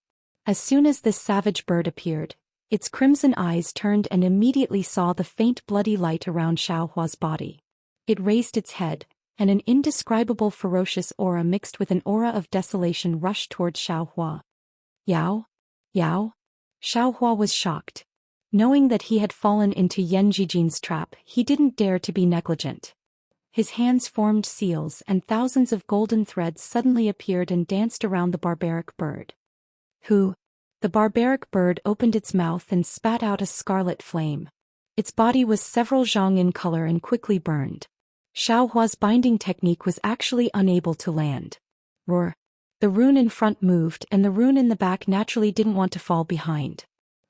As soon as this savage bird appeared, its crimson eyes turned and immediately saw the faint bloody light around Xiaohua's body. It raised its head, and an indescribable ferocious aura mixed with an aura of desolation rushed towards Xiaohua. Yao? Yao? Xiaohua was shocked. Knowing that he had fallen into Yan Jijin's trap, he didn't dare to be negligent. His hands formed seals and thousands of golden threads suddenly appeared and danced around the barbaric bird. Who? The barbaric bird opened its mouth and spat out a scarlet flame. Its body was several zhang in color and quickly burned. Xiaohua's binding technique was actually unable to land. Roar. The rune in front moved and the rune in the back naturally didn't want to fall behind.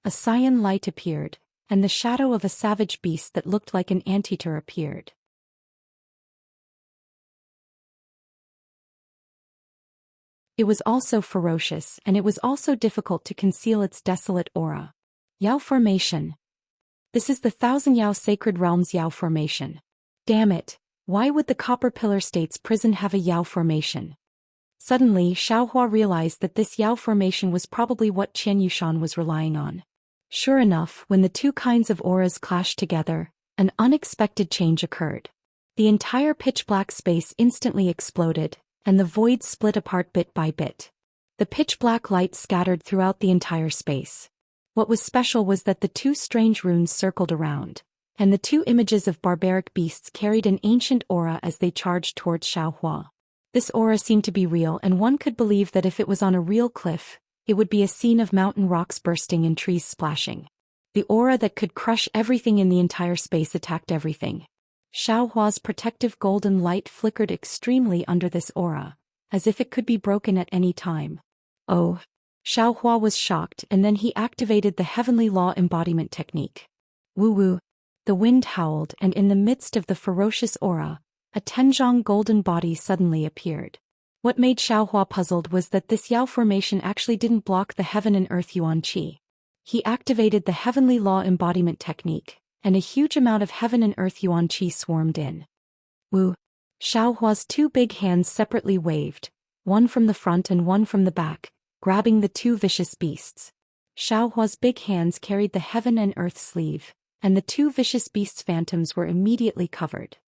A cyan light appeared, and the shadow of a savage beast that looked like an anteater appeared. It was also ferocious, and it was also difficult to conceal its desolate aura. Yao Formation. This is the Thousand Yao Sacred Realms Yao Formation. Damn it, why would the Copper Pillar State's prison have a Yao Formation? Suddenly Xiaohua realized that this Yao Formation was probably what Qian Yushan was relying on. Sure enough, when the two kinds of auras clashed together, an unexpected change occurred. The entire pitch-black space instantly exploded, and the void split apart bit by bit. The pitch-black light scattered throughout the entire space. What was special was that the two strange runes circled around, and the two images of barbaric beasts carried an ancient aura as they charged towards Xiaohua. This aura seemed to be real, and one could believe that if it was on a real cliff, it would be a scene of mountain rocks bursting and trees splashing. The aura that could crush everything in the entire space attacked everything. Xiaohua's protective golden light flickered extremely under this aura, as if it could be broken at any time. Oh! Xiaohua was shocked, and then he activated the Heavenly Law embodiment technique. Woo-woo! The wind howled, and in the midst of the ferocious aura, a Tenjiang golden body suddenly appeared. What made Xiaohua puzzled was that this Yao formation actually didn't block the heaven and earth yuan qi. He activated the Heavenly Law embodiment technique, and a huge amount of heaven and earth yuan qi swarmed in. Woo! Xiaohua's two big hands separately waved, one from the front and one from the back, grabbing the two vicious beasts. Xiaohua's big hands carried the heaven and earth sleeve, and the two vicious beasts' phantoms were immediately covered.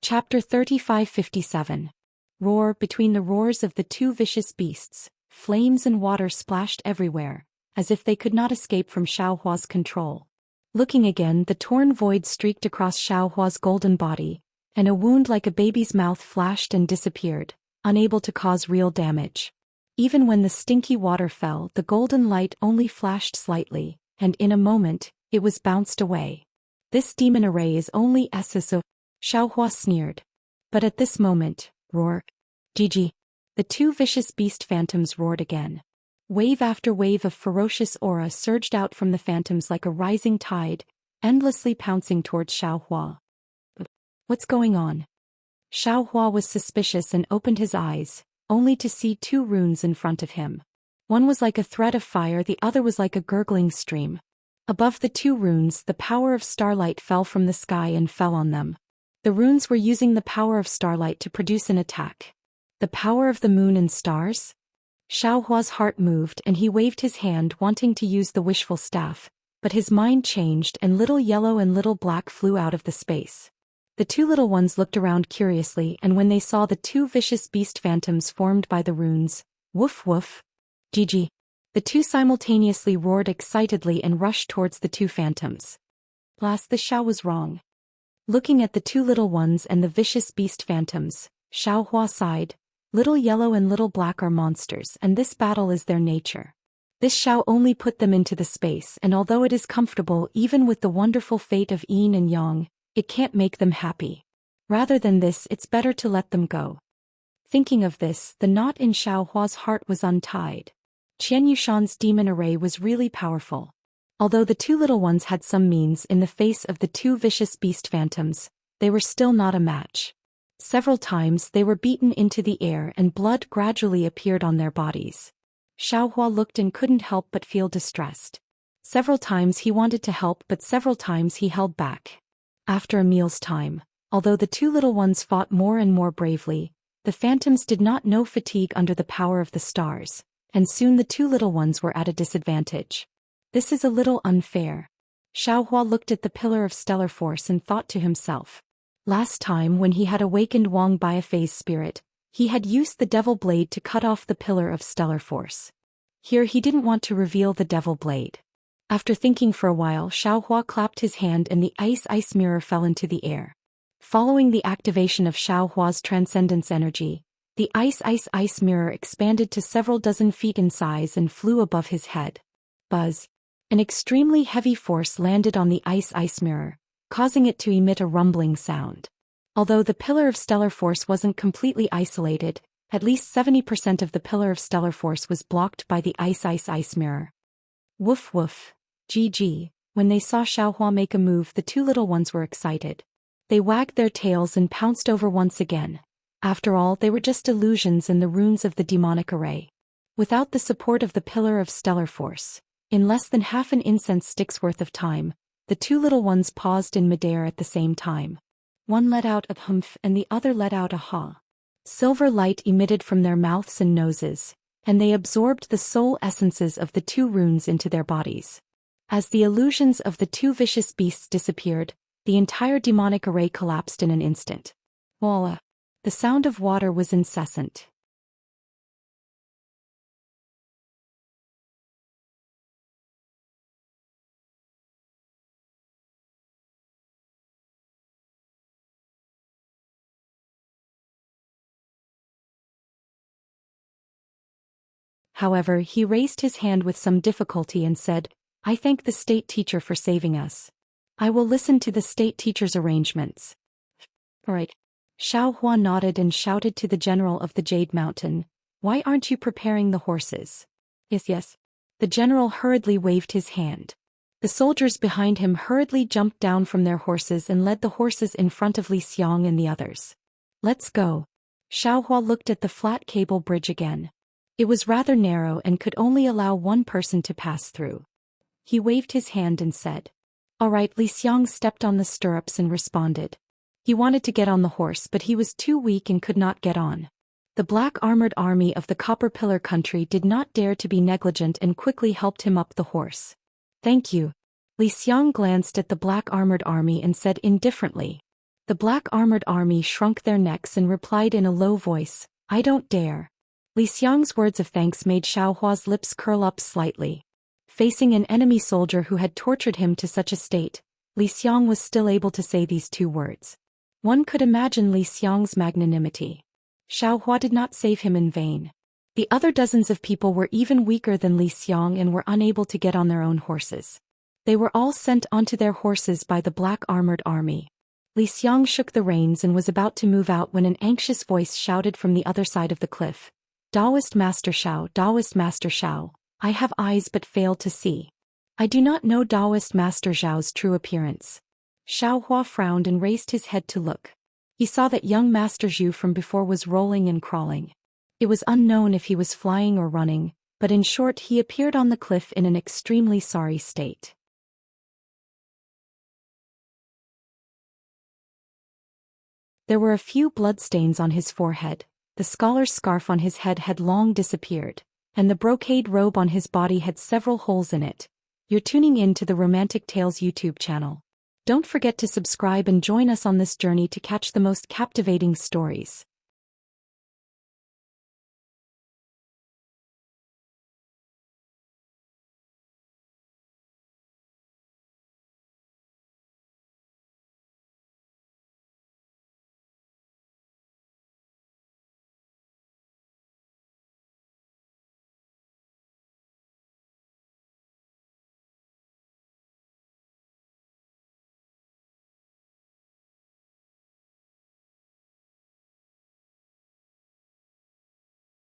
Chapter 3557. Roar. Between the roars of the two vicious beasts, flames and water splashed everywhere, as if they could not escape from Xiaohua's control. Looking again, the torn void streaked across Xiaohua's golden body, and a wound like a baby's mouth flashed and disappeared, unable to cause real damage. Even when the stinky water fell, the golden light only flashed slightly, and in a moment, it was bounced away. This demon array is only SSO. Xiaohua sneered. But at this moment, roar. GG. The two vicious beast phantoms roared again. Wave after wave of ferocious aura surged out from the phantoms like a rising tide, endlessly pouncing towards Xiaohua. What's going on? Xiaohua was suspicious and opened his eyes, only to see two runes in front of him. One was like a thread of fire, the other was like a gurgling stream. Above the two runes, the power of starlight fell from the sky and fell on them. The runes were using the power of starlight to produce an attack. The power of the moon and stars? Xiaohua's heart moved and he waved his hand wanting to use the wishful staff, but his mind changed and little yellow and little black flew out of the space. The two little ones looked around curiously and when they saw the two vicious beast phantoms formed by the runes, woof woof, Gigi, the two simultaneously roared excitedly and rushed towards the two phantoms. Alas, the Xiao was wrong. Looking at the two little ones and the vicious beast phantoms, Xiaohua sighed. Little yellow and little black are monsters and this battle is their nature. This Xiao only put them into the space and although it is comfortable even with the wonderful fate of yin and yang, it can't make them happy. Rather than this, it's better to let them go. Thinking of this, the knot in Xiaohua's heart was untied. Qian Yushan's demon array was really powerful. Although the two little ones had some means in the face of the two vicious beast phantoms, they were still not a match. Several times they were beaten into the air and blood gradually appeared on their bodies. Xiaohua looked and couldn't help but feel distressed. Several times he wanted to help but several times he held back. After a meal's time, although the two little ones fought more and more bravely, the phantoms did not know fatigue under the power of the stars, and soon the two little ones were at a disadvantage. This is a little unfair. Xiaohua looked at the pillar of stellar force and thought to himself. Last time when he had awakened Wang Biafei's spirit, he had used the devil blade to cut off the pillar of stellar force. Here he didn't want to reveal the devil blade. After thinking for a while, Xiaohua clapped his hand and the ice mirror fell into the air. Following the activation of Xiaohua's transcendence energy, the ice mirror expanded to several dozen feet in size and flew above his head. Buzz. An extremely heavy force landed on the ice mirror, causing it to emit a rumbling sound. Although the pillar of stellar force wasn't completely isolated, at least 70% of the pillar of stellar force was blocked by the ice mirror. Woof woof, GG, when they saw Xiaohua make a move the two little ones were excited. They wagged their tails and pounced over once again. After all, they were just illusions and the runes of the demonic array. Without the support of the pillar of stellar force, in less than half an incense stick's worth of time, the two little ones paused in midair at the same time. One let out a humph and the other let out a ha. Silver light emitted from their mouths and noses, and they absorbed the soul essences of the two runes into their bodies. As the illusions of the two vicious beasts disappeared, the entire demonic array collapsed in an instant. Voila! The sound of water was incessant. However, he raised his hand with some difficulty and said, I thank the state teacher for saving us. I will listen to the state teacher's arrangements. All right. Xiaohua nodded and shouted to the general of the Jade Mountain, why aren't you preparing the horses? Yes. The general hurriedly waved his hand. The soldiers behind him hurriedly jumped down from their horses and led the horses in front of Li Xiang and the others. Let's go. Xiaohua looked at the flat cable bridge again. It was rather narrow and could only allow one person to pass through. He waved his hand and said, All right. Li Xiang stepped on the stirrups and responded. He wanted to get on the horse but he was too weak and could not get on. The black armored army of the Copper Pillar country did not dare to be negligent and quickly helped him up the horse. Thank you. Li Xiang glanced at the black armored army and said indifferently. The black armored army shrunk their necks and replied in a low voice, I don't dare. Li Xiang's words of thanks made Xiaohua's lips curl up slightly. Facing an enemy soldier who had tortured him to such a state, Li Xiang was still able to say these two words. One could imagine Li Xiang's magnanimity. Xiaohua did not save him in vain. The other dozens of people were even weaker than Li Xiang and were unable to get on their own horses. They were all sent onto their horses by the black armored army. Li Xiang shook the reins and was about to move out when an anxious voice shouted from the other side of the cliff. Taoist Master Xiao, I have eyes but fail to see. I do not know Taoist Master Zhao's true appearance. Xiaohua frowned and raised his head to look. He saw that young Master Zhu from before was rolling and crawling. It was unknown if he was flying or running, but in short he appeared on the cliff in an extremely sorry state. There were a few bloodstains on his forehead, the scholar's scarf on his head had long disappeared, and the brocade robe on his body had several holes in it. You're tuning in to the Romantic Tales YouTube channel. Don't forget to subscribe and join us on this journey to catch the most captivating stories.